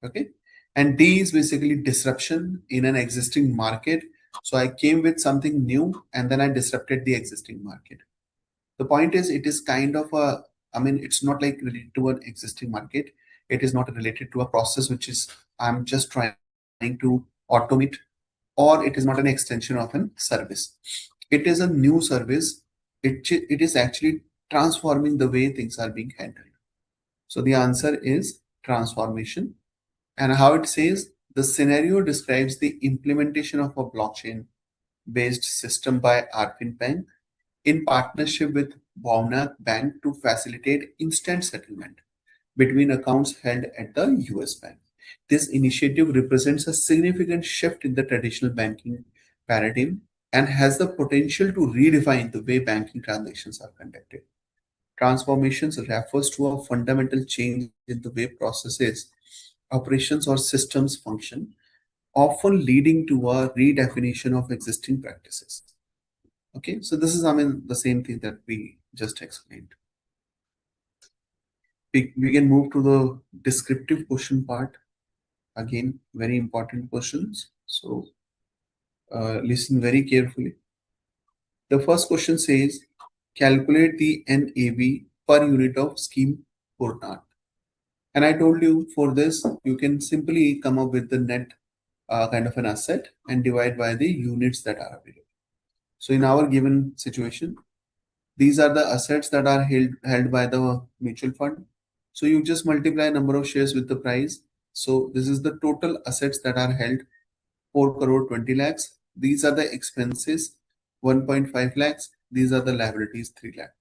Okay. And D is basically disruption in an existing market. So I came with something new and then I disrupted the existing market. The point is, it is kind of a, I mean, it's not like related to an existing market. It is not related to a process which is I'm just trying to automate, or it is not an extension of a service. It is a new service. It is actually transforming the way things are being handled. So the answer is transformation. And how it says, the scenario describes the implementation of a blockchain based system by Arpin Bank in partnership with Bhavnak Bank to facilitate instant settlement between accounts held at the US Bank. This initiative represents a significant shift in the traditional banking paradigm and has the potential to redefine the way banking transactions are conducted. Transformations refers to a fundamental change in the way processes, operations, or systems function, often leading to a redefinition of existing practices. Okay, so this is, I mean, the same thing that we just explained. We can move to the descriptive question part. Again, very important questions. So listen very carefully. The first question says, calculate the NAV per unit of scheme Purnat. And I told you for this, you can simply come up with the net kind of an asset and divide by the units that are available. So in our given situation, these are the assets that are held by the mutual fund. So you just multiply number of shares with the price. So this is the total assets that are held, 4 crore 20 lakhs. These are the expenses, 1.5 lakhs. These are the liabilities, 3 lakh.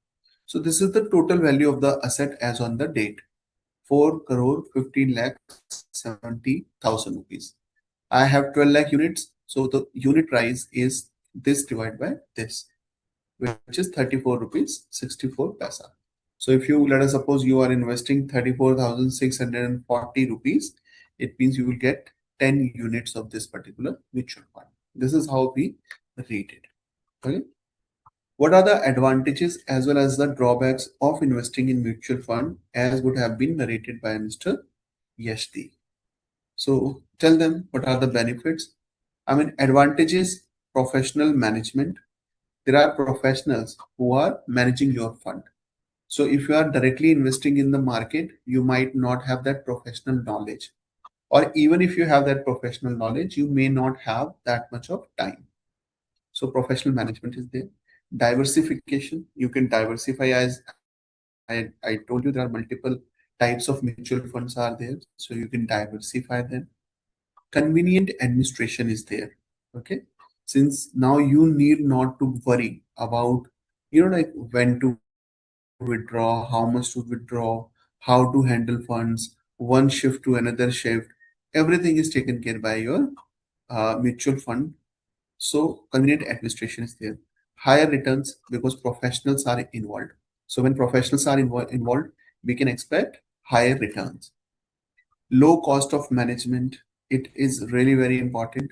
So this is the total value of the asset as on the date, 4 crore 15 lakh 70,000 rupees. I have 12 lakh units. So the unit price is this divided by this, which is 34 rupees 64 paisa. So if you, let us suppose you are investing 34,640 rupees, it means you will get 10 units of this particular mutual fund. This is how we rate it. Okay. What are the advantages as well as the drawbacks of investing in mutual fund as would have been narrated by Mr. Yashdi? So tell them what are the benefits. I mean, advantages, professional management. There are professionals who are managing your fund. So if you are directly investing in the market, you might not have that professional knowledge. Or even if you have that professional knowledge, you may not have that much of time. So professional management is there. Diversification, you can diversify, as I told you, there are multiple types of mutual funds are there. So you can diversify them. Convenient administration is there. Okay. Since now you need not to worry about, like when to withdraw, how much to withdraw, how to handle funds, one shift to another shift. Everything is taken care by your mutual fund. So convenient administration is there. Higher returns because professionals are involved. So when professionals are involved, we can expect higher returns. Low cost of management. It is really very important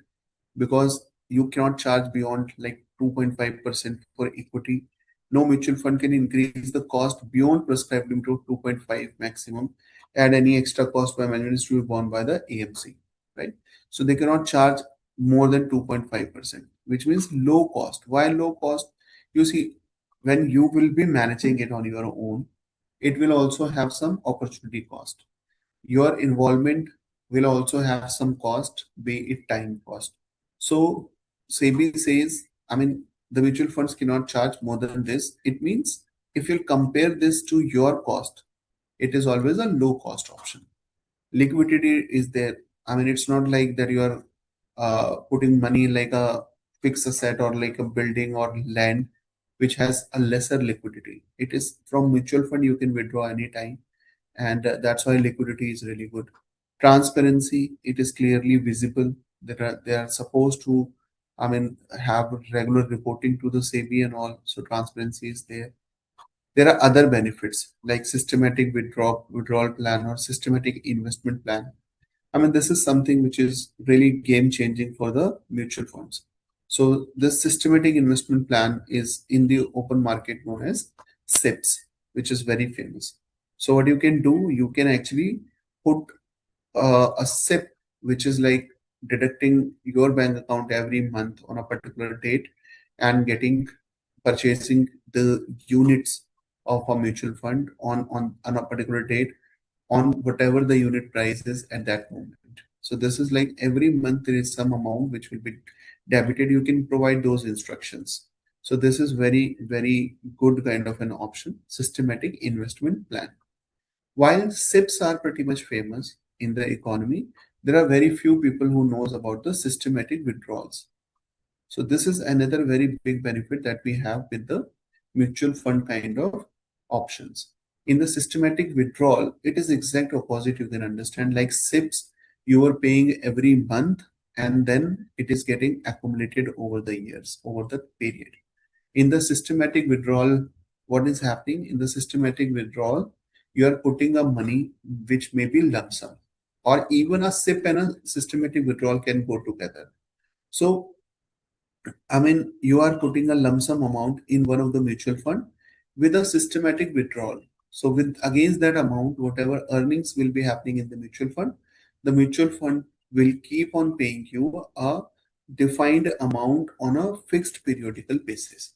because you cannot charge beyond like 2.5% for equity. No mutual fund can increase the cost beyond prescribed limit of 2.5 maximum, and any extra cost by management is to be borne by the AMC, right? So they cannot charge more than 2.5%, which means low cost. Why low cost? You see, when you will be managing it on your own, it will also have some opportunity cost. Your involvement will also have some cost, be it time cost. So SEBI says, I mean, the mutual funds cannot charge more than this. It means if you compare this to your cost, it is always a low cost option. Liquidity is there. I mean, it's not like that you are putting money like a fixed asset or like a building or land which has a lesser liquidity. It is from mutual fund you can withdraw anytime, and that's why liquidity is really good. Transparency, it is clearly visible that they are supposed to, I mean, have regular reporting to the SEBI and all. So transparency is there. There are other benefits like systematic withdrawal plan or systematic investment plan. I mean, this is something which is really game changing for the mutual funds. So this systematic investment plan is in the open market known as SIPs, which is very famous. So what you can do, you can actually put a SIP, which is like deducting your bank account every month on a particular date and getting purchasing the units of a mutual fund on a particular date on whatever the unit price is at that moment. So this is like every month there is some amount which will be debited. You can provide those instructions. So this is very, very good kind of an option, systematic investment plan. While SIPs are pretty much famous in the economy, there are very few people who knows about the systematic withdrawals. So this is another very big benefit that we have with the mutual fund kind of options. In the systematic withdrawal, it is exact opposite. You can understand like SIPs, you are paying every month and then it is getting accumulated over the years, over the period. In the systematic withdrawal, what is happening in the systematic withdrawal? You are putting a money which may be lump sum, or even a SIP and a systematic withdrawal can go together. So I mean, you are putting a lump sum amount in one of the mutual fund with a systematic withdrawal. So with against that amount, whatever earnings will be happening in the mutual fund will keep on paying you a defined amount on a fixed periodical basis.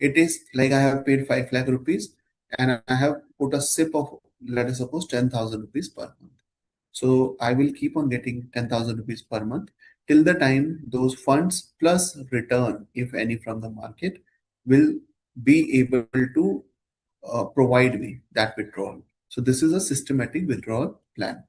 It is like I have paid 5 lakh rupees and I have put a SIP of, let us suppose, 10,000 rupees per month. So I will keep on getting 10,000 rupees per month till the time those funds plus return, if any, from the market will be able to provide me that withdrawal. So this is a systematic withdrawal plan.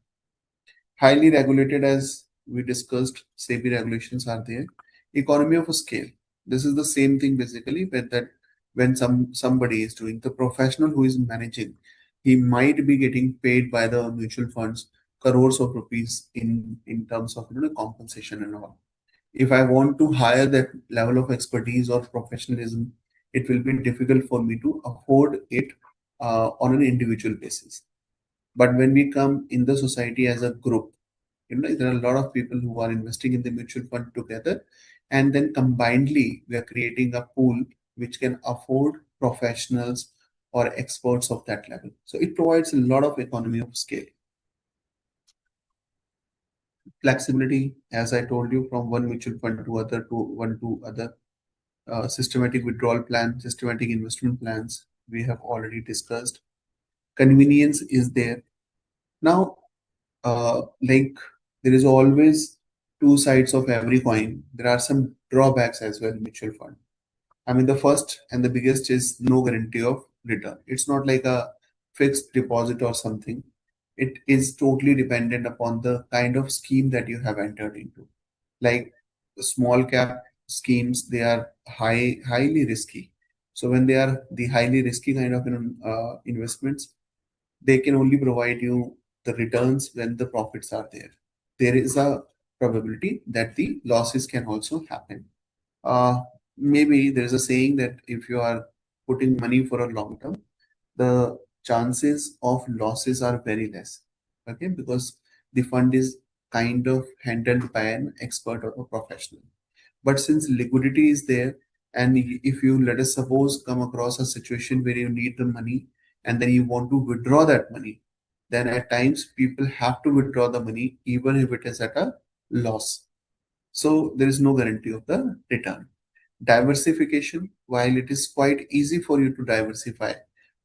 Highly regulated, as we discussed, SEBI regulations are there. Economy of a scale. This is the same thing basically, but that when somebody is doing, the professional who is managing, he might be getting paid by the mutual funds crores of rupees in terms of compensation and all. If I want to hire that level of expertise or professionalism, it will be difficult for me to afford it on an individual basis. But when we come in the society as a group, there are a lot of people who are investing in the mutual fund together, and then combinedly we are creating a pool which can afford professionals or experts of that level. So it provides a lot of economy of scale. Flexibility, as I told you, from one mutual fund to other, to one to other. Systematic withdrawal plan, systematic investment plans, we have already discussed. Convenience is there. Now, like, there is always two sides of every coin. There are some drawbacks as well in mutual fund. I mean, the first and the biggest is no guarantee of return. It's not like a fixed deposit or something. It is totally dependent upon the kind of scheme that you have entered into. Like small cap schemes, they are highly risky. So when they are the highly risky kind of investments, they can only provide you the returns when the profits are there. There is a probability that the losses can also happen. Uh, Maybe there is a saying that if you are putting money for a long term, the chances of losses are very less. Okay, because the fund is kind of handled by an expert or a professional. But since liquidity is there, and if you, let us suppose, come across a situation where you need the money and then you want to withdraw that money, then at times people have to withdraw the money even if it is at a loss. So there is no guarantee of the return. Diversification, while it is quite easy for you to diversify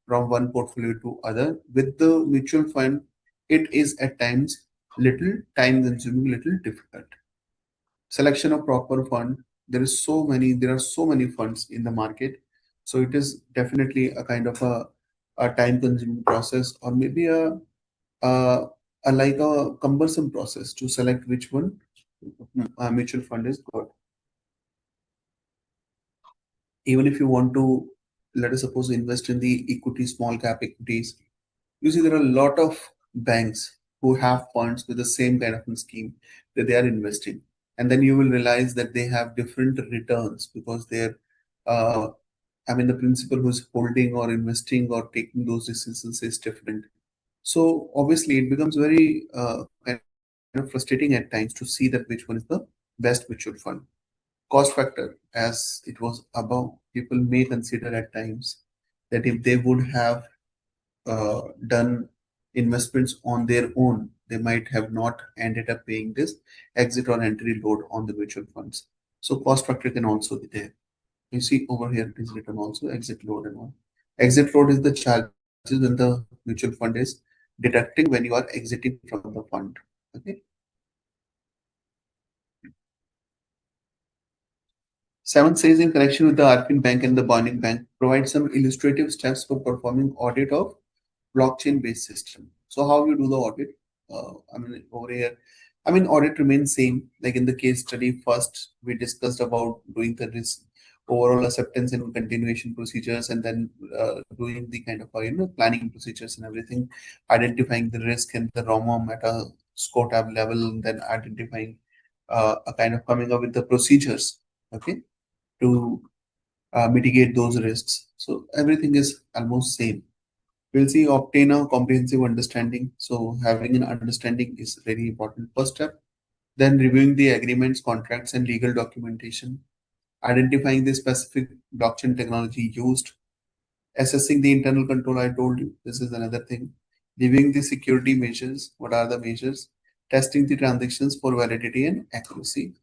from one portfolio to other, with the mutual fund, it is at times little time consuming, little difficult. Selection of proper fund, there are so many funds in the market, so it is definitely a kind of a time consuming process, or maybe a, a like a cumbersome process to select which one mutual fund is good. Even if you want to, let us suppose, invest in the equity, small cap equities, you see there are a lot of banks who have funds with the same kind of a scheme that they are investing, and then you will realize that they have different returns because they're uh, I mean, the principal who's holding or investing or taking those decisions is different. So obviously it becomes very kind of frustrating at times to see that which one is the best mutual fund. Cost factor, as it was above, people may consider at times that if they would have done investments on their own, they might have not ended up paying this exit or entry load on the mutual funds. So cost factor can also be there. You see over here it is written also exit load and all. Exit load is the charges when the mutual fund is deducting when you are exiting from the fund. Okay. Seventh says, in connection with the Arpin Bank and the Bonding Bank, provide some illustrative steps for performing audit of blockchain-based system. So how you do the audit? I mean, over here, I mean, audit remains same. Like in the case study, first we discussed about doing the risk, overall acceptance and continuation procedures, and then doing the kind of planning procedures and everything, identifying the risk and the ROM at a score tab level, and then identifying a kind of coming up with the procedures. Okay, to mitigate those risks. So everything is almost same. We'll see obtain a comprehensive understanding. So having an understanding is very important first step. Then reviewing the agreements, contracts, and legal documentation. identifying the specific blockchain technology used, assessing the internal control. I told you this is another thing. Reviewing the security measures. What are the measures? Testing the transactions for validity and accuracy.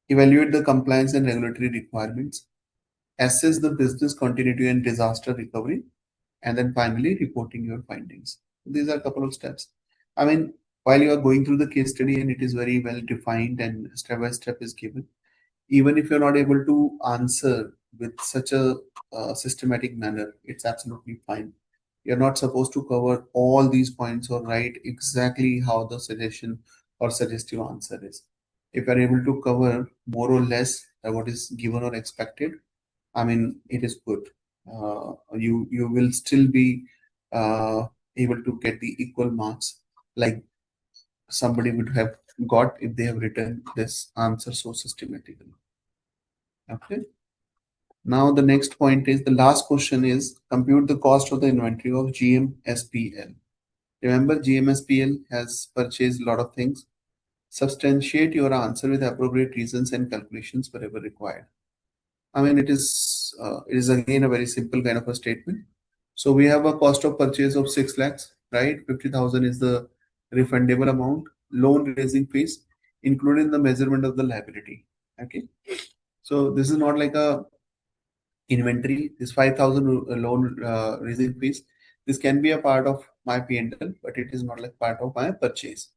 Evaluate the compliance and regulatory requirements. Assess the business continuity and disaster recovery, and then finally reporting your findings. These are a couple of steps. I mean, while you are going through the case study and it is very well defined and step by step is given, even if you're not able to answer with such a systematic manner, it's absolutely fine. You're not supposed to cover all these points or write exactly how the suggestion or suggestive answer is. If you're able to cover more or less what is given or expected, I mean, it is good. You will still be uh, able to get the equal marks like somebody would have got if they have written this answer so systematically. Okay. Now the next point is the last question is compute the cost of the inventory of GMSPL. Remember, GMSPL has purchased a lot of things. Substantiate your answer with appropriate reasons and calculations wherever required. I mean, it is again a very simple kind of a statement. So we have a cost of purchase of 6 lakhs, right? 50,000 is the refundable amount, loan raising fees, including the measurement of the liability. Okay. So this is not like a inventory. This 5,000 loan raising fees. This can be a part of my P&L, but it is not like part of my purchase.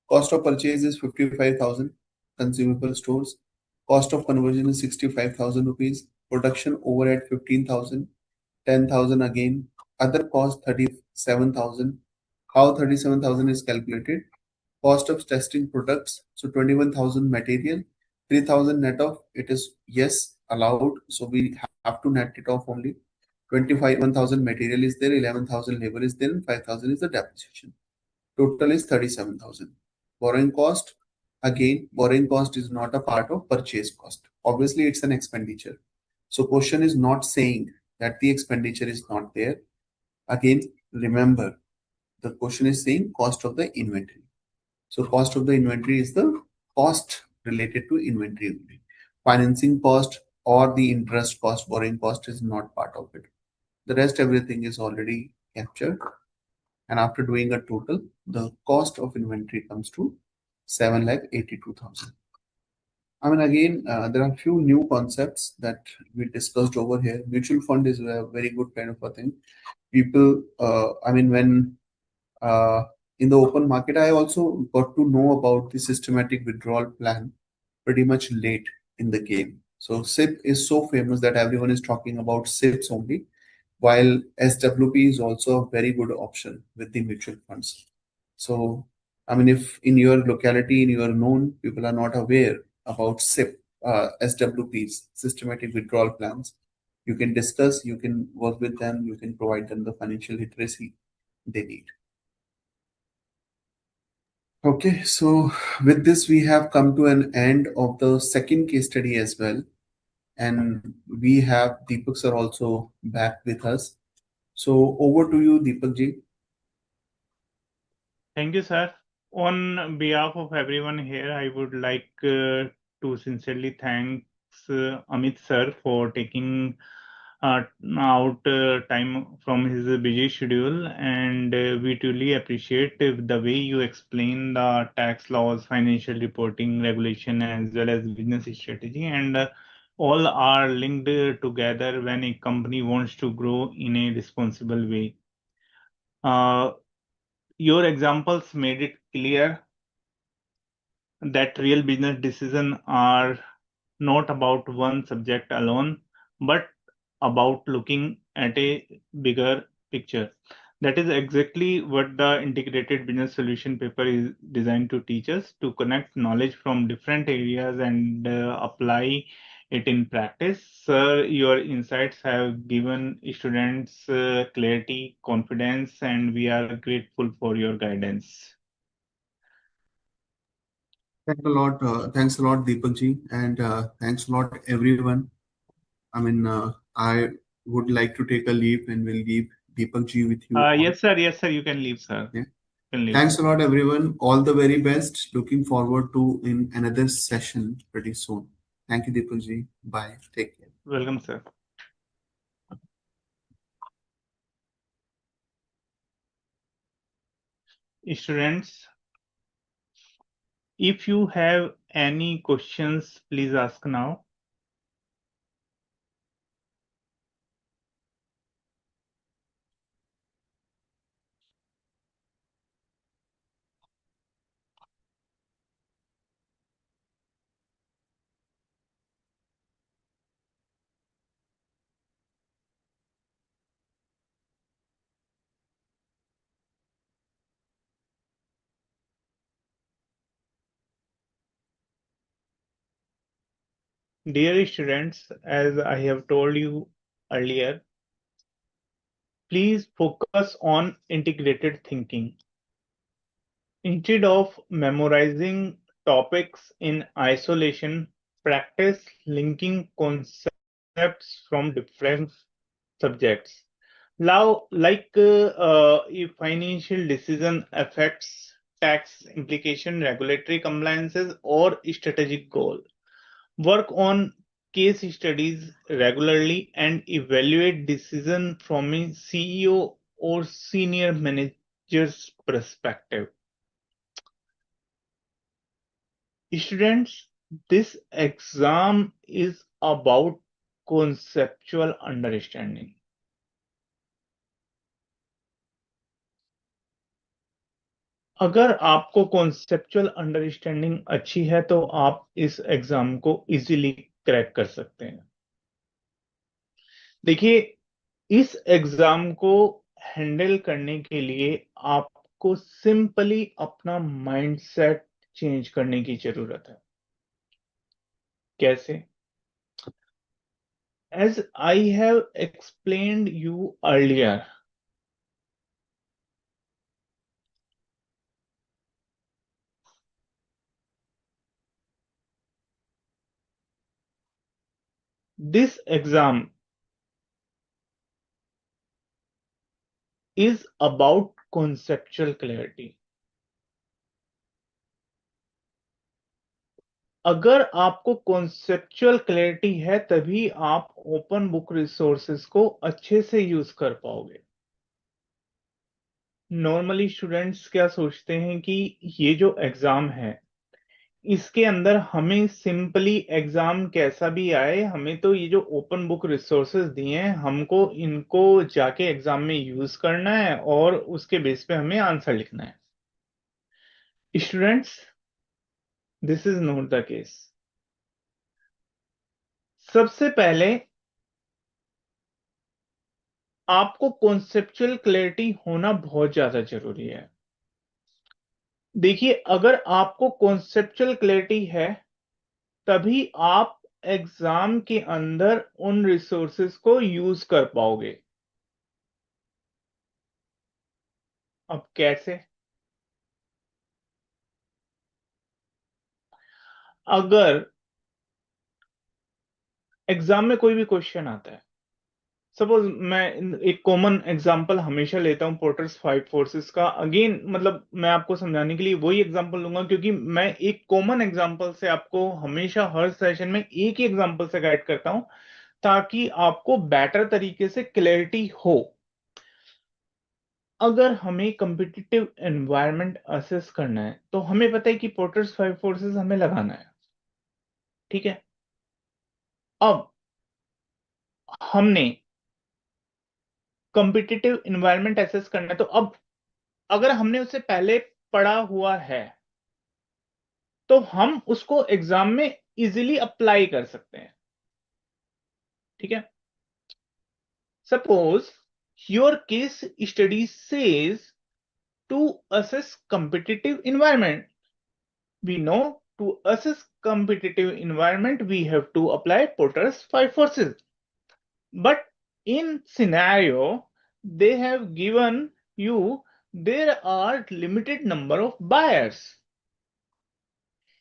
Cost of purchase is 55,000. Consumable stores. Cost of conversion is 65,000 rupees. Production overhead 15,000. 10,000 again. Other cost 37,000. How 37,000 is calculated? Cost of testing products. So 21,000 material. 3,000 net off. It is yes allowed. So we have to net it off only. 21,000 material is there. 11,000 labor is there. And 5,000 is the depreciation. Total is 37,000. Borrowing cost, again, borrowing cost is not a part of purchase cost. Obviously, it's an expenditure. So question is not saying that the expenditure is not there. Again, remember, the question is saying cost of the inventory. So cost of the inventory is the cost related to inventory only. Financing cost or the interest cost, borrowing cost is not part of it. The rest, everything is already captured. And after doing a total, the cost of inventory comes to 7,82,000. I mean, again, there are a few new concepts that we discussed over here. Mutual fund is a very good kind of a thing. People, I mean, when uh, in the open market, I also got to know about the systematic withdrawal plan pretty much late in the game. So SIP is so famous that everyone is talking about SIPs only, while SWP is also a very good option with the mutual funds. So, I mean, if in your locality, in your known, people are not aware about SIP, SWPs, systematic withdrawal plans, you can discuss, you can work with them, you can provide them the financial literacy they need. Okay, so with this, we have come to an end of the second case study as well. And we have Deepak sir also back with us. So over to you, Deepak ji. Thank you, sir. On behalf of everyone here, I would like to sincerely thank Amit sir for taking out time from his busy schedule, and we truly appreciate the way you explain the tax laws, financial reporting regulation, as well as business strategy, and all are linked together when a company wants to grow in a responsible way. Your examples made it clear that real business decisions are not about one subject alone, but about looking at a bigger picture. That is exactly what the integrated business solution paper is designed to teach us, to connect knowledge from different areas and apply it in practice. Sir, your insights have given students clarity, confidence, and we are grateful for your guidance. Thanks a lot, Deepak ji, and thanks a lot, everyone. I mean, I would like to take a leave and will leave Deepak ji with you all. Yes, sir, you can leave, sir. Yeah. You can leave. Thanks a lot, everyone. All the very best. Looking forward to in another session pretty soon. Thank you, Deepalji. Bye. Take care. Welcome, sir. Students, if you have any questions, please ask now. Dear students, as I have told you earlier, please focus on integrated thinking. Instead of memorizing topics in isolation, practice linking concepts from different subjects. Now, like if financial decision affects tax implication, regulatory compliances, or strategic goal, work on case studies regularly and evaluate decision from a CEO or senior manager's perspective. Students, this exam is about conceptual understanding. अगर आपको conceptual understanding अच्छी है तो आप इस exam को easily crack कर सकते हैं। देखिए, इस एग्जाम को हैंडल करने के लिए आपको सिंपली अपना माइंडसेट चेंज करने की जरूरत है। कैसे? As I have explained you earlier, this exam is about conceptual clarity. अगर आपको कॉन्सेप्चुअल क्लैरिटी है तभी आप ओपन बुक रिसोर्सेज को अच्छे से यूज कर पाओगे। नॉर्मली स्टूडेंट्स क्या सोचते हैं कि ये जो एग्जाम है इसके अंदर हमें सिंपली एग्जाम कैसा भी आए, हमें तो ये जो ओपन बुक रिसोर्सेज दिए हैं हमको इनको जाके एग्जाम में यूज करना है और उसके बेस पे हमें आंसर लिखना है। Students, this is not the case. सबसे पहले आपको कॉन्सेप्चुअल क्लैरिटी होना बहुत ज्यादा जरूरी है। देखिए, अगर आपको कॉन्सेप्चुअल क्लैरिटी है तभी आप एग्जाम के अंदर उन रिसोर्सेज को यूज कर पाओगे। अब कैसे? अगर एग्जाम में कोई भी क्वेश्चन आता है, सपोज मैं एक कॉमन एग्जांपल हमेशा लेता हूं पोर्टर्स 5 फोर्सेस का। अगेन मतलब मैं आपको समझाने के लिए वही एग्जांपल लूंगा क्योंकि मैं एक कॉमन एग्जांपल से आपको हमेशा हर सेशन में एक ही एग्जांपल से गाइड करता हूं ताकि आपको बेटर तरीके से क्लैरिटी हो। अगर हमें कम्पिटिटिव एनवायरनमेंट असेस करना है तो हमें पता है कि पोर्टर्स 5 फोर्सेस हमें लगाना है, ठीक है। अब हमने कम्पिटिटिव एनवायरनमेंट असेस करना है तो अब अगर हमने उससे पहले पढ़ा हुआ है तो हम उसको एग्जाम में इजीली अप्लाई कर सकते हैं, ठीक है। Suppose your case study says to assess competitive environment. We know to assess competitive environment we have to apply Porter's 5 forces. But in scenario they have given you there are limited number of buyers.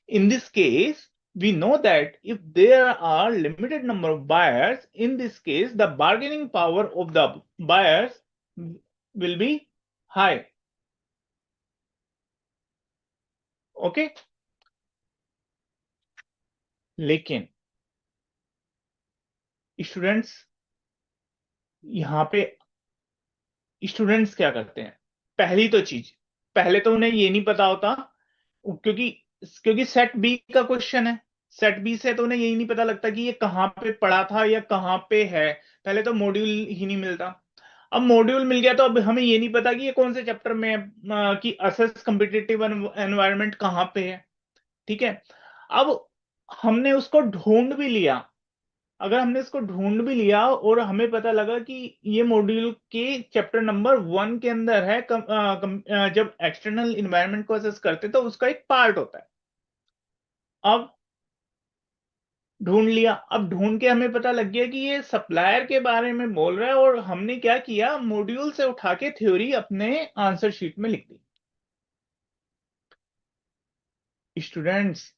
In this case, we know that if there are limited number of buyers, in this case, the bargaining power of the buyers will be high. Okay? लेकिन students यहाँ पे students क्या करते हैं? पहली तो चीज, पहले तो उन्हें ये नहीं पता होता, क्योंकि क्योंकि सेट बी का क्वेश्चन है। सेट बी से तो उन्हें यही नहीं पता लगता कि ये कहाँ पे पड़ा था या कहाँ पे है। पहले तो मॉड्यूल ही नहीं मिलता। अब मॉड्यूल मिल गया तो अब हमें ये नहीं पता कि ये कौन से चैप्टर में है, कि असेस कम्पिटिटिव एनवायरनमेंट कहाँ पे है। ठीक है। अब हमने उसको ढूंढ भी लिया, अगर हमने इसको ढूंढ भी लिया और हमें पता लगा कि ये मॉड्यूल के चैप्टर नंबर 1 के अंदर है, जब एक्सटर्नल इन्वायरमेंट को असेस करते तो उसका एक पार्ट होता है। अब ढूंढ लिया, अब ढूंढ के हमें पता लग गया कि ये सप्लायर के बारे में बोल रहा है, और हमने क्या किया, मॉड्यूल से उठा के थ्योरी अपने आंसर शीट में लिख दी। Students,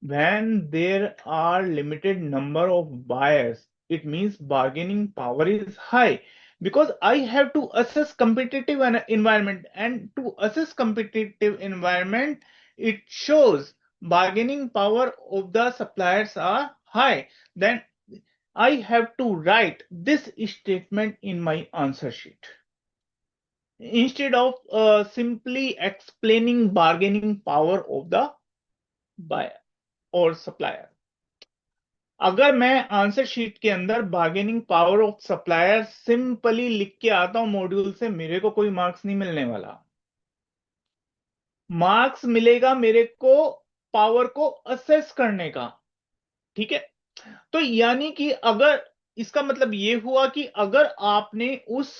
when there are limited number of buyers, it means bargaining power is high, because I have to assess competitive environment, and to assess competitive environment, it shows bargaining power of the suppliers are high. Then I have to write this statement in my answer sheet instead of simply explaining bargaining power of the buyer or supplier. अगर मैं answer sheet के अंदर bargaining power of supplier simply लिख के आता हूं module से, मेरे को कोई मार्क्स नहीं मिलने वाला। मार्क्स मिलेगा मेरे को पावर को असेस करने का। ठीक है। तो यानी कि अगर, इसका मतलब ये हुआ कि अगर आपने उस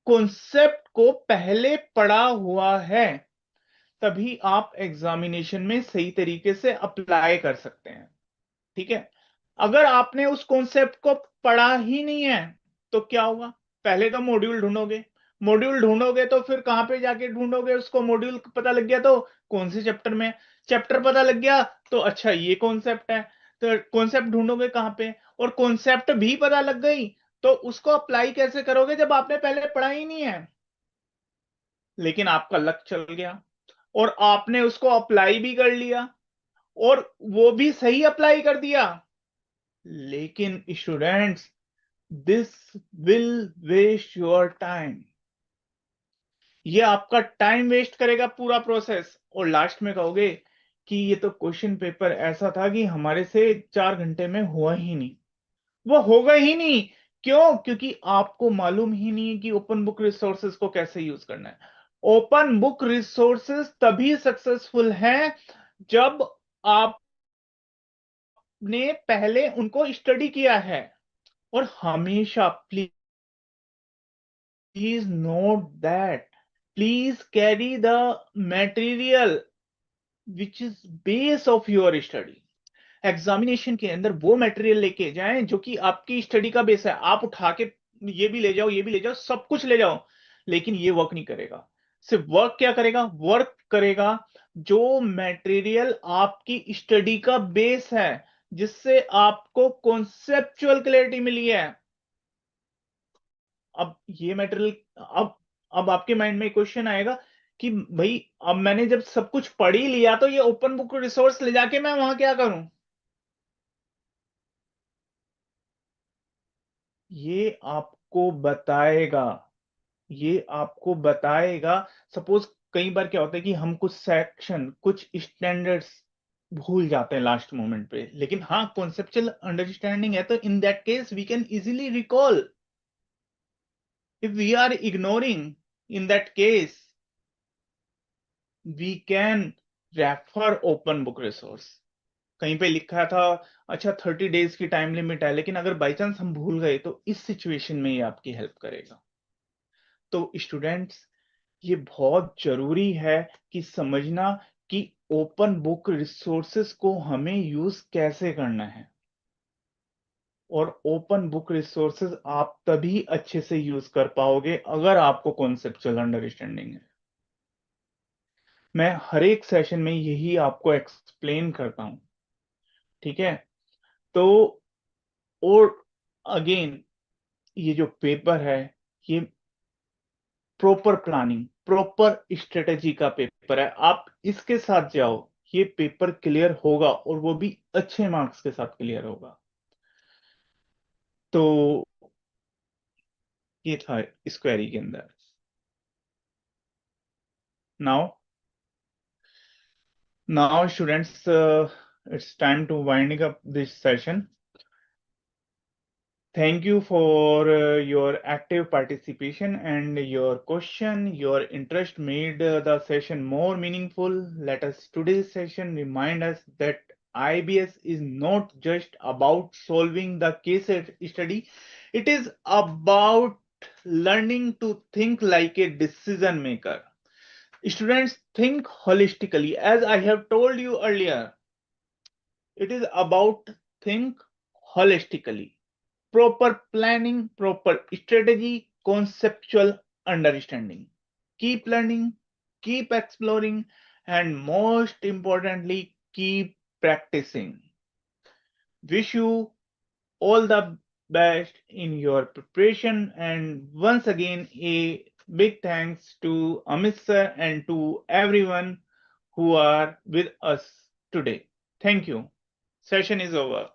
कॉन्सेप्ट को पहले पढ़ा हुआ है, तभी आप एग्जामिनेशन में सही तरीके से अप्लाई कर सकते हैं। ठीक है। अगर आपने उस कॉन्सेप्ट को पढ़ा ही नहीं है तो क्या होगा? पहले तो मॉड्यूल ढूंढोगे, मॉड्यूल ढूंढोगे तो फिर कहां पे जाके ढूंढोगे उसको? मॉड्यूल पता लग गया तो कौन से चैप्टर में, चैप्टर पता लग गया तो अच्छा ये कॉन्सेप्ट है, तो कॉन्सेप्ट ढूंढोगे कहां पे? और कॉन्सेप्ट भी पता लग गई तो उसको अप्लाई कैसे करोगे जब आपने पहले पढ़ा ही नहीं है? लेकिन आपका लक चल गया और आपने उसको अप्लाई भी कर लिया, और वो भी सही अप्लाई कर दिया। लेकिन students, this will waste your time. ये आपका टाइम वेस्ट करेगा पूरा प्रोसेस, और लास्ट में कहोगे कि ये तो क्वेश्चन पेपर ऐसा था कि हमारे से 4 घंटे में हुआ ही नहीं। वो होगा ही नहीं। क्यों? क्योंकि आपको मालूम ही नहीं है कि ओपन बुक रिसोर्सेज को कैसे यूज करना है। ओपन बुक रिसोर्सेज तभी सक्सेसफुल है जब आपने पहले उनको स्टडी किया है। और हमेशा please note that, please carry the material which is base of your study। Examination के अंदर वो मटेरियल लेके जाएं जो कि आपकी स्टडी का बेस है। आप उठा के ये भी ले जाओ, ये भी ले जाओ, सब कुछ ले जाओ, लेकिन ये वर्क नहीं करेगा। सिर्फ वर्क क्या करेगा? वर्क करेगा जो मटेरियल आपकी स्टडी का बेस है, जिससे आपको कॉन्सेप्चुअल क्लैरिटी मिली है। अब ये मटेरियल, अब आपके माइंड में क्वेश्चन आएगा कि भाई, अब मैंने जब सब कुछ पढ़ ही लिया तो ये ओपन बुक रिसोर्स ले जाके मैं वहां क्या करूं? ये आपको बताएगा, ये आपको बताएगा। सपोज कई बार क्या होता है कि हम कुछ सेक्शन, कुछ स्टैंडर्ड्स भूल जाते हैं लास्ट मोमेंट पे, लेकिन हाँ कॉन्सेप्चुअल अंडरस्टैंडिंग है तो in that case we can easily recall. If we are ignoring, in that case we can refer open book resource. कहीं पे लिखा था अच्छा 30 डेज की टाइम लिमिट है, लेकिन अगर बाई चांस हम भूल गए तो इस सिचुएशन में ये आपकी हेल्प करेगा। तो स्टूडेंट्स, ये बहुत जरूरी है कि समझना कि ओपन बुक रिसोर्सेस को हमें यूज कैसे करना है। और ओपन बुक रिसोर्सेज आप तभी अच्छे से यूज कर पाओगे अगर आपको कॉन्सेप्चुअल अंडरस्टैंडिंग है। मैं हर एक सेशन में यही आपको एक्सप्लेन करता हूं। ठीक है। तो और अगेन, ये जो पेपर है, ये प्रॉपर प्लानिंग, प्रॉपर स्ट्रेटेजी का पेपर है। आप इसके साथ जाओ, ये पेपर क्लियर होगा, और वो भी अच्छे मार्क्स के साथ क्लियर होगा। तो ये था इस क्वेरी के अंदर. Now students, it's time to winding up this session. Thank you for your active participation and your question. Your interest made the session more meaningful. Let us today's session remind us that IBS is not just about solving the case study. It is about learning to think like a decision maker. Students, think holistically. As I have told you earlier, it is about think holistically. Proper planning, proper strategy, conceptual understanding. Keep learning, keep exploring, and most importantly, keep practicing. Wish you all the best in your preparation, and once again, a big thanks to Amit sir and to everyone who are with us today. Thank you. Session is over.